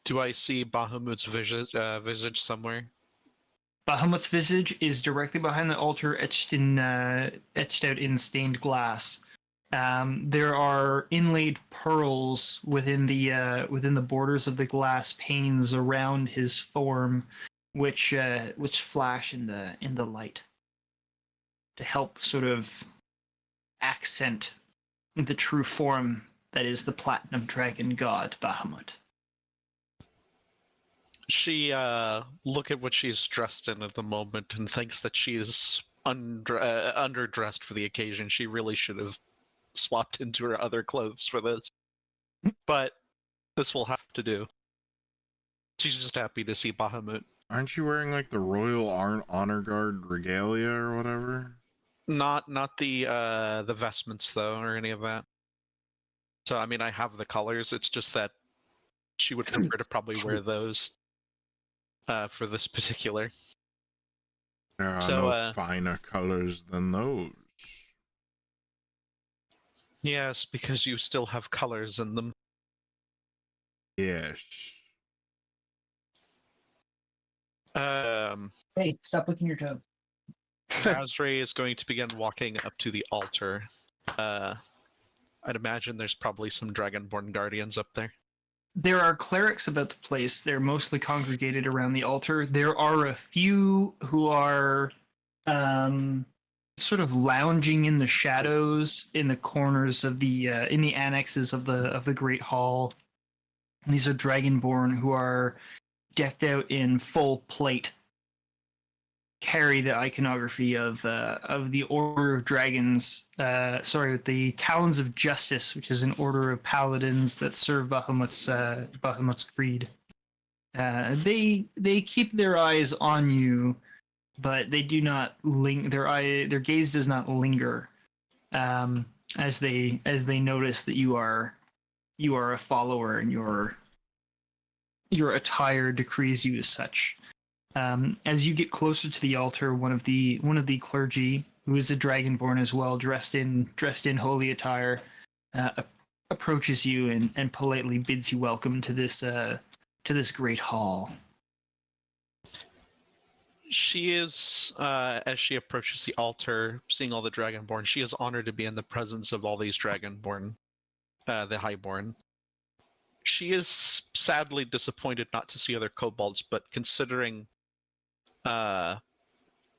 Do I see Bahamut's visage somewhere? Bahamut's visage is directly behind the altar, etched out in stained glass. There are inlaid pearls within the borders of the glass panes around his form, which flash in the light to help sort of accent the true form that is the platinum dragon god Bahamut. She look at what she's dressed in at the moment and thinks that she's underdressed for the occasion. She really should have swapped into her other clothes for this, but this will have to do. She's just happy to see Bahamut. Aren't you wearing like the Royal Honor Guard regalia or whatever? Not the vestments though, or any of that. So I mean, I have the colors. It's just that she would prefer to probably wear those for this particular. There are no finer colors than those. Yes, because you still have colors in them. Yes. Hey, stop licking your toe. Azrae is going to begin walking up to the altar. I'd imagine there's probably some Dragonborn guardians up there. There are clerics about the place. They're mostly congregated around the altar. There are a few who are sort of lounging in the shadows in the corners of the in the annexes of the Great Hall. And these are Dragonborn who are decked out in full plate, carry the iconography of the Order of Dragons. The Talons of Justice, which is an order of paladins that serve Bahamut's creed. They keep their eyes on you, but they do not their gaze does not linger as they notice that you are a follower and your attire decrees you as such. As you get closer to the altar, one of the clergy, who is a dragonborn as well, dressed in holy attire, approaches you and politely bids you welcome to this great hall. She is, as she approaches the altar, seeing all the Dragonborn, she is honored to be in the presence of all these Dragonborn, the Highborn. She is sadly disappointed not to see other kobolds, but considering the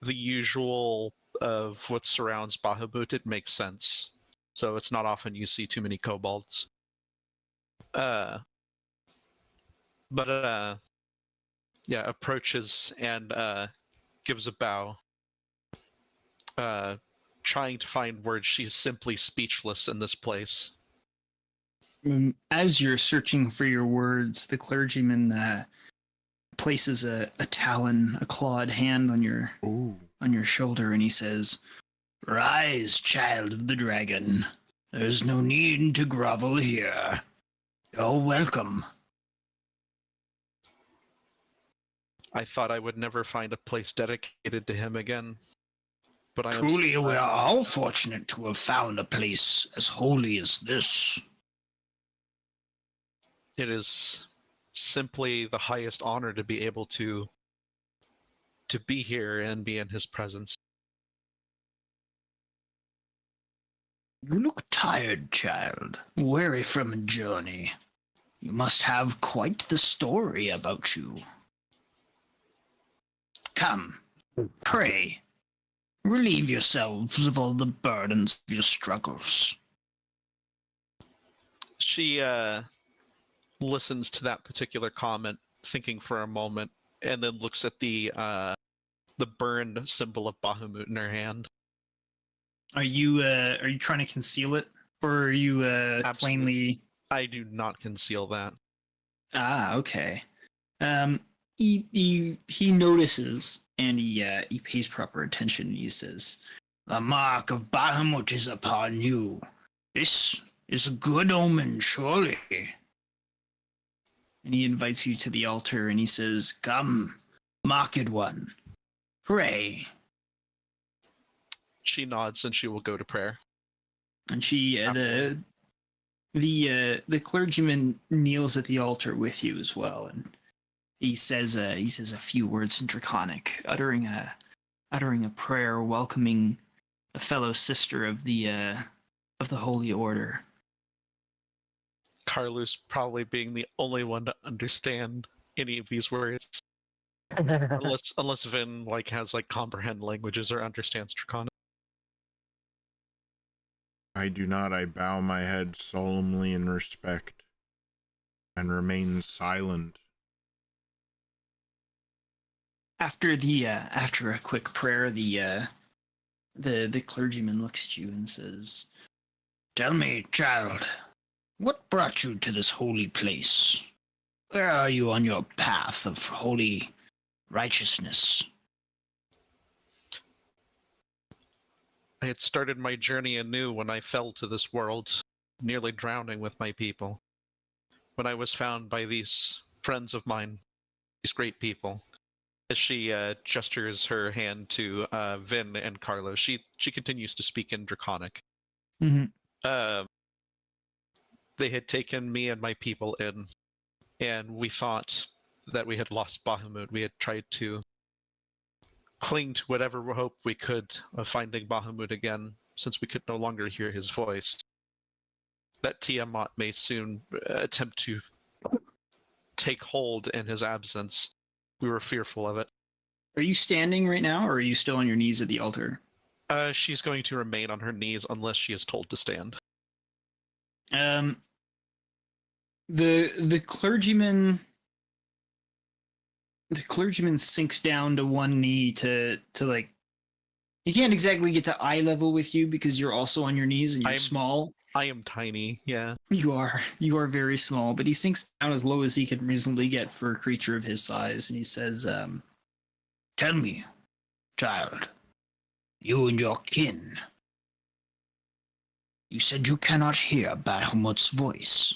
usual of what surrounds Bahamut, it makes sense. So it's not often you see too many kobolds. Approaches and gives a bow. Trying to find words, she's simply speechless in this place. As you're searching for your words, the clergyman places a clawed hand on your shoulder, and he says, "Rise, child of the dragon. There's no need to grovel here. You're welcome." I thought I would never find a place dedicated to him again. But I Truly, we are all fortunate to have found a place as holy as this. It is simply the highest honor to be able to be here and be in his presence. You look tired, child, weary from a journey. You must have quite the story about you. Come, pray. Relieve yourselves of all the burdens of your struggles. She listens to that particular comment, thinking for a moment, and then looks at the burned symbol of Bahamut in her hand. Are you trying to conceal it, or are you plainly? I do not conceal that. Ah, okay. He notices and he pays proper attention. And he says, The mark of Bahamut is upon you. This is a good omen, surely. and he invites you to the altar, and he says, Come, marked one, pray. She nods and she will go to prayer. and she the clergyman kneels at the altar with you as well, and he says a few words in Draconic, uttering a prayer welcoming a fellow sister of the Holy Order. Carlos probably being the only one to understand any of these words, unless Vin has comprehend languages or understands Draconic. I do not. I bow my head solemnly in respect and remain silent. After a quick prayer, the clergyman looks at you and says, Tell me, child, what brought you to this holy place? Where are you on your path of holy righteousness? I had started my journey anew when I fell to this world, nearly drowning with my people. When I was found by these friends of mine, these great people. As she gestures her hand to Vin and Carlos, she continues to speak in Draconic. mm-hmm. They had taken me and my people in, and we thought that we had lost Bahamut. We had tried to cling to whatever hope we could of finding Bahamut again, since we could no longer hear his voice. That Tiamat may soon attempt to take hold in his absence. We were fearful of it. Are you standing right now, or are you still on your knees at the altar? She's going to remain on her knees unless she is told to stand. The clergyman sinks down to one knee to he can't exactly get to eye level with you because you're also on your knees and you're small. I am tiny, yeah. You are very small, but he sinks down as low as he can reasonably get for a creature of his size, and he says, Tell me, child, you and your kin. You said you cannot hear Bahamut's voice.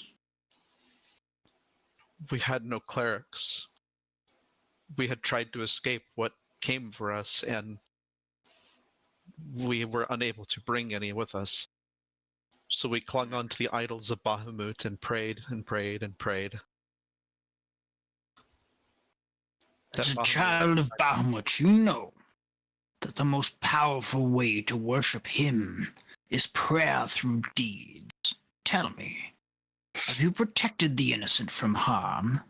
We had no clerics. We had tried to escape what came for us, and we were unable to bring any with us. So we clung on to the idols of Bahamut and prayed and prayed and prayed. As a child of Bahamut, you know that the most powerful way to worship him is prayer through deeds. Tell me, have you protected the innocent from harm?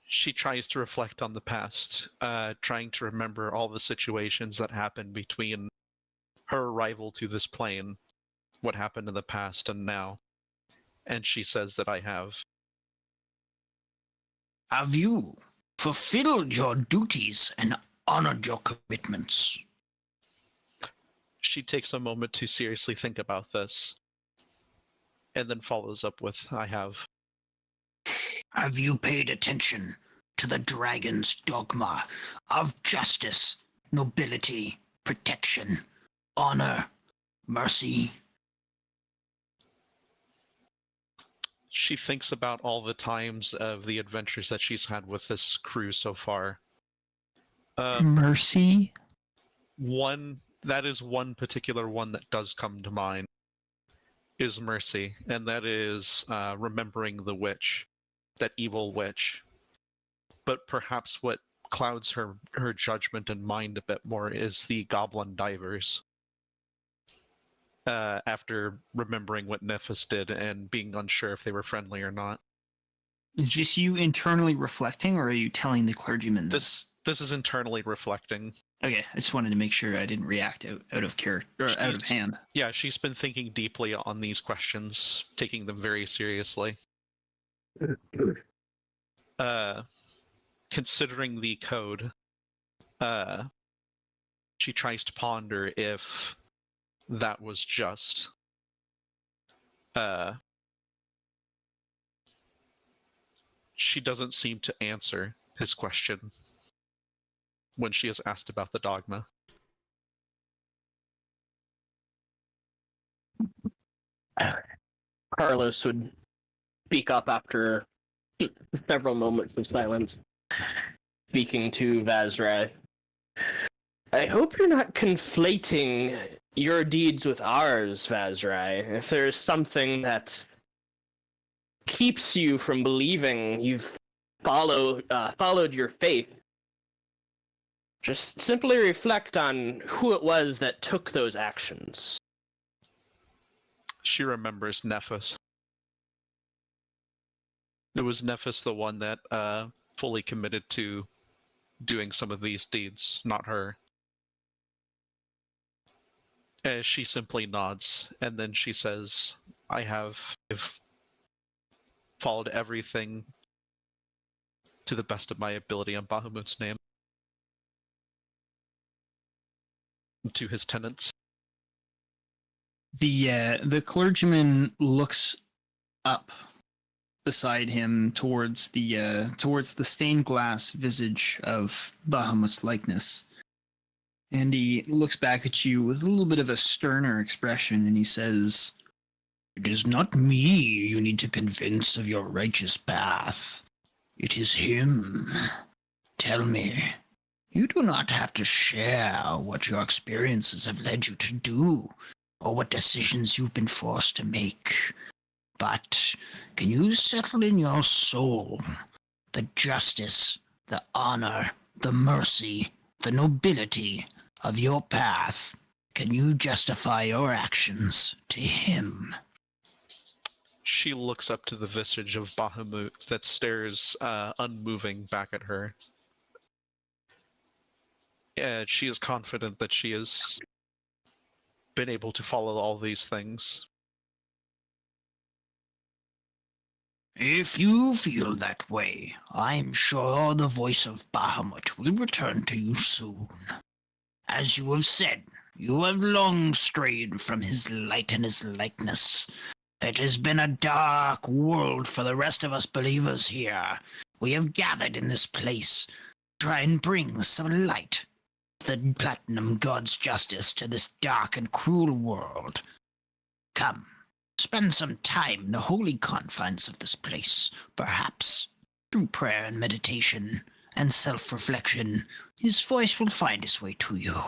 She tries to reflect on the past, trying to remember all the situations that happened between her arrival to this plane, what happened in the past and now. And she says that I have. Have you fulfilled your duties and honored your commitments? She takes a moment to seriously think about this, and then follows up with, I have. Have you paid attention to the dragon's dogma of justice, nobility, protection, honor, mercy? She thinks about all the times of the adventures that she's had with this crew so far. Mercy? That is one particular one that does come to mind, is mercy, and that is remembering the witch, that evil witch. But perhaps what clouds her judgment and mind a bit more is the goblin divers. After remembering what Nephis did and being unsure if they were friendly or not. Is this you internally reflecting, or are you telling the clergyman this? This is internally reflecting. Okay, I just wanted to make sure I didn't react out of character or out of hand. Yeah, she's been thinking deeply on these questions, taking them very seriously. Considering the code, she tries to ponder if that was just. She doesn't seem to answer his question when she is asked about the dogma. Carlos would speak up after several moments of silence, speaking to Vazrai. I hope you're not conflating your deeds with ours, Vazrai. If there's something that keeps you from believing you've followed your faith, just simply reflect on who it was that took those actions. She remembers Nephis. It was Nephis the one that fully committed to doing some of these deeds, not her. She simply nods, and then she says, I've followed everything to the best of my ability in Bahamut's name. To his tenants. The clergyman looks up beside him towards the stained glass visage of Bahamut's likeness. And he looks back at you with a little bit of a sterner expression, and he says, "It is not me you need to convince of your righteous path. It is him. Tell me, you do not have to share what your experiences have led you to do, or what decisions you've been forced to make. But can you settle in your soul the justice, the honor, the mercy, the nobility of your path? Can you justify your actions to him?" She looks up to the visage of Bahamut that stares unmoving back at her. She is confident that she has been able to follow all these things. If you feel that way, I'm sure the voice of Bahamut will return to you soon. As you have said, you have long strayed from his light and his likeness. It has been a dark world for the rest of us believers here. We have gathered in this place to try and bring some light, the Platinum God's justice, to this dark and cruel world. Come, spend some time in the holy confines of this place. Perhaps, through prayer and meditation and self-reflection, his voice will find his way to you.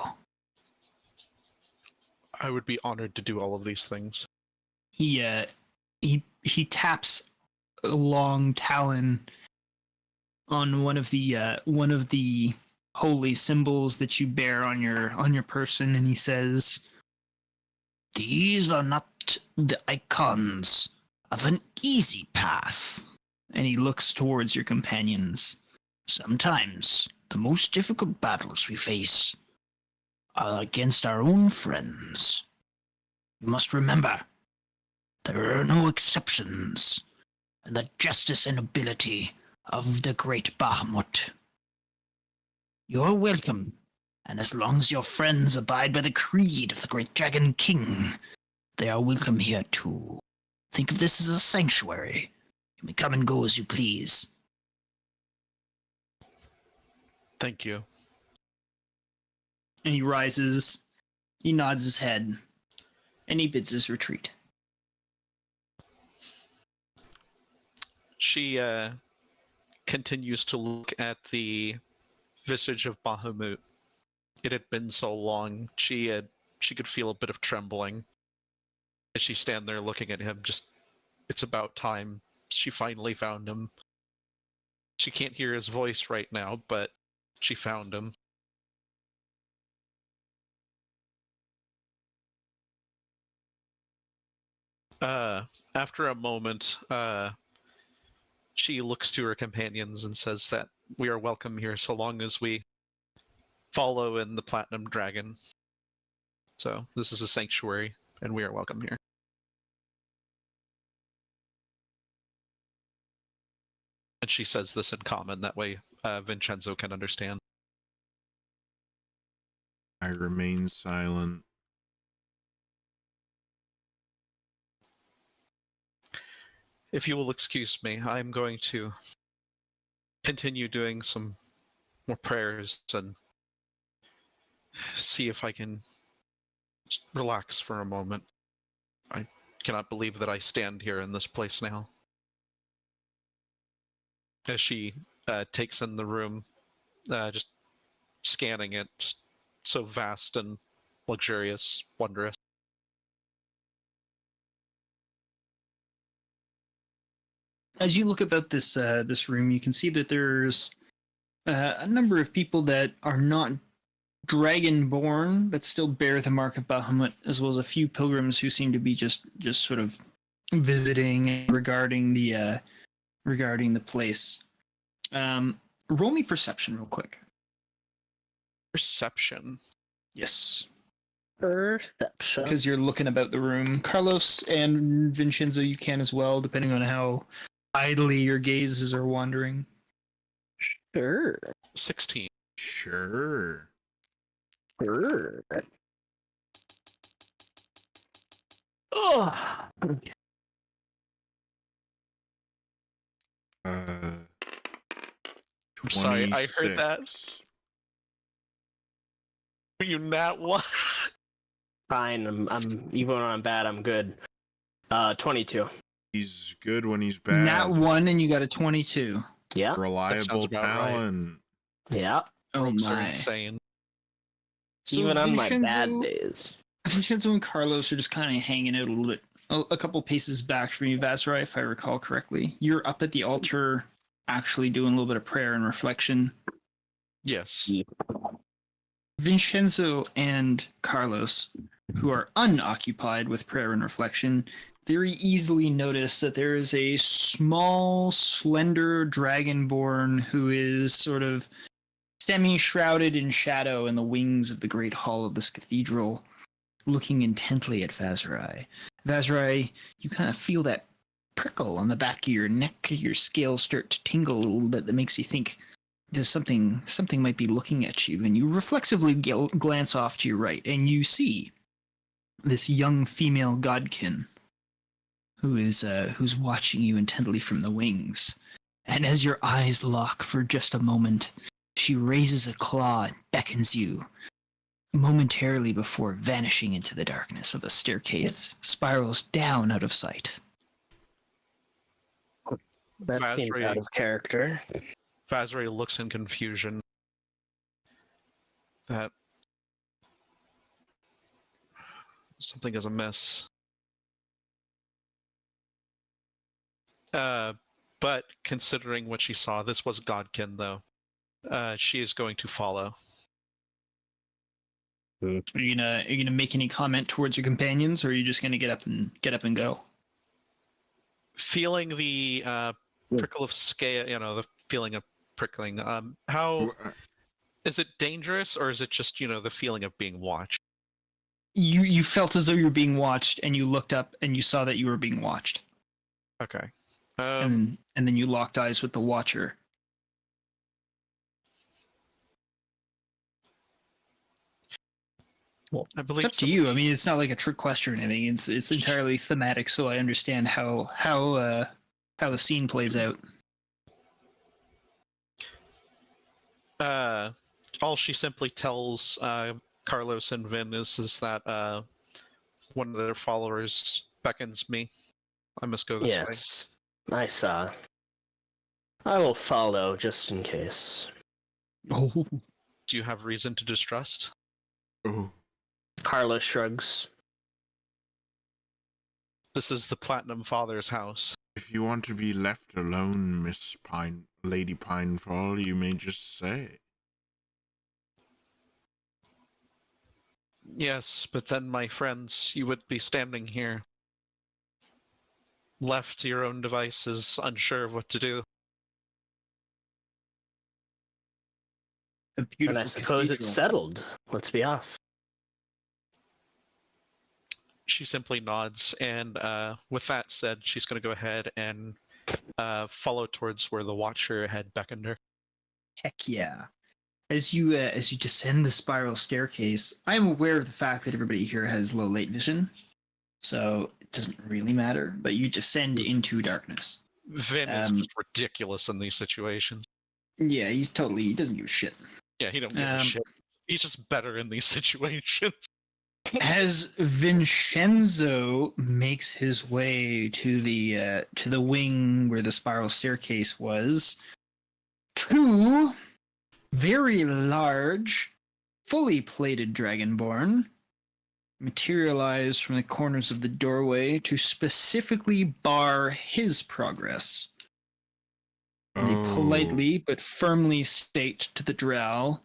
I would be honored to do all of these things. He taps a long talon on one of the holy symbols that you bear on your person, and he says, These are not the icons of an easy path. And he looks towards your companions. Sometimes the most difficult battles we face are against our own friends. You must remember, there are no exceptions in the justice and nobility of the great Bahamut. You're welcome, and as long as your friends abide by the creed of the great Dragon King, they are welcome here too. Think of this as a sanctuary. You may come and go as you please. Thank you. And he rises, he nods his head, and he bids his retreat. She continues to look at the visage of Bahamut. It had been so long. She could feel a bit of trembling as she stand there looking at him. Just, it's about time. She finally found him. She can't hear his voice right now, but she found him. After a moment, She looks to her companions and says that we are welcome here so long as we follow in the Platinum Dragon. So this is a sanctuary, and we are welcome here. And she says this in common, that way Vinshenzo can understand. I remain silent. If you will excuse me, I'm going to continue doing some more prayers and see if I can just relax for a moment. I cannot believe that I stand here in this place now. As she takes in the room, just scanning it, just so vast and luxurious, wondrous. As you look about this this room, you can see that there's a number of people that are not dragonborn, but still bear the mark of Bahamut, as well as a few pilgrims who seem to be just sort of visiting regarding the place. Roll me perception real quick. Perception. Yes, Perception. because you're looking about the room. Carlos and Vinshenzo, you can as well, depending on how idly your gazes are wandering. Sure. 16. Sure. Sure. Oh. I'm sorry, I heard that. 26. Are you nat one? Fine. I'm even when I'm bad, I'm good. 22. He's good when he's bad. Nat 1 and you got a 22. Yeah. Reliable about right. talent. Yeah. Oh Rogues are my. insane. So Even on my bad Vinshenzo- days. Vincenzo and Carlos are just kind of hanging out a little bit, a couple paces back from you, Vazrai, if I recall correctly. You're up at the altar, actually doing a little bit of prayer and reflection. Yes. Vincenzo and Carlos, who are unoccupied with prayer and reflection, very easily notice that there is a small, slender dragonborn who is sort of semi-shrouded in shadow in the wings of the great hall of this cathedral, looking intently at Vazrai. Vazrai, you kind of feel that prickle on the back of your neck, your scales start to tingle a little bit that makes you think there's something might be looking at you, and you reflexively glance off to your right, and you see this young female godkin who is who's watching you intently from the wings. And as your eyes lock for just a moment, she raises a claw and beckons you momentarily before vanishing into the darkness of a staircase, spirals down out of sight. That seems Vazrai- out of character. Vazrai looks in confusion. That something is amiss. But considering what she saw, this was Godkin, though. She is going to follow. Are you gonna make any comment towards your companions, or are you just gonna get up and go? Feeling the prickle of scale, the feeling of prickling. How is it dangerous, or is it just the feeling of being watched? You felt as though you were being watched, and you looked up and you saw that you were being watched, Okay. and then you locked eyes with the Watcher. I believe It's up to you. I mean, it's not like a trick question or anything. It's entirely thematic, so I understand how the scene plays out. All she simply tells Carlos and Vin is that one of their followers beckons me. I must go this way. Yes. I saw. I will follow just in case. Oh, Do you have reason to distrust? Oh, Carlos shrugs. This is the Platinum Father's house. if you want to be left alone, Lady Pinefall, you may just say. Yes, but then, my friends, you would be standing here. left to your own devices, unsure of what to do. A And beautiful I suppose it's cathedral. settled. Let's be off. She simply nods, and with that said, she's going to go ahead and follow towards where the Watcher had beckoned her. Heck yeah. As you descend the spiral staircase, I am aware of the fact that everybody here has low light vision, so it doesn't really matter. But you descend into darkness. Vin is just ridiculous in these situations. Yeah, he doesn't give a shit. Yeah, he don't give a shit. He's just better in these situations. As Vinshenzo makes his way to the wing where the spiral staircase was, two very large, fully plated dragonborn materialize from the corners of the doorway to specifically bar his progress. They politely but firmly state to the Drow,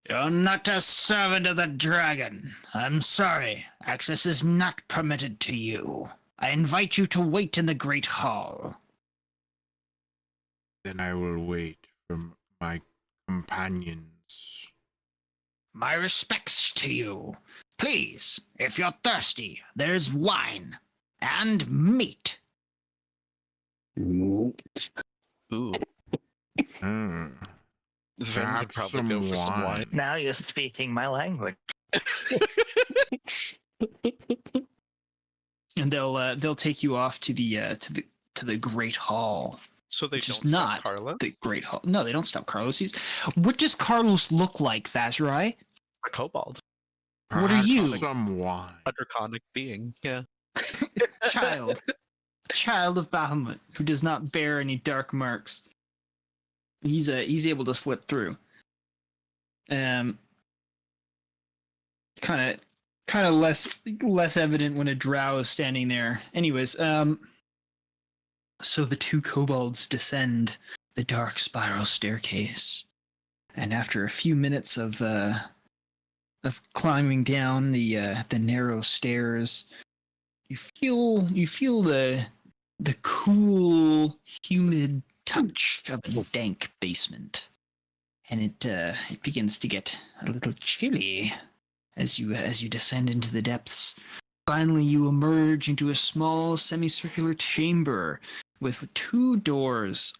"You're not a servant of the dragon. I'm sorry. Access is not permitted to you. I invite you to wait in the Great Hall." Then I will wait for my companions. My respects to you. Please, if you're thirsty, there's wine and meat. Ooh. Hmm. Vin could Perhaps probably some go for some wine. wine. Now you're speaking my language. And they'll take you off to the Great Hall. So they Which is don't stop not Carla? The Great Hall. No, they don't stop Carlos. What does Carlos look like, Vazirai? A kobold. What are Perhaps you? Some wine. A draconic being, yeah. Child of Bahamut who does not bear any dark marks. He's able to slip through. Kind of less evident when a drow is standing there. Anyways, so the two kobolds descend the dark spiral staircase, and after a few minutes of climbing down the narrow stairs, you feel the cool, humid touch of a dank basement, and it begins to get a little chilly as you descend into the depths. Finally, you emerge into a small semicircular chamber with two doors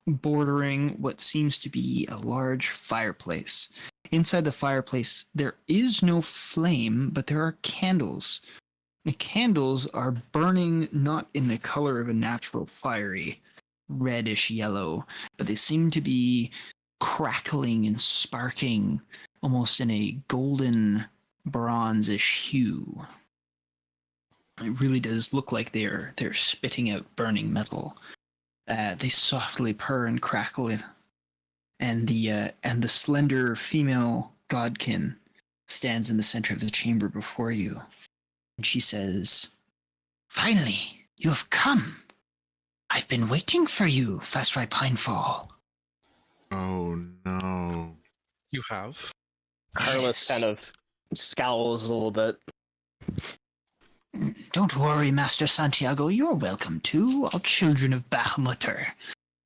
bordering what seems to be a large fireplace. Inside the fireplace, there is no flame, but there are candles. The candles are burning not in the color of a natural fiery reddish yellow, but they seem to be crackling and sparking almost in a golden bronzish hue. It really does look like they're spitting out burning metal. They softly purr and crackle, and the slender female godkin stands in the center of the chamber before you, and she says, Finally, you have come. I've been waiting for you, Fastrai Pinefall. Oh no. You have? Carlos kind of scowls a little bit. Don't worry, Master Santiago. You're welcome too. All children of Bahamut are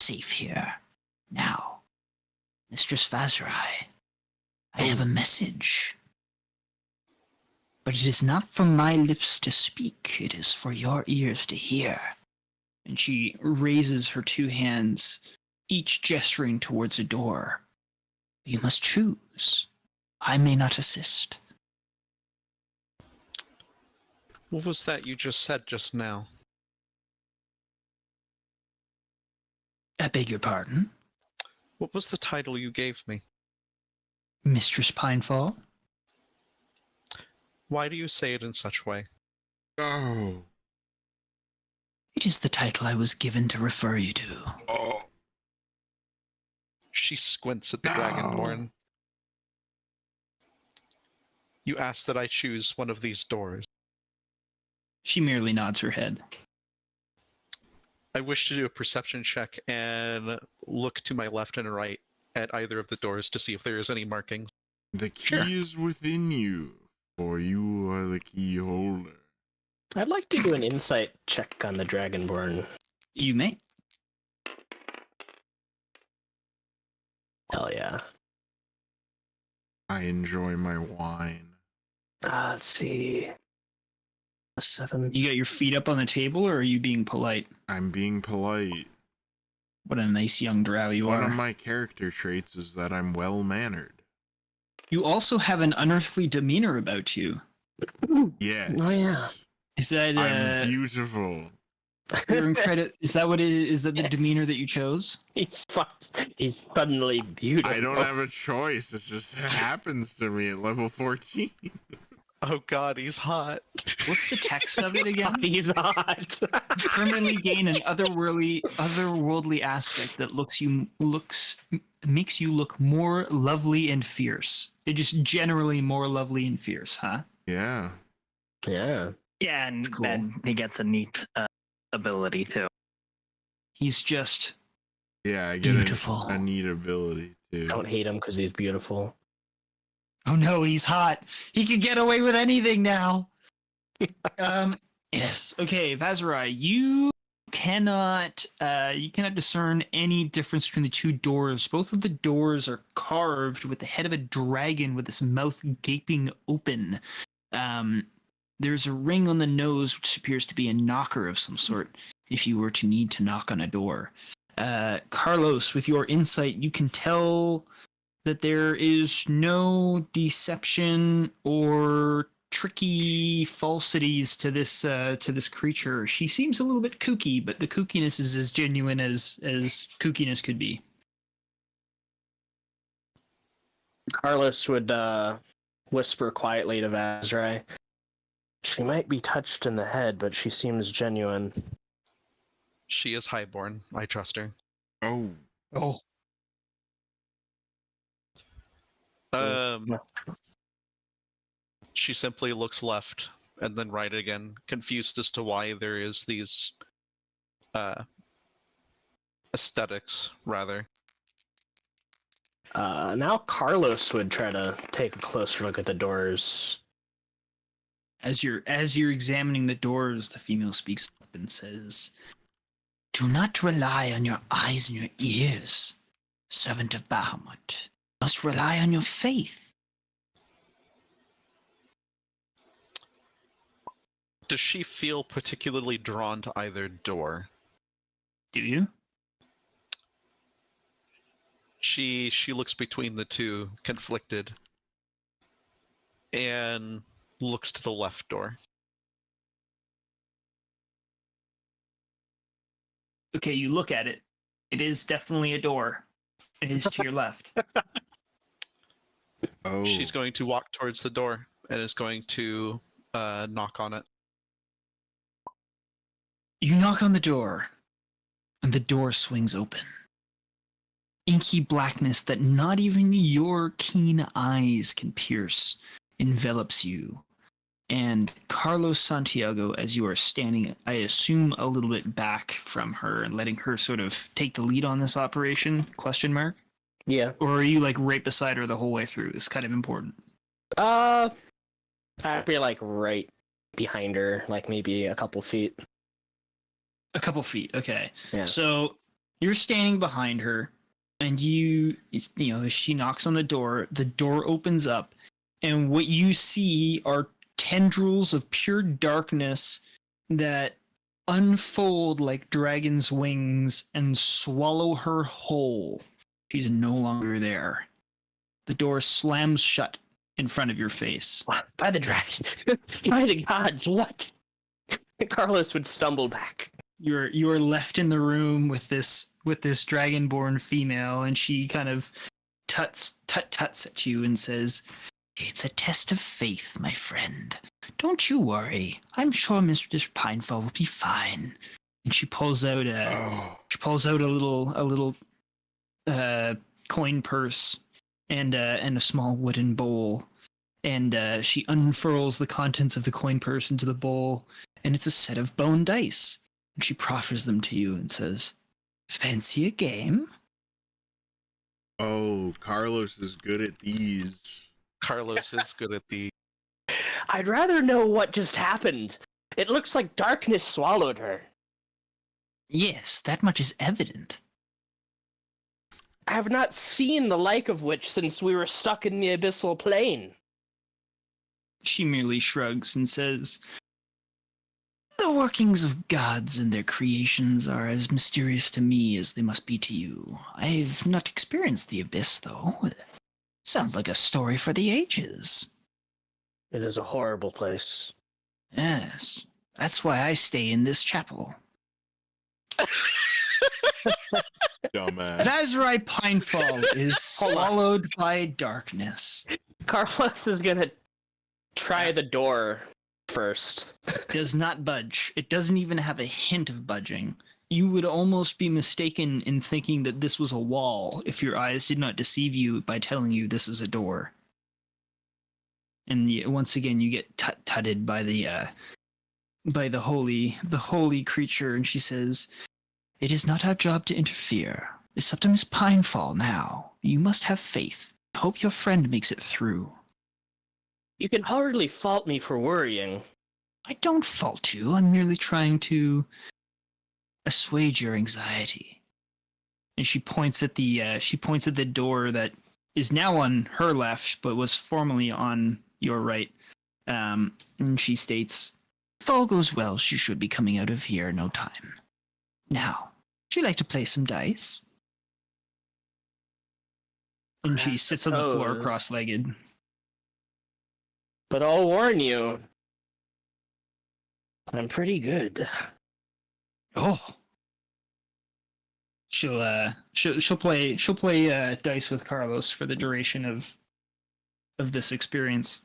safe here. Now, Mistress Vazrai, I have a message. But it is not from my lips to speak. It is for your ears to hear. and she raises her two hands, each gesturing towards a door. You must choose. I may not assist. What was that you just said just now? I beg your pardon? What was the title you gave me? Mistress Pinefall? Why do you say it in such way? Oh. It is the title I was given to refer you to. Oh. She squints at the No. Dragonborn. You ask that I choose one of these doors. She merely nods her head. I wish to do a perception check and look to my left and right at either of the doors to see if there is any markings. The key Sure. is within you, for you are the key holder. I'd like to do an insight check on the Dragonborn. You may. Hell yeah. I enjoy my wine. Let's see. A 7. You got your feet up on the table, or are you being polite? I'm being polite. What a nice young drow you One are. of my character traits is that I'm well-mannered. You also have an unearthly demeanor about you. Yes. Oh, yeah. Is that I'm beautiful. you're is that what it is? Is that the demeanor that you chose? He's suddenly beautiful. I don't have a choice. It just happens to me at level 14. Oh god, he's hot. What's the text of it again? He's hot. You permanently gain an otherworldly aspect that makes you look more lovely and fierce. It just generally more lovely and fierce, huh? Yeah. Yeah. Yeah, and That's cool. then he gets a neat ability too. He's just Yeah, I get beautiful. a neat ability too. Don't hate him because he's beautiful. Oh no, he's hot. He can get away with anything now. Yes. Okay, Vazarai, you cannot discern any difference between the two doors. Both of the doors are carved with the head of a dragon with its mouth gaping open. There's a ring on the nose which appears to be a knocker of some sort if you were to need to knock on a door. Carlos, with your insight, you can tell that there is no deception or tricky falsities to this creature. She seems a little bit kooky, but the kookiness is as genuine as kookiness could be. Carlos would whisper quietly to Vazrai. She might be touched in the head, but she seems genuine. She is highborn. I trust her. Oh. Oh. No. She simply looks left and then right again, confused as to why there is these aesthetics, rather. Now Carlos would try to take a closer look at the doors. As you're examining the doors, the female speaks up and says, Do not rely on your eyes and your ears, servant of Bahamut. You must rely on your faith. Does she feel particularly drawn to either door? "Do you?" She looks between the two, conflicted, and looks to the left door. Okay, you look at it. It is definitely a door. It is to your left. Oh. She's going to walk towards the door and is going to knock on it. You knock on the door, and the door swings open. Inky blackness that not even your keen eyes can pierce envelops you. And Carlos Santiago, as you are standing, I assume, a little bit back from her and letting her sort of take the lead on this operation, question mark? Yeah. Or are you like right beside her the whole way through? It's kind of important. I'd be like right behind her, like maybe a couple feet. A couple feet, okay. Yeah. So you're standing behind her, and you know, as she knocks on the door opens up, and what you see are tendrils of pure darkness that unfold like dragon's wings and swallow her whole. She's no longer there. The door slams shut in front of your face. By the dragon. By the gods, what? Carlos would stumble back. You are left in the room with this dragonborn female, and she kind of tuts at you and says, It's a test of faith, my friend. Don't you worry. I'm sure Mistress Pinefall will be fine. and she pulls out a little coin purse and a small wooden bowl, and she unfurls the contents of the coin purse into the bowl, and it's a set of bone dice. And she proffers them to you and says, "Fancy a game?" Oh, Carlos is good at these. Carlos is good at the. I'd rather know what just happened. It looks like darkness swallowed her. Yes, that much is evident. I have not seen the like of which since we were stuck in the abyssal plane. She merely shrugs and says, The workings of gods and their creations are as mysterious to me as they must be to you. I've not experienced the abyss, though. Sounds like a story for the ages. It is a horrible place. Yes, that's why I stay in this chapel. Dumbass. Vazrai Pinefall is Hold on. swallowed by darkness. Carlos is gonna try the door first. Does not budge. It doesn't even have a hint of budging. You would almost be mistaken in thinking that this was a wall if your eyes did not deceive you by telling you this is a door. And once again, you get tutted by the holy creature, and she says, "It is not our job to interfere. The septum is Pinefall now. You must have faith. Hope your friend makes it through." You can hardly fault me for worrying. I don't fault you. I'm merely trying to assuage your anxiety. And she points at the door that is now on her left, but was formerly on your right. And she states, If all goes well, she should be coming out of here in no time. Now, would you like to play some dice? and she sits on the floor suppose. cross-legged. But I'll warn you, I'm pretty good. Oh. She'll play dice with Carlos for the duration of this experience.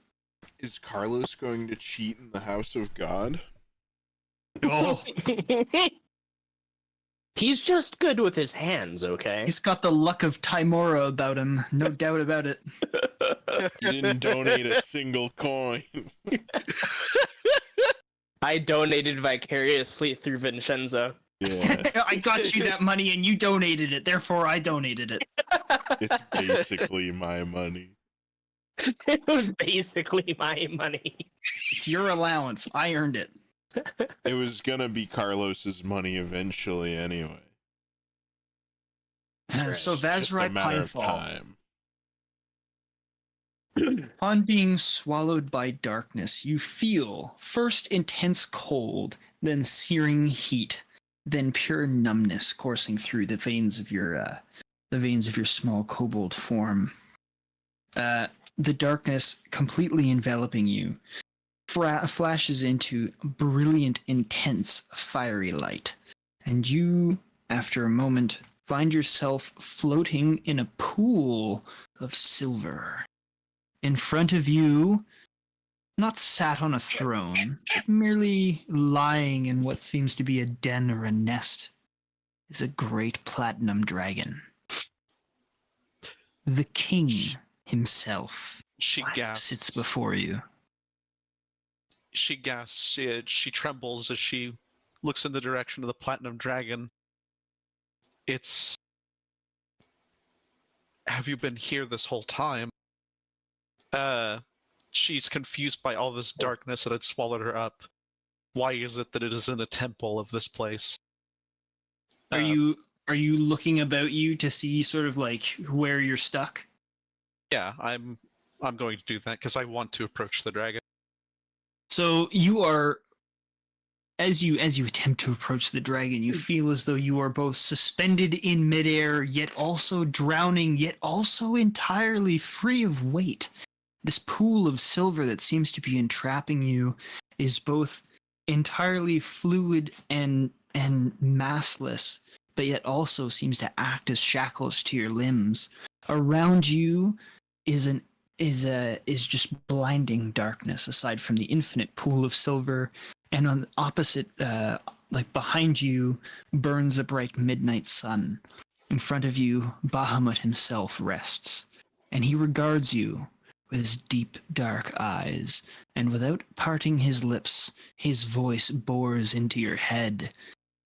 Is Carlos going to cheat in the House of God? Oh, He's just good with his hands, okay? he's got the luck of Timora about him, no doubt about it. He didn't donate a single coin. I donated vicariously through Vinshenzo. Yeah, I got you that money and you donated it, therefore I donated it. it's basically my money. It was basically my money. It's your allowance. I earned it. It was gonna be Carlos's money eventually anyway. So It's just a Vazrai matter of Pinefall, time. upon being swallowed by darkness, you feel first intense cold, then searing heat, then pure numbness coursing through the veins of your small kobold form. The darkness completely enveloping you flashes into brilliant, intense, fiery light, and you, after a moment, find yourself floating in a pool of silver. In front of you, not sat on a throne, but merely lying in what seems to be a den or a nest, is a great platinum dragon. The king himself She gasps. sits before you. She gasps. She trembles as she looks in the direction of the platinum dragon. It's... Have you been here this whole time? She's confused by all this darkness that had swallowed her up. Why is it that it is in a temple of this place? Are you looking about you to see sort of like where you're stuck? Yeah, I'm going to do that because I want to approach the dragon. So you are, as you attempt to approach the dragon, you feel as though you are both suspended in midair, yet also drowning, yet also entirely free of weight. This pool of silver that seems to be entrapping you is both entirely fluid and massless, but yet also seems to act as shackles to your limbs. Around you is just blinding darkness, aside from the infinite pool of silver, and on the opposite, like behind you, burns a bright midnight sun. In front of you, Bahamut himself rests, and he regards you with his deep, dark eyes, and without parting his lips, his voice bores into your head.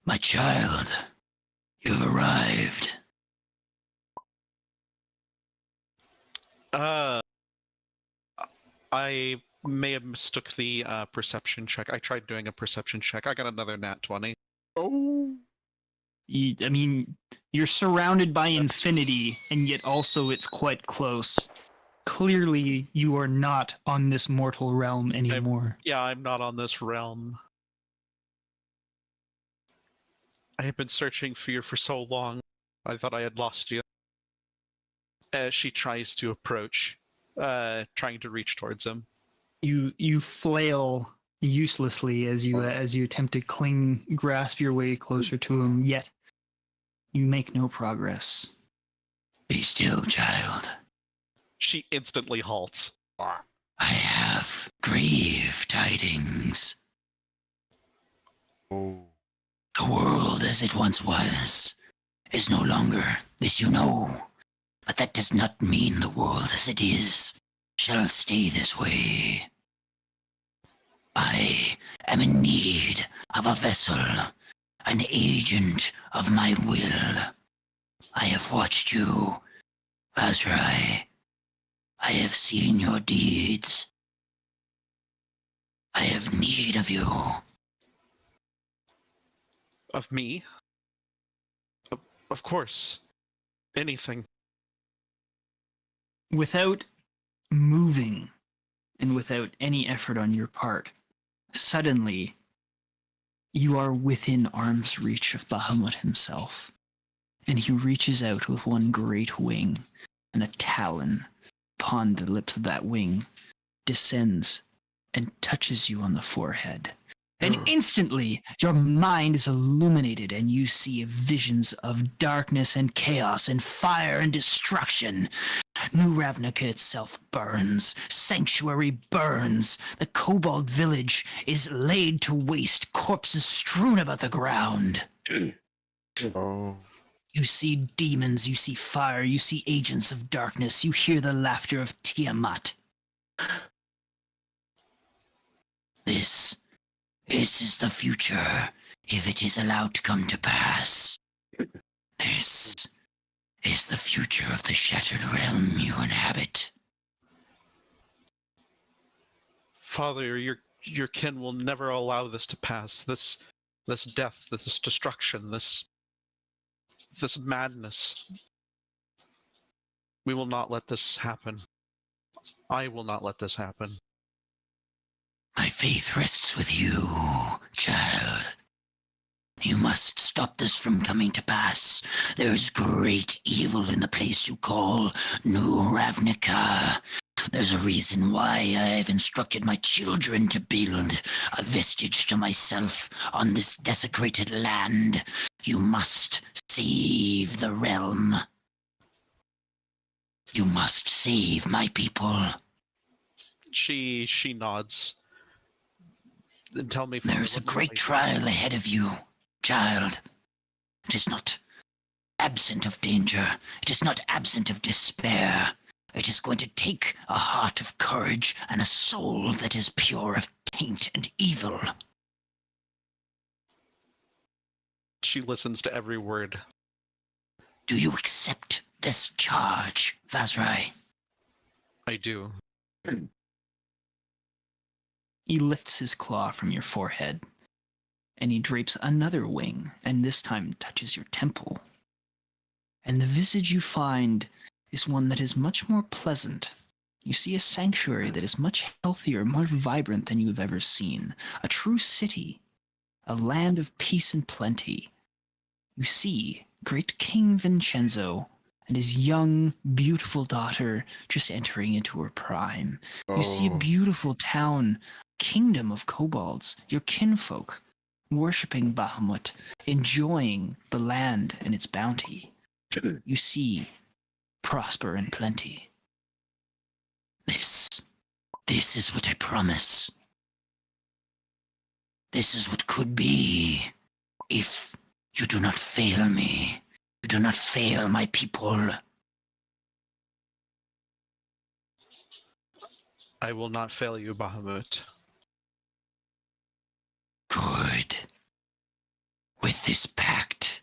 My child, you've arrived. I may have mistook the perception check. I tried doing a perception check. I got another nat 20. Oh. I mean, you're surrounded by infinity, and yet also it's quite close. Clearly, you are not on this mortal realm anymore. Yeah, I'm not on this realm. I have been searching for you for so long. I thought I had lost you. As she tries to approach, trying to reach towards him. You flail uselessly as you attempt to grasp your way closer to him, yet you make no progress. Be still, child. She instantly halts. I have grave tidings. Oh. The world as it once was is no longer, this you know. But that does not mean the world as it is shall stay this way. I am in need of a vessel, an agent of my will. I have watched you, Azrai. I have seen your deeds. I have need of you. Of me? Of course. Anything. Without moving, and without any effort on your part, suddenly you are within arm's reach of Bahamut himself, and he reaches out with one great wing, and a talon upon the lips of that wing descends and touches you on the forehead. And instantly, your mind is illuminated, and you see visions of darkness and chaos and fire and destruction. New Ravnica itself burns. Sanctuary burns. The Kobold village is laid to waste, corpses strewn about the ground. Oh. You see demons, you see fire, you see agents of darkness, you hear the laughter of Tiamat. This is the future, if it is allowed to come to pass. This is the future of the shattered realm you inhabit. Father, your kin will never allow this to pass. This death, this destruction, this madness. We will not let this happen. I will not let this happen. My faith rests with you, child. You must stop this from coming to pass. There is great evil in the place you call New Ravnica. There's a reason why I have instructed my children to build a vestige to myself on this desecrated land. You must save the realm. You must save my people. She nods. Then tell me, Father, There is a what will great I do? trial ahead of you, child. It is not absent of danger. It is not absent of despair. It is going to take a heart of courage and a soul that is pure of taint and evil. She listens to every word. Do you accept this charge, Vazrai? I do. He lifts his claw from your forehead, and he drapes another wing, and this time touches your temple. And the visage you find is one that is much more pleasant. You see a sanctuary that is much healthier, more vibrant than you have ever seen. A true city, a land of peace and plenty. You see great King Vinshenzo and his young, beautiful daughter just entering into her prime. You see a Oh. beautiful town, kingdom of kobolds, your kinfolk, worshipping Bahamut, enjoying the land and its bounty. You see prosper and plenty. This is what I promise. This is what could be if you do not fail me. You do not fail my people. I will not fail you, Bahamut. Good. With this pact,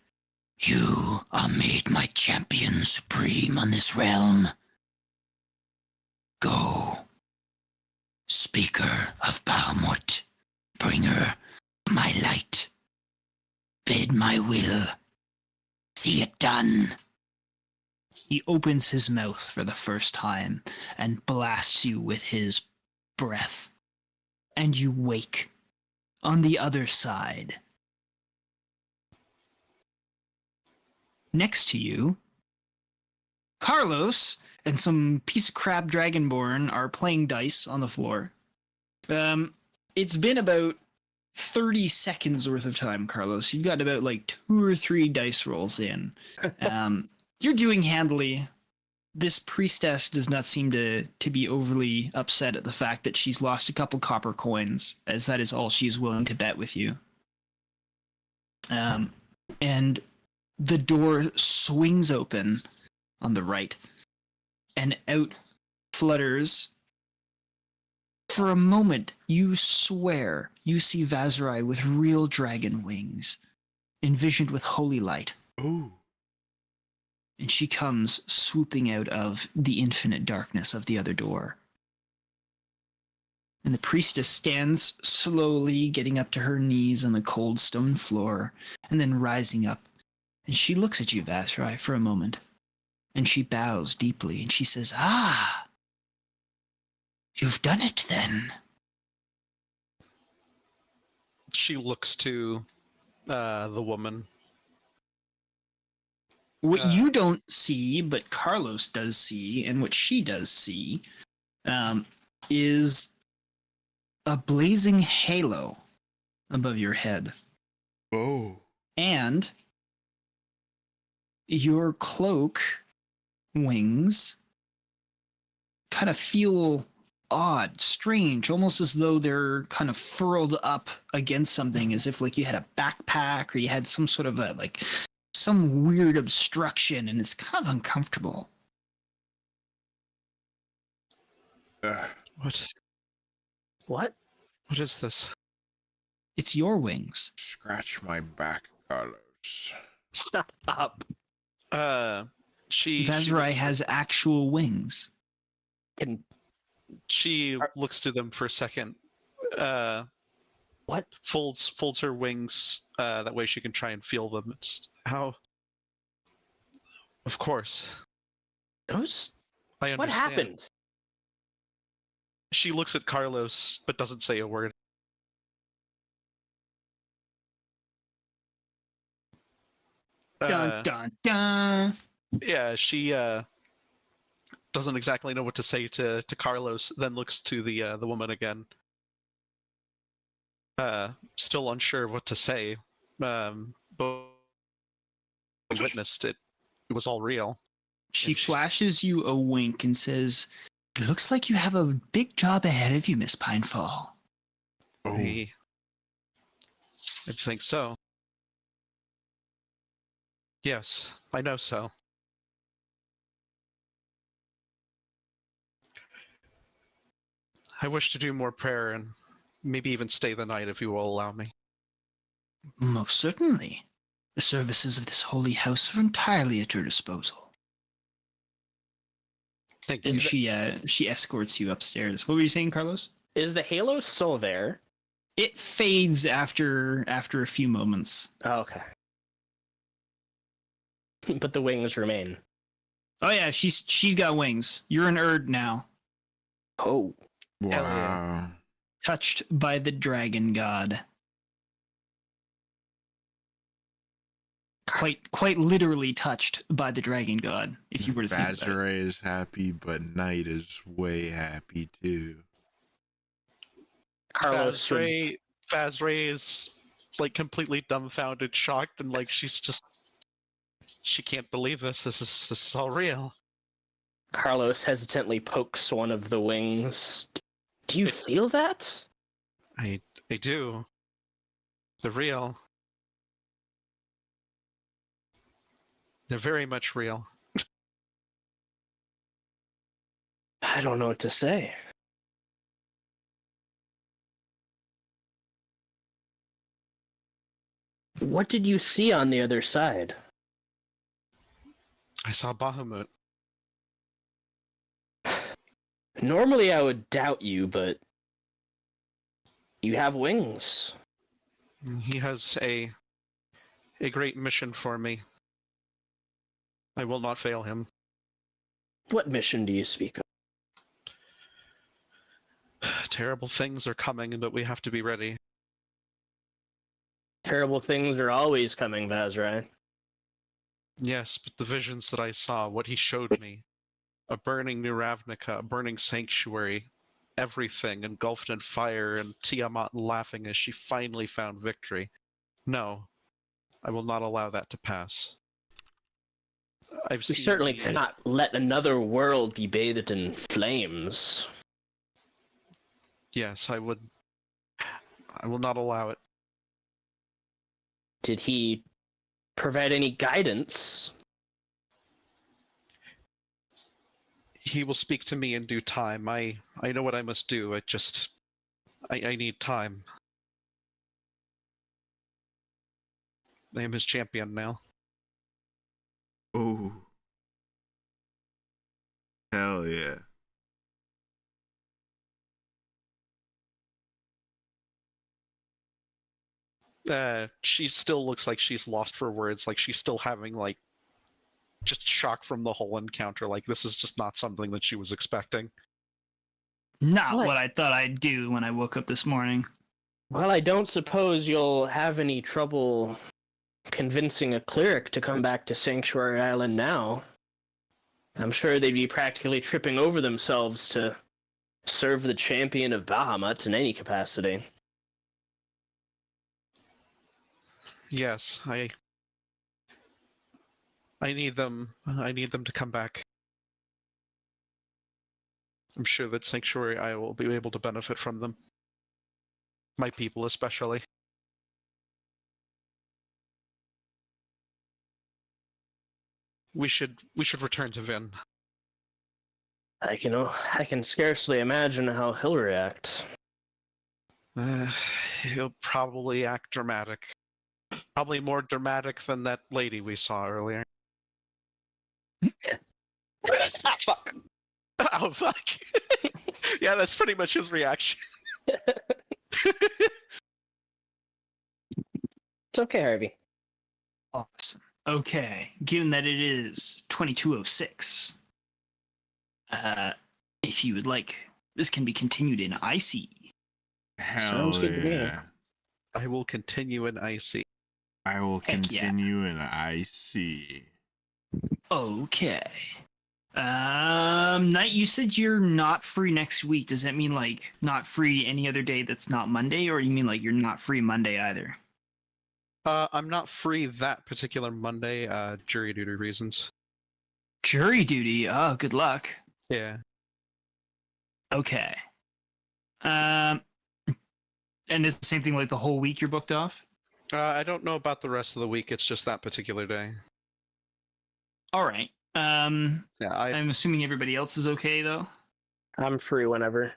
you are made my champion supreme on this realm. Go. Speaker of Bahamut, bringer of my light, bid my will. See it done. He opens his mouth for the first time and blasts you with his breath. And you wake on the other side. Next to you, Carlos and some piece of crap dragonborn are playing dice on the floor. It's been about 30 seconds worth of time, Carlos. You've got about like 2 or 3 dice rolls in. You're doing handily. This priestess does not seem to be overly upset at the fact that she's lost a couple copper coins, as that is all she's willing to bet with you. And the door swings open on the right, and out flutters. For a moment, you swear you see Vazrai with real dragon wings, envisioned with holy light. Ooh. And she comes swooping out of the infinite darkness of the other door. And the priestess stands slowly, getting up to her knees on the cold stone floor, and then rising up. And she looks at you, Vazrai, for a moment. And she bows deeply, and she says, "Ah! You've done it, then." She looks to the woman. What you don't see, but Carlos does see, and what she does see, is a blazing halo above your head. Oh. And your cloak wings kind of feel odd, strange, almost as though they're kind of furled up against something, as if like you had a backpack or you had some sort of a like some weird obstruction, and it's kind of uncomfortable. What? What? What is this? It's your wings. Scratch my back, Carlos. Shut up. Vazrai has actual wings. She looks to them for a second. What? Folds her wings that way she can try and feel them. How? Of course. Those? I understand. What happened? She looks at Carlos but doesn't say a word. Dun dun dun. Yeah, she doesn't exactly know what to say to Carlos, then looks to the woman again. Still unsure of what to say, but witnessed it. It was all real. She flashes you a wink and says, "Looks like you have a big job ahead of you, Miss Pinefall." Oh. I think so. Yes, I know so. I wish to do more prayer and maybe even stay the night if you will allow me. Most certainly. The services of this holy house are entirely at your disposal. Thank you. And she escorts you upstairs. What were you saying, Carlos? Is the halo still there? It fades after a few moments. Oh, okay. But the wings remain. Oh yeah, she's got wings. You're an Erd now, Oh. Wow. touched by the dragon god. Quite literally touched by the dragon god, if you were to think about it. Vazrai is happy, but Knight is way happy too. Carlos. Vazrai is like completely dumbfounded, shocked, and like she can't believe this. This is all real. Carlos hesitantly pokes one of the wings. Do you feel that? I do. They're real. They're very much real. I don't know what to say. What did you see on the other side? I saw Bahamut. Normally I would doubt you, but You have wings. He has a great mission for me. I will not fail him. What mission do you speak of? Terrible things are coming, but we have to be ready. Terrible things are always coming, Vazrai. Yes, but the visions that I saw, what he showed me, a burning New Ravnica, a burning sanctuary, everything engulfed in fire, and Tiamat laughing as she finally found victory. No, I will not allow that to pass. We certainly cannot let another world be bathed in flames. Yes, I will not allow it. Did he provide any guidance? He will speak to me in due time. I know what I must do. I need time. I am his champion now. Oh. Hell yeah. She still looks like she's lost for words, like she's still having, like, just shock from the whole encounter. Like, this is just not something that she was expecting. Not What? what I thought I'd do when I woke up this morning. Well, I don't suppose you'll have any trouble convincing a cleric to come back to Sanctuary Island now. I'm sure they'd be practically tripping over themselves to serve the champion of Bahamut in any capacity. Yes, I need them. I need them to come back. I'm sure that Sanctuary I will be able to benefit from them. My people, especially. We should return to Vin. I can scarcely imagine how he'll react. He'll probably act dramatic. Probably more dramatic than that lady we saw earlier. Ah, fuck! Oh, fuck. Yeah, that's pretty much his reaction. It's okay, Harvey. Awesome. Okay, given that it is 2206, if you would like, this can be continued in IC. Hell Sounds good to me. yeah. I will continue in IC. I will Heck yeah. continue in IC. Okay. Knight, you said you're not free next week. Does that mean, like, not free any other day that's not Monday, or you mean, like, you're not free Monday either? I'm not free that particular Monday, jury duty reasons. Jury duty? Oh, good luck. Yeah. Okay. And it's the same thing, like, the whole week you're booked off? I don't know about the rest of the week, it's just that particular day. All right. Yeah, I'm assuming everybody else is okay, though? I'm free whenever.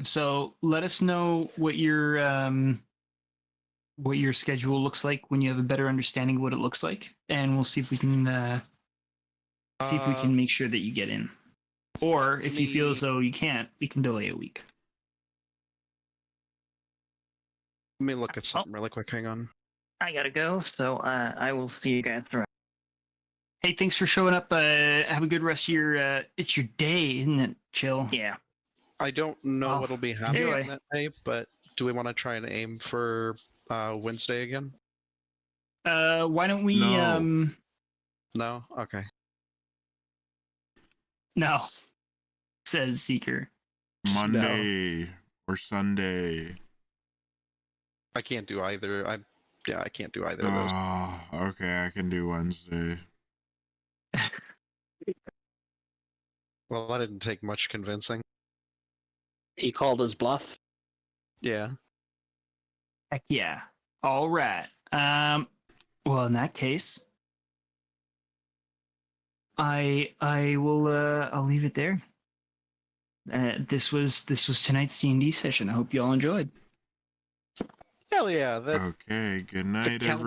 So let us know what your schedule looks like when you have a better understanding of what it looks like, and we'll see if we can make sure that you get in. Or if you feel as though you can't, we can delay a week. Let me look at something really quick, hang on. I gotta go, so I will see you guys around. Hey, thanks for showing up. Have a good rest of your. It's your day, isn't it? Chill. Yeah. I don't know Oh, what'll be happening enjoy. that day, but do we want to try and aim for Wednesday again? Why don't we? No. No? Okay. No. Says Seeker. Monday or Sunday. I can't do either. I can't do either of those. Oh, okay, I can do Wednesday. Well, that didn't take much convincing. He called his bluff. Yeah. Heck yeah. All right. Well, in that case, I will. I'll leave it there. This was tonight's D&D session. I hope you all enjoyed. Hell yeah. Okay, good night, council everyone.